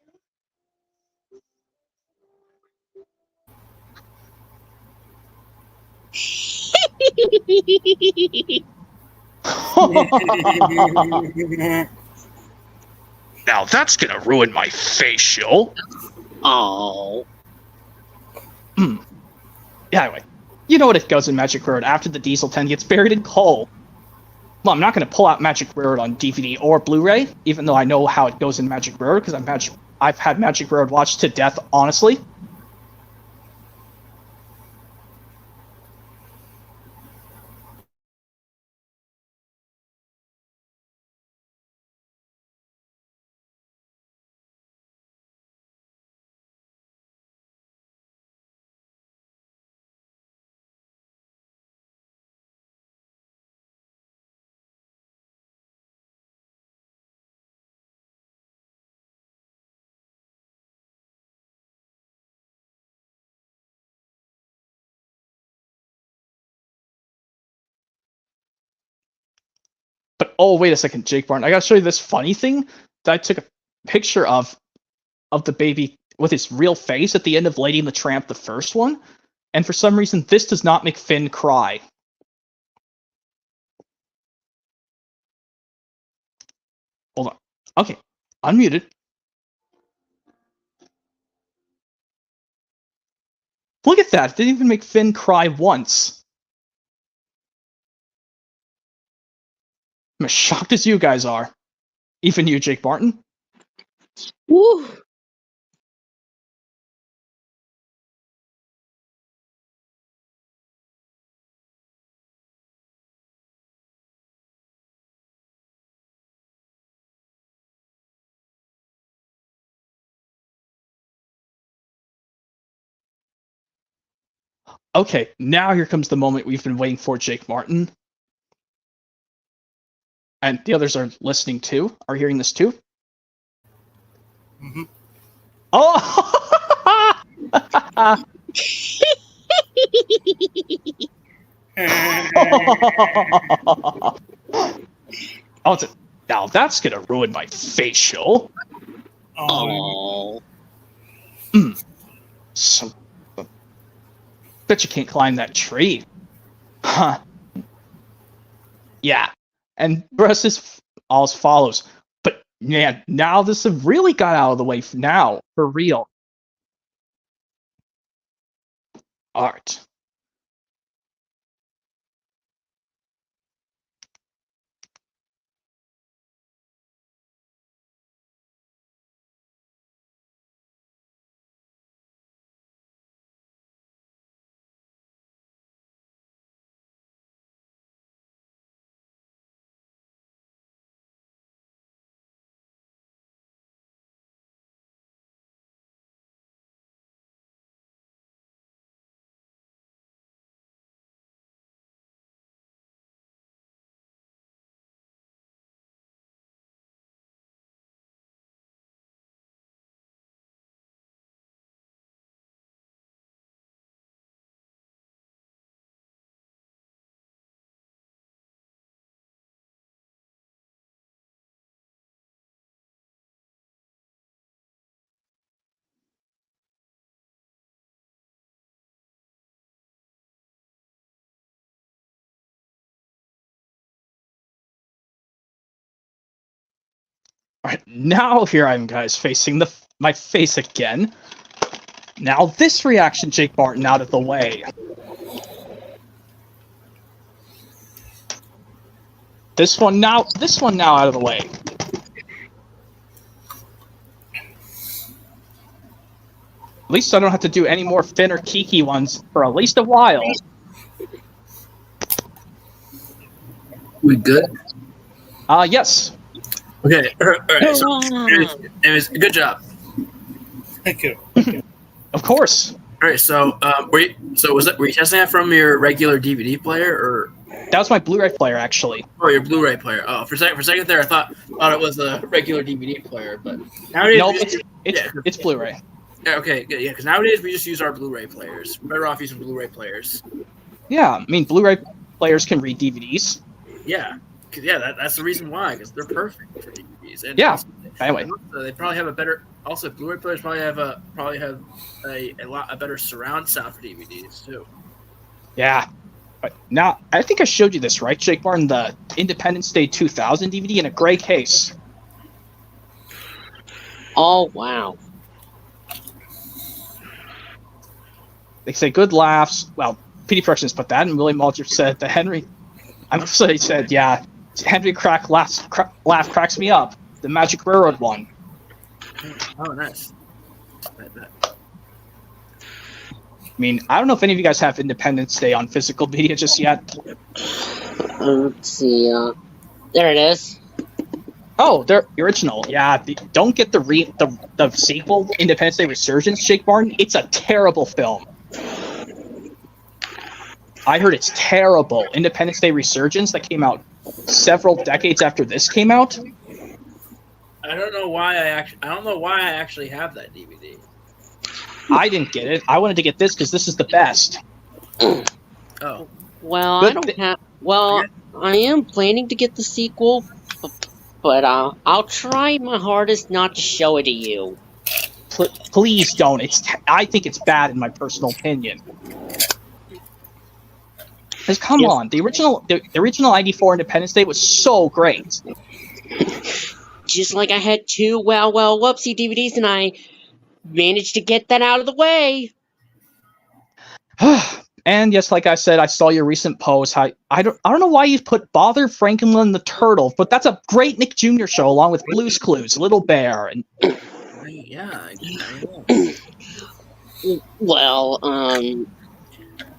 Now that's gonna ruin my facial. Oh. Yeah, anyway. You know what it goes in Magic Road after the Diesel 10 gets buried in coal. Well, I'm not going to pull out Magic Road on DVD or Blu-ray, even though I know how it goes in Magic Road, because I've had Magic Road watched to death, honestly. But oh, wait a second, Jake Barton. I gotta show you this funny thing that I took a picture of the baby with his real face at the end of Lady and the Tramp, the first one. And for some reason, this does not make Finn cry. Hold on. Okay, unmuted. Look at that. It didn't even make Finn cry once. I'm as shocked as you guys are. Even you, Jake Barton. Woo! Okay, now here comes the moment we've been waiting for, Jake Martin. And the others are listening too, are hearing this too. Mm-hmm. Oh! Oh, now that's gonna ruin my facial. Oh. So, bet you can't climb that tree. Huh. Yeah. And the rest is all as follows. But man, now this have really got out of the way now, for real. Art. Alright, now here I am, guys, facing my face again. Now this reaction, Jake Barton, out of the way. This one now out of the way. At least I don't have to do any more Finn or Kiki ones for at least a while. We good? Yes. Okay. All right. So, anyways, good job. Thank you. Of course. All right. So, were you testing that from your regular DVD player or? That was my Blu-ray player, actually. Oh, your Blu-ray player. Oh, for a second there, I thought it was a regular DVD player, but nowadays Nope, it's Blu-ray. Yeah, okay, good. Yeah, because nowadays we just use our Blu-ray players. We're better off using Blu-ray players. Yeah, I mean, Blu-ray players can read DVDs. Yeah, that's the reason why, because they're perfect for DVDs. And Yeah. also, Anyway, they probably have a better. Also, Blu-ray players probably have a better surround sound for DVDs too. yeah. But now, I think I showed you this, right, Jake Barton? The Independence Day 2000 DVD in a gray case. Oh, wow. They say good laughs. Well, P.D. Productions put that, and William Waldrip said that Henry. I'm sorry, he said, yeah, Henry laugh cracks me up. The Magic Railroad one. Oh, nice. I mean, I don't know if any of you guys have Independence Day on physical media just yet. Let's see. There it is. Oh, they're the original. Yeah, don't get the sequel, Independence Day Resurgence, Jake Barton. It's a terrible film. I heard it's terrible. Independence Day Resurgence that came out several decades after this came out. I don't know why I actually have that DVD. I didn't get it. I wanted to get this because this is the best. Oh. Well, Good I don't have. Well, I am planning to get the sequel, but I'll try my hardest not to show it to you. Please don't. I think it's bad in my personal opinion. Because come on, the original '94 Independence Day was so great. Just like I had 2 Well Well Whoopsie DVDs, and I managed to get that out of the way. And yes, like I said, I saw your recent post. I don't know why you put Bother Franklin the Turtle, but that's a great Nick Jr. show along with Blue's Clues, Little Bear, and Yeah. Well,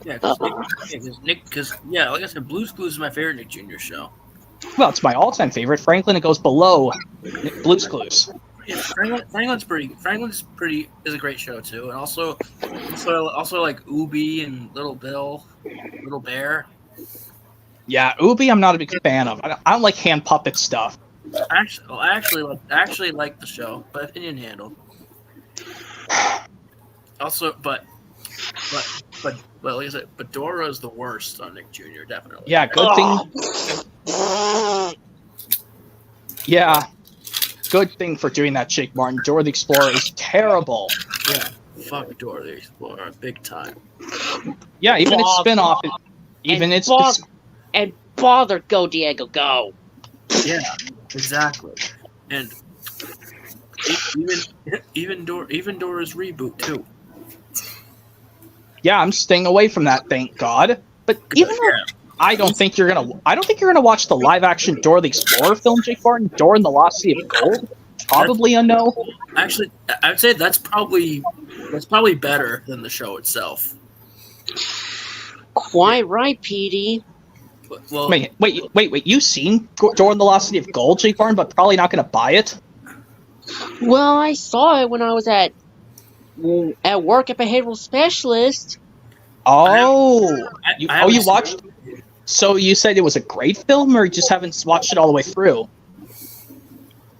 Yeah, because like I said, Blue's Clues is my favorite Nick Jr. show. well, it's my all-time favorite. Franklin, it goes below Blue's Clues. Yeah, Franklin's pretty is a great show too, and also like Ooby and Little Bear. Yeah, Ubi, I'm not a big fan of. I don't like hand puppet stuff. I actually like the show, but opinion handled. Also, but like I said, but Dora is the worst on Nick Jr. Definitely. Yeah, good thing. Yeah, good thing for doing that, Jake Martin. Dora the Explorer is terrible. Yeah, fuck Dora the Explorer, big time. Yeah, even its spin-off, and bother Go Diego Go. Yeah, exactly. And even Dora's reboot too. Yeah, I'm staying away from that, thank God. But even though I don't think you're gonna watch the live-action Dora the Explorer film, Jake Martin, Dora and the Lost Sea of Gold. Probably a no. Actually, I would say that's probably better than the show itself. Quite right, Petey. Well, Wait! You've seen Dora and the Lost City of Gold, Jake Martin, but probably not going to buy it. Well, I saw it when I was at work at Behavioral Specialist. Oh, you seen watched? So you said it was a great film, or you just haven't watched it all the way through?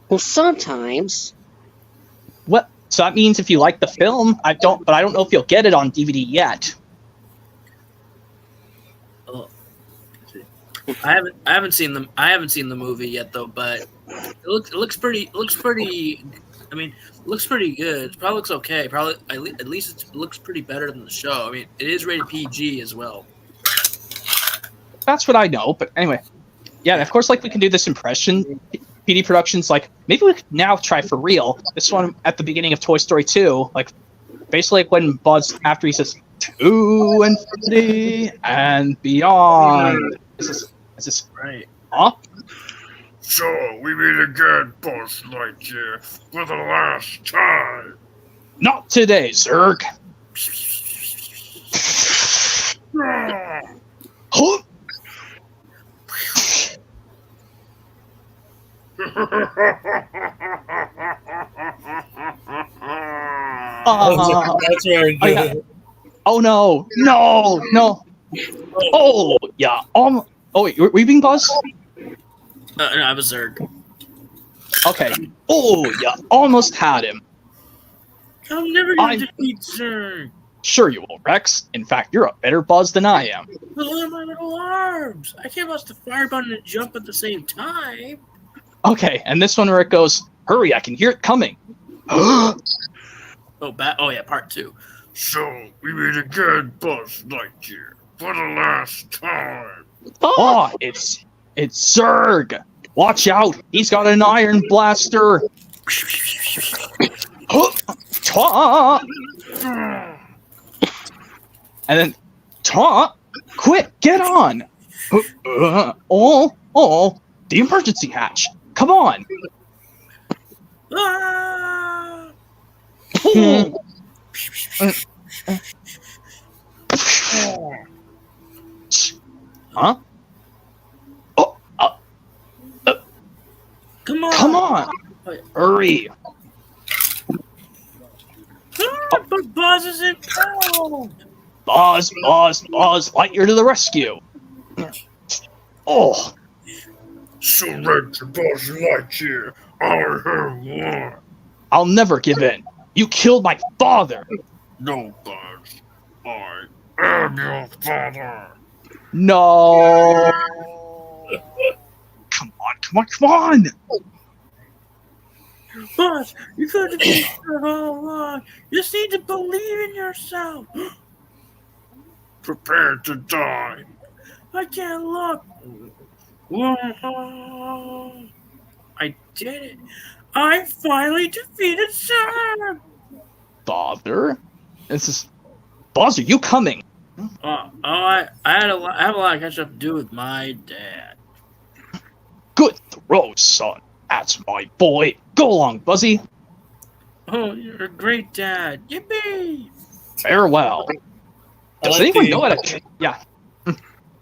Well, sometimes. What? So that means if you like the film, I don't know if you'll get it on DVD yet. I haven't seen the movie yet though, but it looks pretty. I mean, it looks pretty good. It probably looks okay. Probably at least it looks pretty better than the show. I mean, it is rated PG as well. That's what I know. But anyway, yeah. Of course, like we can do this impression. PD Productions, like maybe we could now try for real. This one at the beginning of Toy Story 2, like basically like when Buzz after he says to infinity and beyond. Is this Right? Huh? So, we meet again, Buzz Lightyear, for the last time. Not today, Zurg. Huh? That's very good. Yeah. Oh no! Oh yeah. Oh wait, were you being Buzz? No, I was Zurg. Okay. Oh yeah, almost had him. I'm never going to defeat Zurg. Sure you will, Rex. In fact, you're a better Buzz than I am. Look at my little arms. I can't press the fire button and jump at the same time. Okay, and this one where it goes, hurry, I can hear it coming. Oh yeah, part 2. So, we meet again, Buzz Lightyear, for the last time. Oh, it's Zurg. Watch out, he's got an iron blaster. Ta! And then, quick, get on. The emergency hatch. Come on. Ah! Huh? Come on. Hurry. But Buzz is impound. Buzz, Lightyear to the rescue. Oh. Surrender, Buzz Lightyear. I have won. I'll never give in. You killed my father. No, Buzz. I am your father. No. Come on! Boss, you could have been for how long? You just need to believe in yourself. Prepare to die. I can't look. I did it. I finally defeated Sam. Father? This is... Buzz, are you coming? I have a lot of catch up to do with my dad. Good throw, son. That's my boy. Go along, Buzzy. Oh, you're a great dad. Yippee! Farewell. I Does like anyone the- know how to... Yeah.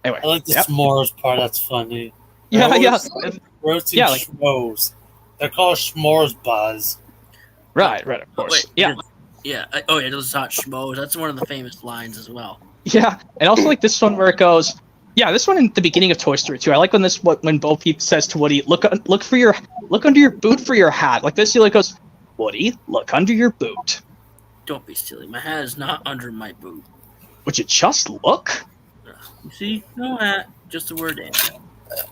Anyway. I like the Yep. s'mores part. That's funny. Yeah, Roast- yeah. Roasting Yeah, like- schmoes. They're called s'mores, Buzz. Right, of course. Wait, Yeah. Yeah. Those hot schmoes. That's one of the famous lines as well. Yeah, and also like this one where it goes... Yeah, this one in the beginning of Toy Story 2. I like when Bo Peep says to Woody, look under your boot for your hat. Like this, he like goes, Woody, look under your boot. Don't be silly. My hat is not under my boot. Would you just look? You see? No hat. Just the word in.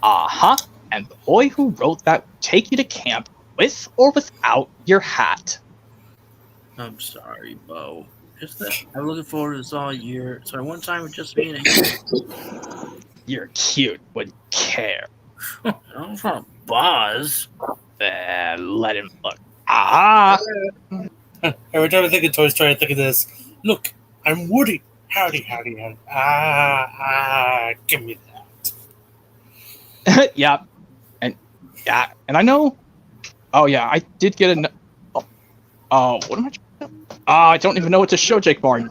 Uh-huh. And the boy who wrote that would take you to camp with or without your hat. I'm sorry, Bo. Just that I'm looking forward to this all year. So one time with just me and a You're cute. Wouldn't care. I'm from Buzz. Let him look. Ah! Every time I think of Toy Story, I think of this. Look, I'm Woody. Howdy. Give me that. Yeah. And I know... Oh, yeah, I did get an... Oh, what am I... I don't even know what to show Jake Martin.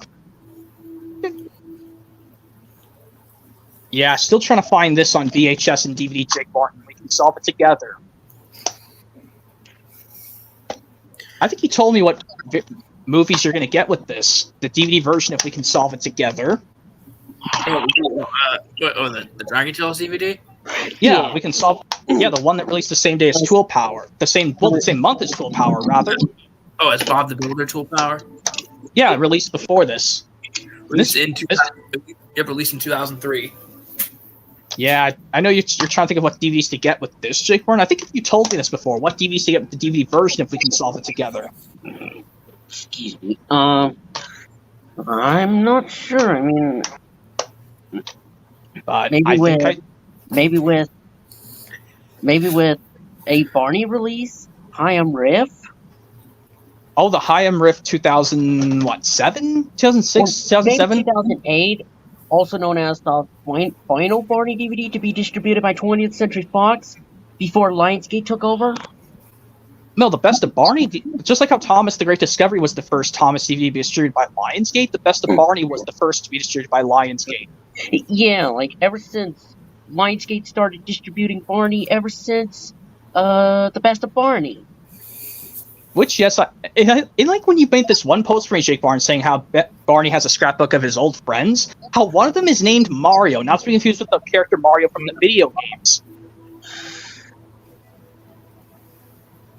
Yeah, still trying to find this on VHS and DVD, Jake Martin. We can solve it together. I think he told me what movies you're going to get with this. The DVD version, if we can solve it together. The Dragon Tales DVD? Yeah, we can solve... Yeah, the one that released the same day as Tool Power. The same month as Tool Power, rather. Oh, it's Bob the Builder Tool Power? Yeah, released before this. Released in 2003. Yeah, I know you're trying to think of what DVDs to get with this, Jake Warren. I think you told me this before. What DVDs to get with the DVD version if we can solve it together? Excuse me. I'm not sure. I mean, But Maybe I think with- maybe with a Barney release. Hi, I'm Riff. the Hayam Rift 2007? 2006? 2007? Maybe 2008, also known as the final Barney DVD to be distributed by 20th Century Fox before Lionsgate took over. No, the Best of Barney, just like how Thomas the Great Discovery was the first Thomas DVD to be distributed by Lionsgate, the Best of Barney was the first to be distributed by Lionsgate. Yeah, like ever since Lionsgate started distributing Barney, ever since the Best of Barney. Which, yes, in like when you made this one post for me, Jake Barnes, saying how Barney has a scrapbook of his old friends, how one of them is named Mario, not to be confused with the character Mario from the video games.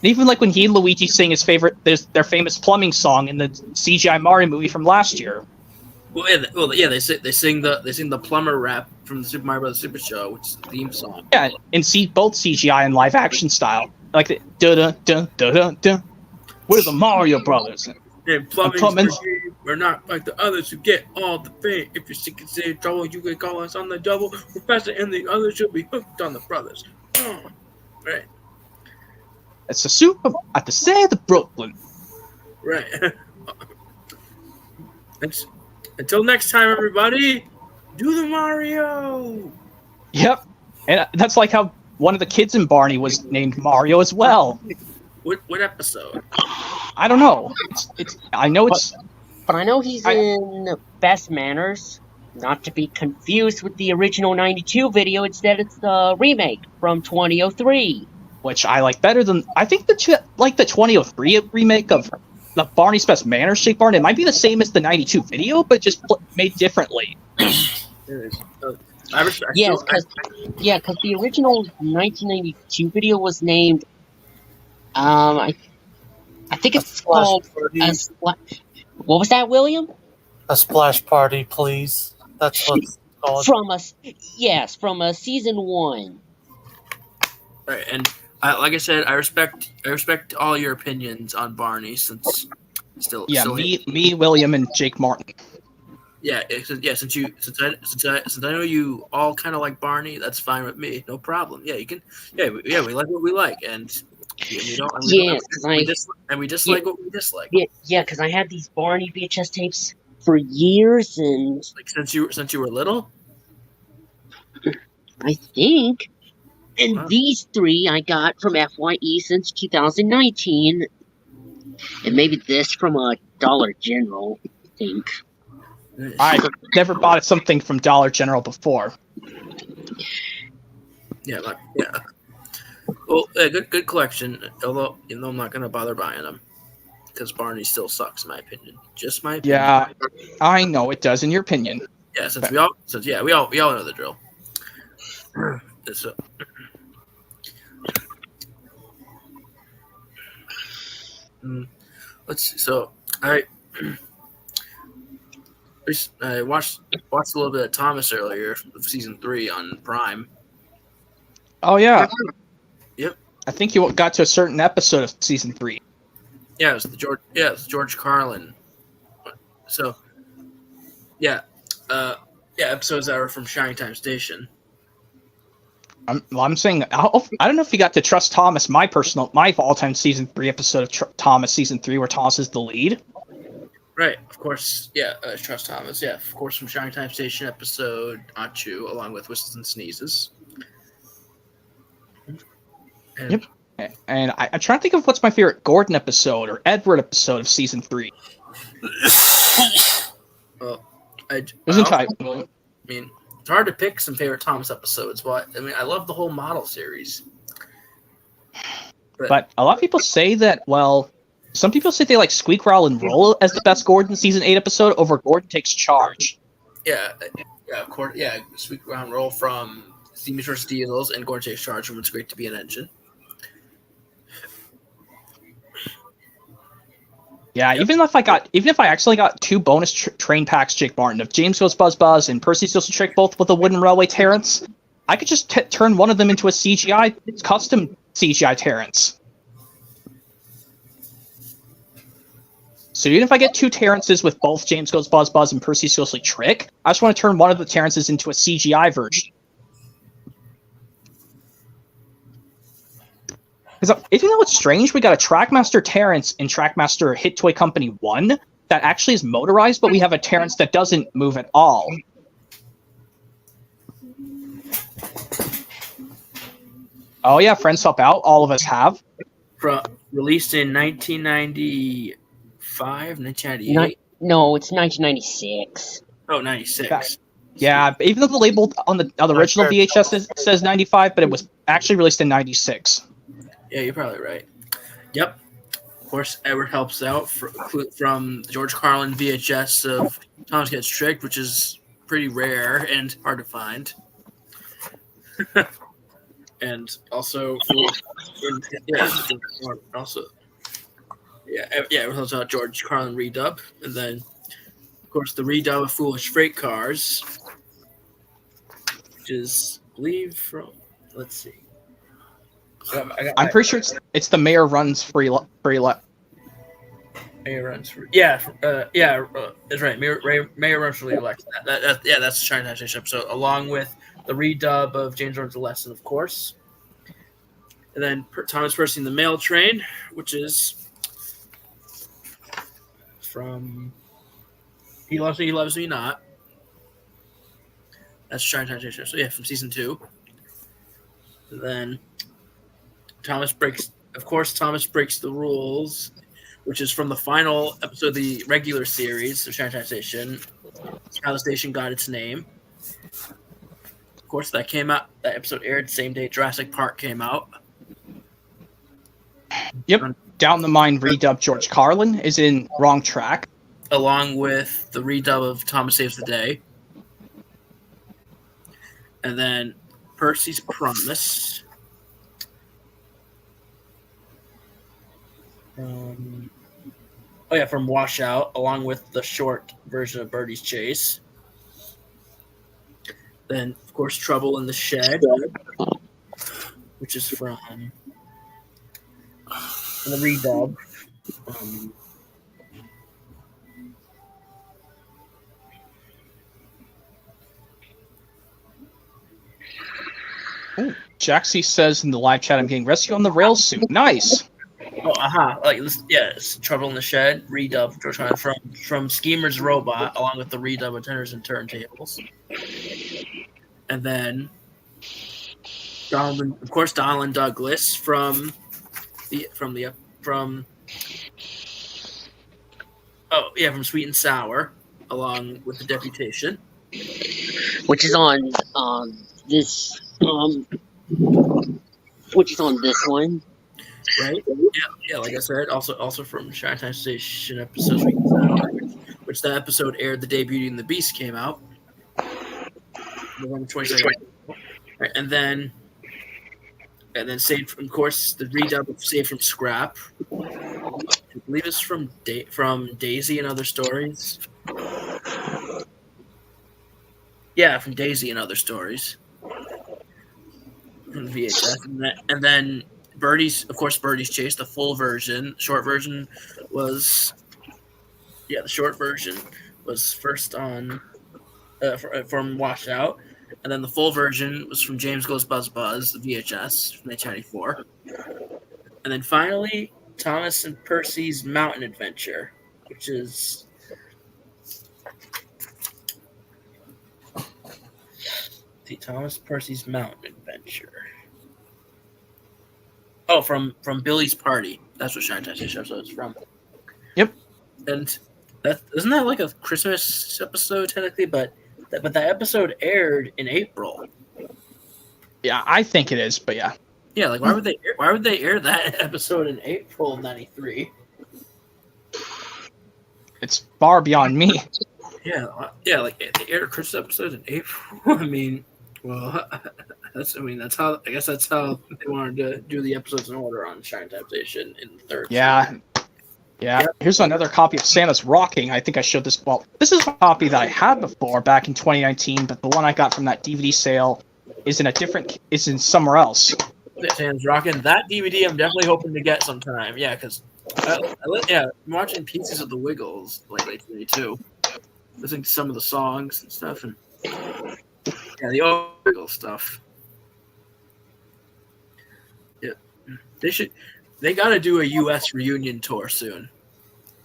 And even like when he and Luigi sing their famous plumbing song in the CGI Mario movie from last year. They sing the plumber rap from the Super Mario Bros. Super Show, which is the theme song. Yeah, and see both CGI and live action style, like the da da da da da da. We're the Mario Brothers. And plumbing's we're not like the others who get all the fame. If you're sick and in trouble, you can call us on the double. Professor and the others should be hooked on the brothers. Oh, right. It's a super at the side of Brooklyn. Right. Until next time, everybody, do the Mario. Yep, and that's like how one of the kids in Barney was named Mario as well. What episode? I don't know. I know it's. But I know he's in Best Manners, not to be confused with the original 92 video. Instead, it's the remake from 2003. Which I like better than I think the 2003 remake of the Barney's Best Manners, Jake Barney. It might be the same as the 92 video, but just made differently. Yes, because the original 1992 video was named. I think it's called. What was that, William? A splash party, please. That's what it's called. From a season 1. Right, and like I said, I respect all your opinions on Barney since still me, William, and Jake Martin. Since I know you all kind of like Barney, that's fine with me. No problem. Yeah, you can. Yeah, we like what we like, and we don't. And we dislike what we dislike. Yeah, because I had these Barney VHS tapes for years, and Like since you were little. I think, and Wow. these 3 I got from FYE since 2019, and maybe this from a Dollar General. I think. I've never bought something from Dollar General before. Yeah. Well, good collection. Although I'm not gonna bother buying them because Barney still sucks, in my opinion. Just my opinion. Yeah, I know it does. In your opinion. Yeah. We all know the drill. So, let's see. So I watched a little bit of Thomas earlier of season 3 on Prime. Oh yeah. Yep. I think you got to a certain episode of season 3. Yeah, it was George Carlin. So, episodes that were from Shining Time Station. I'm saying I don't know if you got to Trust Thomas, my all-time season 3 episode of Thomas season 3 where Thomas is the lead. Right, of course. Yeah, Trust Thomas. Yeah, of course, from Shining Time Station episode Achu, along with Whistles and Sneezes. And, Yep. And I'm trying to think of what's my favorite Gordon episode or Edward episode of season 3. Well, I mean, it's hard to pick some favorite Thomas episodes, but I mean, I love the whole model series. But a lot of people say that, well, some people say they like Squeak, Growl, and Roll as the best Gordon season 8 episode over Gordon Takes Charge. Yeah, of course. Yeah, Squeak, Growl, and Roll from Steamy vs. Diesels and Gordon Takes Charge from It's Great to Be an Engine. Yeah, Yep. even if I actually got 2 bonus train packs, Jake Martin, of James Goes Buzz Buzz and Percy Steals the Trick, both with a wooden railway Terrence, I could just turn one of them into a CGI custom CGI Terrence. So even if I get 2 Terrences with both James Goes Buzz Buzz and Percy Steals the Trick, I just want to turn one of the Terrences into a CGI version. Because if you know what's strange, we got a Trackmaster Terrence in Trackmaster Hit Toy Company 1 that actually is motorized, but we have a Terrence that doesn't move at all. Oh yeah, Friends Help Out, all of us have. Released in 1995, 1998? No, it's 1996. Oh, 96. Yeah, even though the label on the original VHS says 95, but it was actually released in 96. Yeah, you're probably right. Yep. Of course, Edward helps out from George Carlin VHS of Thomas Gets Tricked, which is pretty rare and hard to find. And also, it helps out George Carlin redub, and then of course the redub of Foolish Freight Cars, which is, I believe, from, let's see. I'm pretty sure it's the Mayor Runs Free Mayor Runs Free. That's right. Mayor Runs Free Election. That's the Shining Time Station episode, along with the redub of James Learns a Lesson, of course. And then Thomas Percy and the Mail Train, which is from He Loves Me, He Loves Me Not. That's Shining Time Station. So yeah, from season 2. And then Thomas Breaks the Rules, which is from the final episode of the regular series of Shining Time Station. It's how the station got its name. Of course, that came out. That episode aired the same day Jurassic Park came out. Yep. Down the Mine redub George Carlin is in Wrong Track. Along with the redub of Thomas Saves the Day. And then Percy's Promise. From Washout, along with the short version of Birdie's Chase. Then, of course, Trouble in the Shed. which is from the redub. Jaxie says in the live chat, I'm getting Rescue on the Rails soon. Nice. Oh, like this, yeah, it's Trouble in the Shed redub from Schemer's Robot, along with the redub of Tenors and Turntables, and then Donald Douglas from Sweet and Sour, along with the Deputation, which is on this one. Right? Yeah. Like I said, also from Shinetime Station episode Sweet and Sour, which that episode aired the day Beauty and the Beast came out, November 22nd. Right, and then Saved from, of course, the redub of Saved from Scrap. I believe it's from Daisy and Other Stories. Yeah, from Daisy and Other Stories. From VHS. And then Birdie's Chase, the full version. Short version was... Yeah, the short version was first on... from Washed Out. And then the full version was from James Goes Buzz Buzz, the VHS, from 1994. And then finally, Thomas and Percy's Mountain Adventure, which is... Thomas Percy's Mountain Adventure. Oh, from Billy's Party. That's what Shine Touch episode is from. Yep. And isn't that like a Christmas episode technically? But that episode aired in April. Yeah, I think it is, but yeah. Yeah, like why would they air that episode in April of '93? It's far beyond me. Yeah, like they aired a Christmas episode in April. I mean, well, that's how I guess that's how they wanted to do the episodes in order on Shine Time Station in the third. Yeah. Yeah. Here's another copy of Santa's Rocking. I think I showed this. Well, this is a copy that I had before back in 2019, but the one I got from that DVD sale is in somewhere else. Santa's Rocking. That DVD I'm definitely hoping to get sometime. Yeah, because I'm watching pieces of the Wiggles lately too. Listening to some of the songs and stuff, and yeah, the old Wiggles stuff. Yeah, they got to do a U.S. reunion tour soon.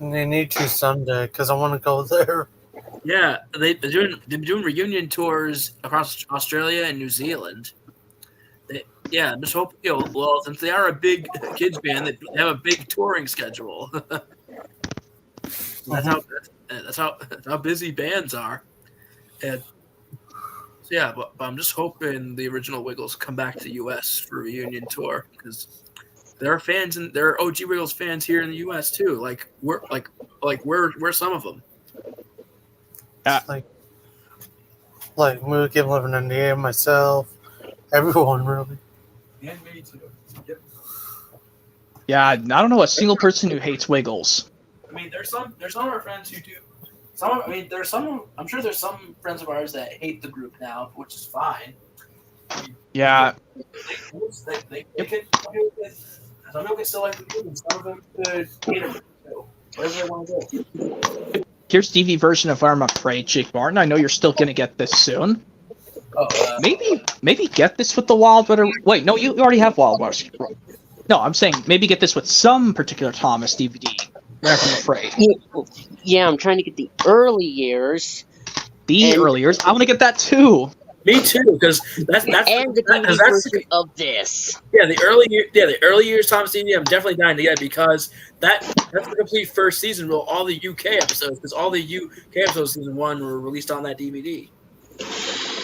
They need to someday because I want to go there. Yeah, they're doing reunion tours across Australia and New Zealand. Just hope well, since they are a big kids band, they have a big touring schedule. That's how busy bands are. And so yeah, but I'm just hoping the original Wiggles come back to the U.S. for a reunion tour because there are fans and there are OG Wiggles fans here in the U.S. too. Like we're some of them. Like Moo Kid living in the air, myself, everyone really. And me too. Yep. Yeah, I don't know a single person who hates Wiggles. I mean, there's some of our friends who do. I'm sure there's some friends of ours that hate the group now, which is fine. Yeah. They can. Some people can still like the group, and some of them could hate it too. Whatever they want to do. Here's DV version of I'm Afraid, Jake Martin. I know you're still gonna get this soon. Maybe get this with the Wild Butter. Wait, no, you already have Wild Butter. No, I'm saying maybe get this with some particular Thomas DVD. I'm Afraid. Yeah, I'm trying to get the early years. Early years. I want to get that too. Me too, because that's the DVD version of this. Yeah, the early years Thomas DVD. I'm definitely dying to get because that's the complete first season with all the UK episodes, because all the UK episodes season 1 were released on that DVD.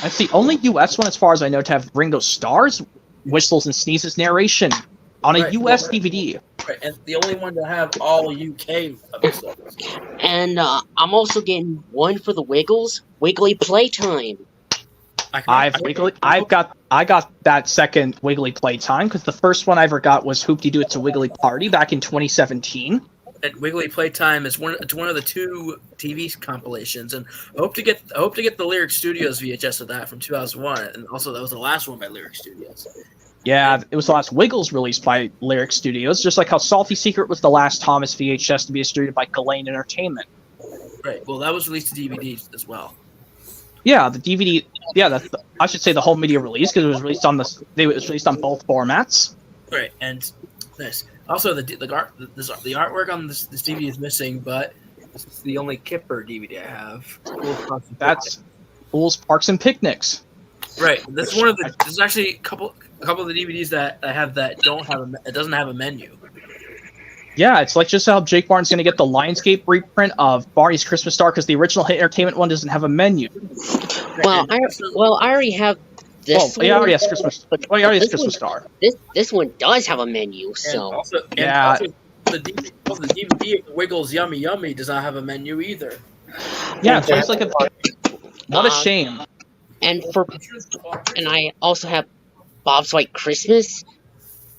That's the only US one, as far as I know, to have Ringo Starr's Whistles and Sneezes narration on a US DVD. Right, and the only one to have all UK episodes. And I'm also getting one for the Wiggles, Wiggly Playtime. I got that second Wiggly Playtime because the first one I ever got was Hoopty Doo It's a Wiggly Party back in 2017. And Wiggly Playtime is one of the 2 TV compilations, and I hope to get the Lyric Studios VHS of that from 2001, and also that was the last one by Lyric Studios. Yeah, it was the last Wiggles released by Lyric Studios, just like how Salty Secret was the last Thomas VHS to be distributed by Ghislaine Entertainment. Right. Well, that was released to DVDs as well. Yeah, the DVD. Yeah, I should say the whole media release because it was released on It was released on both formats. Right, and nice. Also, the artwork on this DVD is missing, but this is the only Kipper DVD I have. That's Fools, Parks, and Picnics. Right. This is one of the. There's actually a couple of the DVDs that I have that doesn't have a menu. Yeah, it's like just how Jake Barnes going to get the Lionsgate reprint of Barney's Christmas Star because the original Hit Entertainment one doesn't have a menu. Well, I already have this. Well, yeah, I already has Christmas. Well, you already has Christmas Star. This one does have a menu, so Also, the DVD of Wiggles Yummy Yummy does not have a menu either. Yeah, it's always like what a shame. And I also have Bob's White Christmas,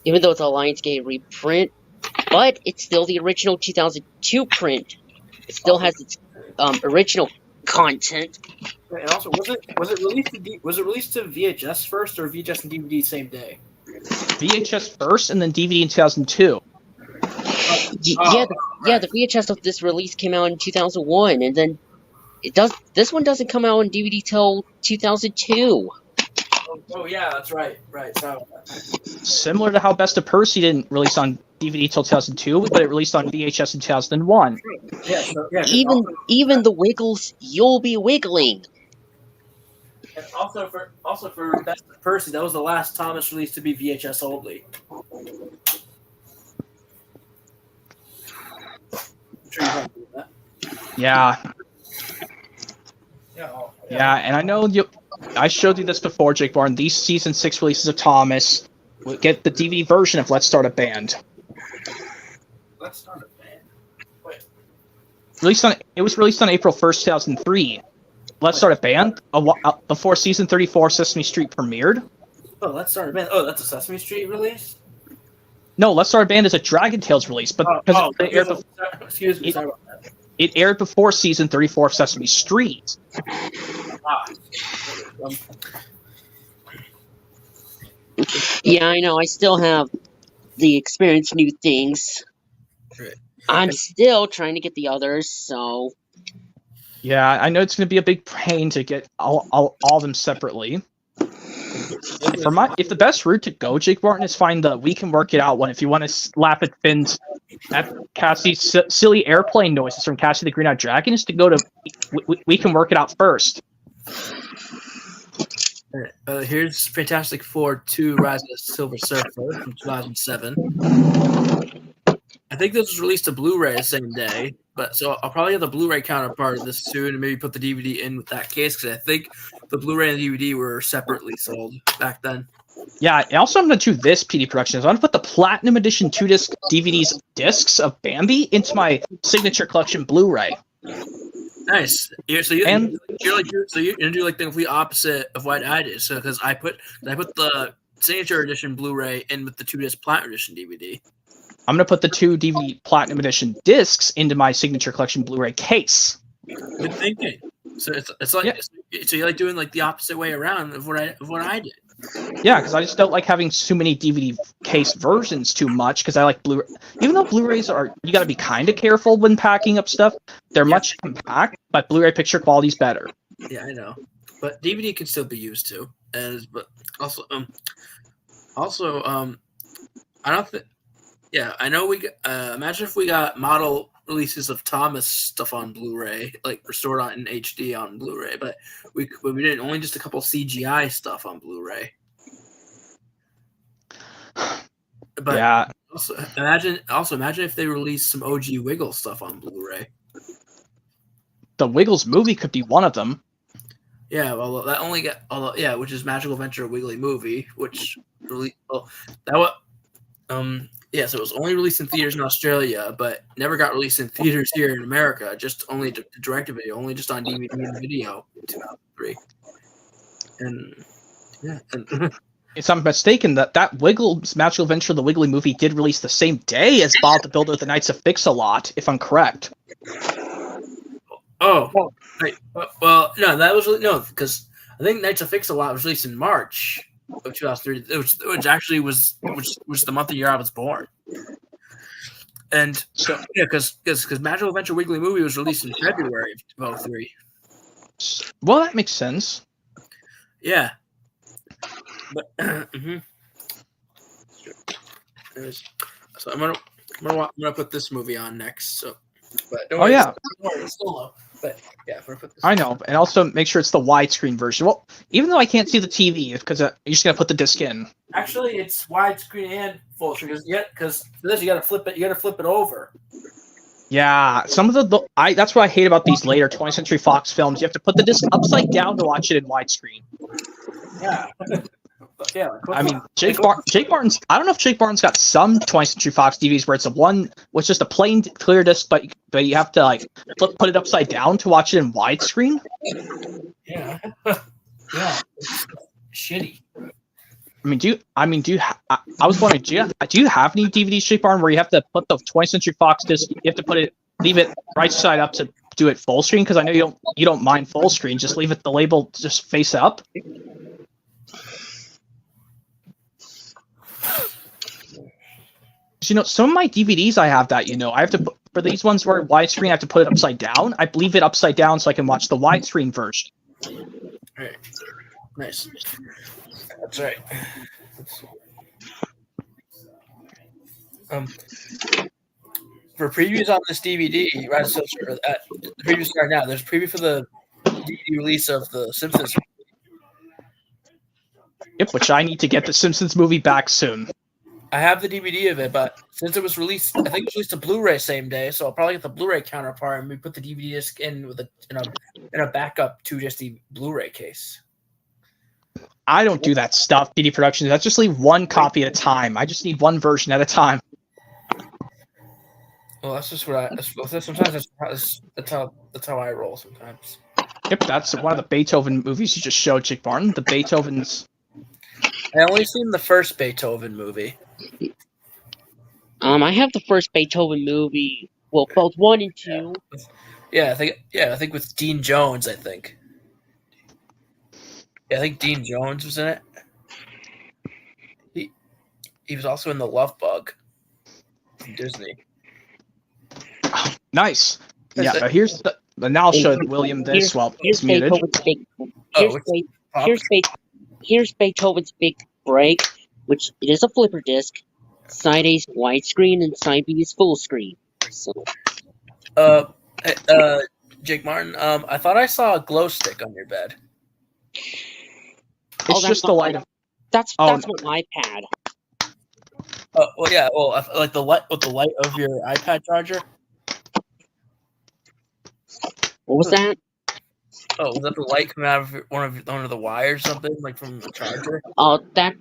even though it's a Lionsgate reprint, but it's still the original 2002 print. It still has its original content. And also, was it released to VHS first or VHS and DVD same day? VHS first, and then DVD in 2002. The VHS of this release came out in 2001, and then this one doesn't come out on DVD till 2002. Oh yeah, that's right. Right. So Similar to how Best of Percy didn't release on DVD till 2002, but it released on VHS in 2001. yeah. Even the Wiggles, you'll be wiggling. And also for Best of Percy, that was the last Thomas release to be VHS only. I'm sure you probably knew that. Yeah, and I know I showed you this before, Jake Barn. These season 6 releases of Thomas will get the DVD version of Let's Start a Band. Let's start a band. Wait. It was released on April 1st, 2003. Let's Start a Band before season 34 of Sesame Street premiered. Oh, Let's Start a Band. Oh, that's a Sesame Street release? No, Let's Start a Band is a Dragon Tales release, but Excuse me, sorry about that. It aired before season 34 of Sesame Street. Yeah, I know. I still have the Experience New Things. Right. I'm still trying to get the others, so... Yeah, I know it's going to be a big pain to get all of them separately. If the best route to go, Jake Martin, is find the We Can Work It Out one. If you want to laugh at Cassie's silly airplane noises from Cassie the Green-Eyed Dragon, is to go to We Can Work It Out first. Here's Fantastic Four 2 Rise of the Silver Surfer from 2007. I think this was released to Blu-ray the same day, but so I'll probably have the Blu-ray counterpart of this soon and maybe put the DVD in with that case because I think the Blu-ray and the DVD were separately sold back then. Yeah, and also I'm going to do this, PD Productions. I'm going to put the Platinum Edition 2-disc DVDs discs of Bambi into my signature collection Blu-ray. Nice. You're gonna do like the complete opposite of what I did. So because I put the signature edition Blu-ray in with the 2-disc Platinum Edition DVD. I'm going to put the 2 DVD Platinum Edition discs into my signature collection Blu-ray case. Good thinking. So it's like so you're like doing like the opposite way around of what I did. Yeah, because I just don't like having too many DVD case versions too much. Because I like Blu-ray, even though Blu-rays you got to be kind of careful when packing up stuff. They're much compact, but Blu-ray picture quality is better. Yeah, I know, but DVD can still be used too. But also I don't think. Yeah, I know we. Imagine if we got model releases of Thomas stuff on Blu-ray, like restored in HD on Blu-ray, but we didn't. Only just a couple CGI stuff on Blu-ray. But yeah. Also imagine if they released some OG Wiggles stuff on Blu-ray. The Wiggles movie could be one of them. Yeah, well, that only got which is Magical Adventure Wiggly movie, which really yeah, so it was only released in theaters in Australia, but never got released in theaters here in America. Just only direct-to-video, only just on DVD and video in 2003. And yeah, if I'm mistaken, that Wiggles Magical Adventure the Wiggly movie did release the same day as Bob the Builder of the Knights of Fix-a-Lot, if I'm correct. Oh, right. Well, no, that was no, because I think Knights of Fix-a-Lot was released in March. of 2003, which actually was the month and year I was born. And So, yeah, because Magical Adventure Weekly Movie was released in February of 2003. well, that makes sense. Yeah, but so I'm gonna put this movie on next. So, but don't worry, yeah. it's still low. But yeah, I'm gonna put this. I know, and also make sure it's the widescreen version. Well, even though I can't see the TV, because you're just gonna put the disc in. Actually, it's widescreen and full screen because for this you gotta flip it. You gotta flip it over. Yeah, some of that's what I hate about these later 20th Century Fox films. You have to put the disc upside down to watch it in widescreen. Yeah. Yeah. I mean, Jake Martin's. I don't know if Jake Martin's got some 20th Century Fox DVDs where it's just a plain clear disc, but you have to like put it upside down to watch it in widescreen. Yeah. Yeah. It's shitty. I was wondering, do you have any DVDs, Jake Martin, where you have to put the 20th Century Fox disc? You have to leave it right side up to do it full screen, because I know you don't mind full screen. Just leave the label just face up. Some of my DVDs I have that, I have to for these ones where widescreen, I have to put it upside down. I leave it upside down so I can watch the widescreen version. Right. Nice. That's right. For previews on this DVD, right? So the previews start now. There's a preview for the DVD release of the Simpsons. Yep, which I need to get the Simpsons movie back soon. I have the DVD of it, but since it was released, I think it was released to Blu-ray same day, so I'll probably get the Blu-ray counterpart and we put the DVD disc in with in a backup to just the Blu-ray case. I don't do that stuff, PD Productions. I just leave one copy at a time. I just need one version at a time. Well, that's just what sometimes that's how I roll sometimes. Yep, that's one of the Beethoven movies you just showed, Jake Martin. The Beethoven's. I only seen the first Beethoven movie. I have the first Beethoven movie. Well, both 1 and 2. Yeah, I think with Dean Jones. I think. Yeah, I think Dean Jones was in it. He was also in The Love Bug from Disney. Oh, nice. Yeah, but now I'll show William this while it's muted. Here's Beethoven's Big Break, which it is a flipper disc. Side A is widescreen and side B is full screen. So, Jake Martin, I thought I saw a glow stick on your bed. It's just the light of. That's my iPad. Well, yeah. Well, like the light with the light of your iPad charger. What was that? Oh, was that the light coming out of one of the wires or something, like from the charger? Oh, that's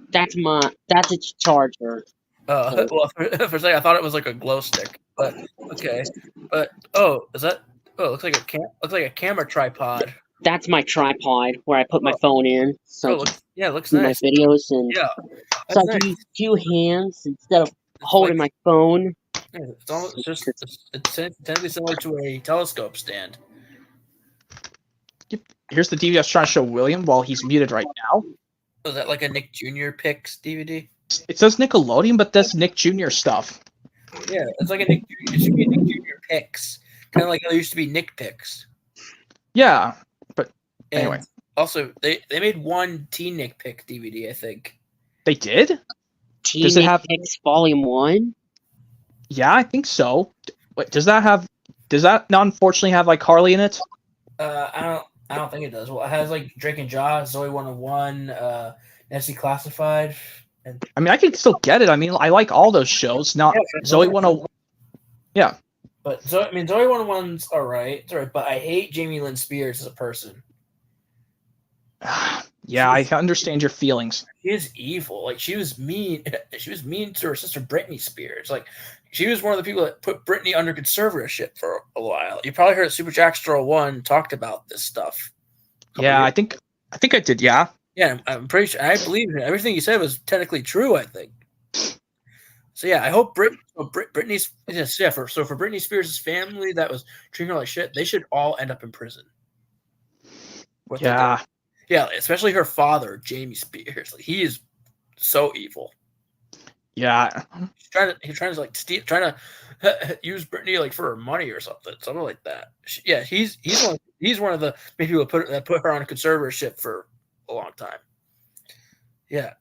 its charger. Well, for a second I thought it was like a glow stick, but okay. But is that? Oh, it looks like a camera tripod. That's my tripod where I put my phone in. So it looks nice. My videos and so I nice. use 2 hands instead of holding my phone. Yeah, it's technically similar to a telescope stand. Here's the DVD I was trying to show William while he's muted right now. Is that like a Nick Jr. Picks DVD? It says Nickelodeon, but that's Nick Jr. stuff. Yeah, it's like it should be a Nick Jr. Picks. Kind of like it used to be Nick Picks. Yeah, but anyway. And also, they made one Teen Nick Pick DVD, I think. They did? Teen Nick Picks Volume 1? Yeah, I think so. Wait, does that not unfortunately have iCarly in it? I don't think it does. Well, it has like Drake and Josh, Zoe 101, Nancy Classified. And I mean, I can still get it. I mean, I like all those shows. Not Zoe 101. Yeah. But Zoe 101's alright. It's alright, but I hate Jamie Lynn Spears as a person. Yeah, I understand your feelings. She is evil. Like she was mean. She was mean to her sister Britney Spears. Like she was one of the people that put Britney under conservatorship for a while. You probably heard Super Jack Straw 1 talked about this stuff. Yeah, I think I did. Yeah. Yeah, I'm pretty sure. I believe everything you said was technically true. I think. So yeah, I hope Britney's for Britney Spears' family that was treating her like shit, they should all end up in prison. Yeah. Yeah, especially her father, Jamie Spears. Like, he is so evil. Yeah, He's trying to like trying to use Brittany like for her money or something like that. He's one of the maybe people that put her on conservatorship for a long time. Yeah,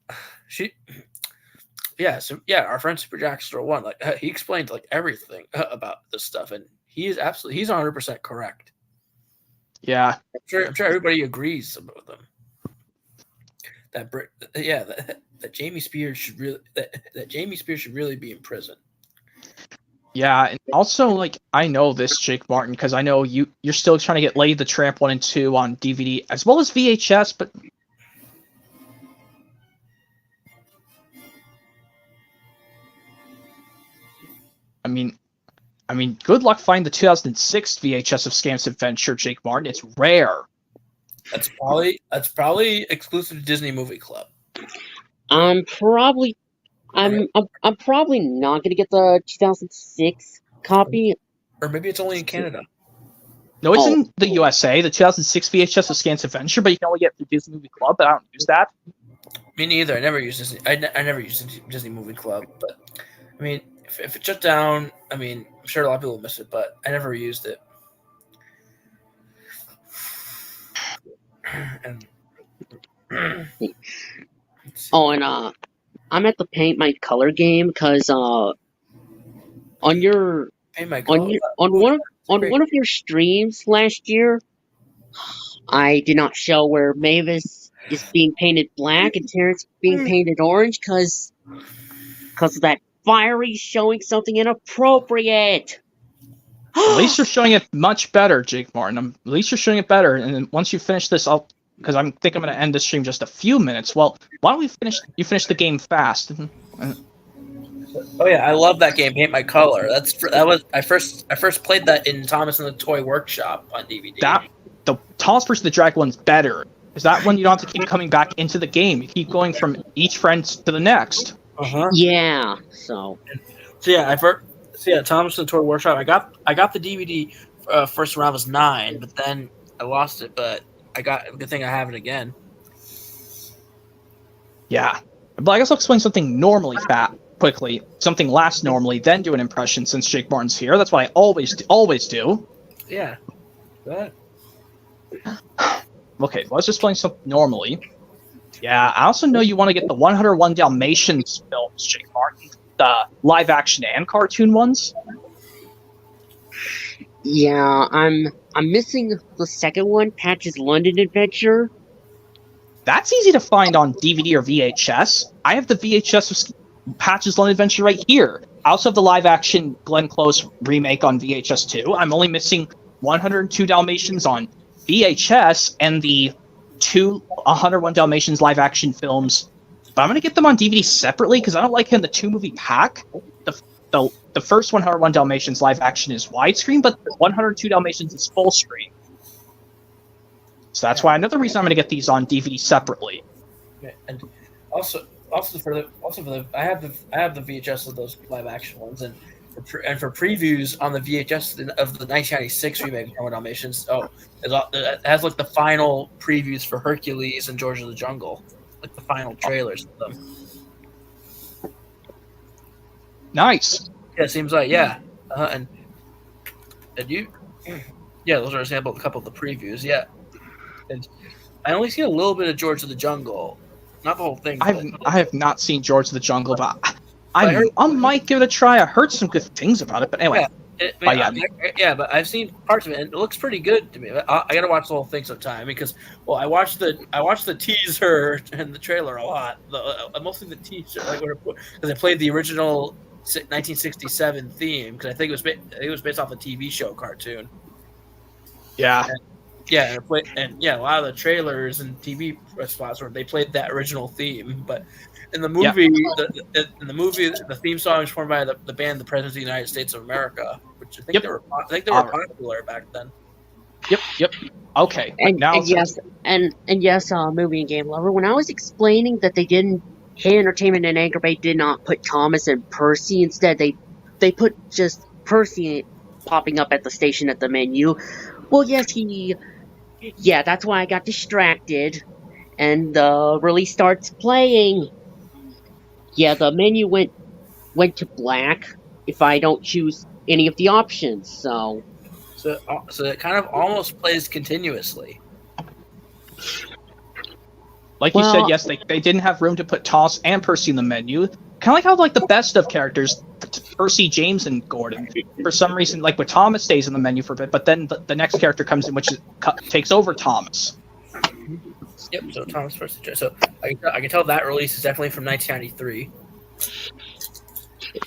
our friend Super Jackster one, like he explained like everything about this stuff, and he's 100% correct. yeah, I'm sure everybody agrees with him. That Jamie Spears should really be in prison. yeah. And also, like, I know this, Jake Martin, because I know you're still trying to get Lady the Tramp 1 and 2 on DVD as well as VHS, but I mean, good luck finding the 2006 VHS of Scam's Adventure, Jake Martin. It's rare. That's probably exclusive to Disney Movie Club. I'm probably not gonna get the 2006 copy. Or maybe it's only in Canada. No, it's in the USA, the 2006 VHS of Scam's Adventure, but you can only get the Disney Movie Club, but I don't use that. Me neither. I never used Disney. I never used Disney Movie Club, but I mean, if it shut down, I mean, I'm sure a lot of people miss it, but I never used it. And I'm at the Paint My Color game because on one of your streams last year, I did not show where Mavis is being painted black and Terrence being painted orange because of that fiery showing something inappropriate. At least you're showing it much better, Jake Martin. At least you're showing it better. And then once you finish this, because I think I'm going to end this stream just a few minutes. Well, why don't you finish the game fast? Oh yeah, I love that game, Paint My Color. I first played that in Thomas and the Toy Workshop on DVD. The Thomas vs. the Dragon one's better. Because that one you don't have to keep coming back into the game. You keep going from each friend to the next. Yeah. So Thomas and the Toy Workshop. I got the DVD first when I was 9, but then I lost it. But good thing I have it again. Yeah, but I guess I'll explain something quickly. Something lasts normally, then do an impression. Since Jake Martin's here, that's what I always do. Yeah. Go ahead. Okay, let's just explain something normally. Yeah, I also know you want to get the 101 Dalmatians films, Jake Martin. The live action and cartoon ones. Yeah, I'm missing the second one, Patch's London Adventure. That's easy to find on DVD or VHS. I have the VHS of Patch's London Adventure right here. I also have the live action Glenn Close remake on VHS too. I'm only missing 102 Dalmatians on VHS and the 101 Dalmatians live action films. But I'm going to get them on DVD separately because I don't like in the 2-movie pack. The first 101 Dalmatians live action is widescreen, but the 102 Dalmatians is full screen. So that's why another reason I'm going to get these on DVD separately. Yeah, and also for the I have the VHS of those live action ones, and for previews on the VHS of the 1996 remake of 101 Dalmatians. It has like the final previews for Hercules and George of the Jungle, like the final trailers of them. Nice. Yeah, it seems like and you, those are a sample of a couple of the previews. Yeah, and I only see a little bit of George of the Jungle, not the whole thing. I have not seen George of the Jungle, but I might give it a try. I heard some good things about it, but anyway. But I've seen parts of it, and it looks pretty good to me. I gotta watch the whole thing sometime because, I watched the teaser and the trailer a lot. Mostly the teaser, because I played the original 1967 theme because I think it was based off a TV show cartoon. Yeah. A lot of the trailers and TV spots where they played that original theme, but in the movie, the theme song is formed by the band The Presidents of the United States of America, which I think they were popular back then. Yep. Okay. Yes, movie and game lover. When I was explaining that they didn't, Hey Entertainment and Anchor Bay did not put Thomas and Percy. Instead, they put just Percy popping up at the station at the menu. Well, yes, that's why I got distracted. and the release starts playing. Yeah, the menu went to black if I don't choose any of the options. So So it kind of almost plays continuously. Like you said, Well- yes, they didn't have room to put Thomas and Percy in the menu. Kind of like how like the best of characters, Percy, James, and Gordon. For some reason, like with Thomas stays in the menu for a bit, but then the next character comes in, which takes over Thomas. Yep. So Thomas first. So I can tell that release is definitely from 1993.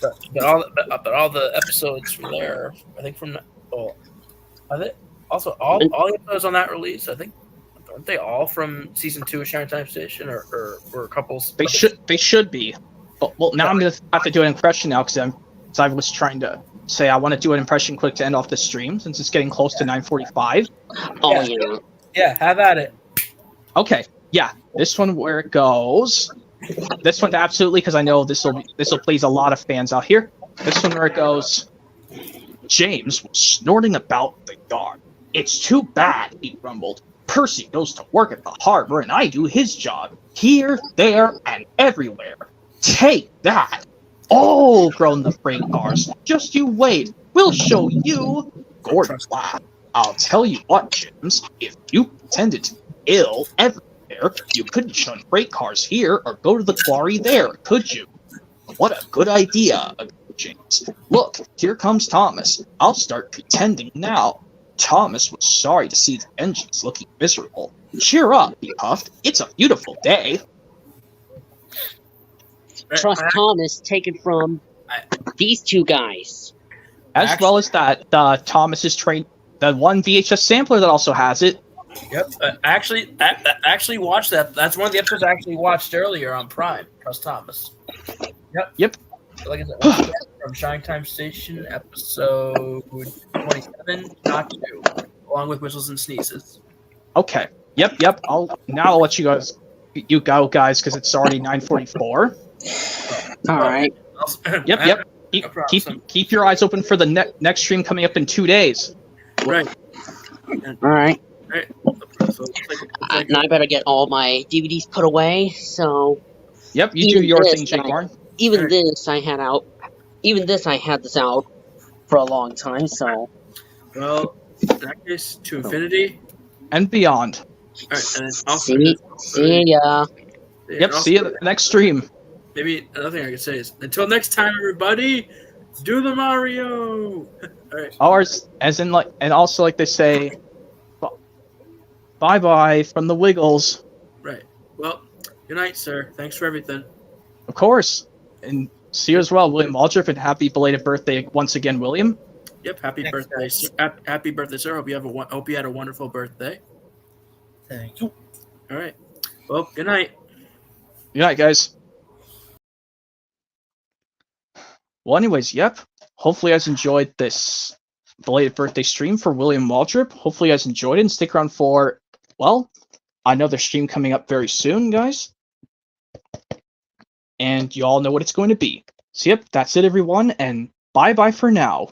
But all the episodes from there, I think from I think also all the episodes on that release, I think, aren't they all from season 2 of Shining Time Station or a couple? They should be. Well, now I'm gonna have to do an impression now because I was trying to say I want to do an impression quick to end off the stream since it's getting close to 9:45. oh Yeah. yeah. Yeah, have at it. Okay, yeah, this one where it goes. This one absolutely because I know this will please a lot of fans out here. This one where it goes. James was snorting about the yard. It's too bad, he grumbled. Percy goes to work at the harbor and I do his job. Here, there, and everywhere. Take that! Oh, groaned the freight cars. Just you wait. We'll show you. Gordon laughed. I'll tell you what, James. If you pretended to be ill everywhere, you couldn't shun freight cars here or go to the quarry there, could you? What a good idea, agreed James. Look, here comes Thomas. I'll start pretending now. Thomas was sorry to see the engines looking miserable. Cheer up, he puffed. It's a beautiful day. Trust Thomas taken from these two guys. As well as that, Thomas's train, the one VHS sampler that also has it. Yep. I actually watched that. That's one of the episodes I actually watched earlier on Prime. Trust Thomas. Yep. Like I said, from Shining Time Station, episode 27, not 2, along with Whistles and Sneezes. Okay. Yep. I'll let you go, guys, because it's already 9:44. All right. Yep. Keep your eyes open for the next stream coming up in 2 days. Right. All right. Right. So, Now I better get all my DVDs put away. So Yep, you do your thing, Jake Warren. even this I had out. Even this I had this out for a long time. So well, in that case, to infinity And beyond. All right, and then also, see ya. Yep, see you at the next stream. Maybe another thing I could say is until next time, everybody, do the Mario. All right. Ours, as in like, and also like they say, bye bye from the Wiggles. Right. Well, good night, sir. Thanks for everything. Of course. And see you as well, William Waldrip, and happy belated birthday once again, William. Yep. Happy birthday, sir. Happy birthday, sir. Hope you had a wonderful birthday. Thank you. All right. Well, good night. Good night, guys. Well, anyways, yep. Hopefully you guys enjoyed this belated birthday stream for William Waldrip. Hopefully you guys enjoyed it and stick around for, well, another stream coming up very soon, guys. And you all know what it's going to be. So yep, that's it, everyone, and bye-bye for now.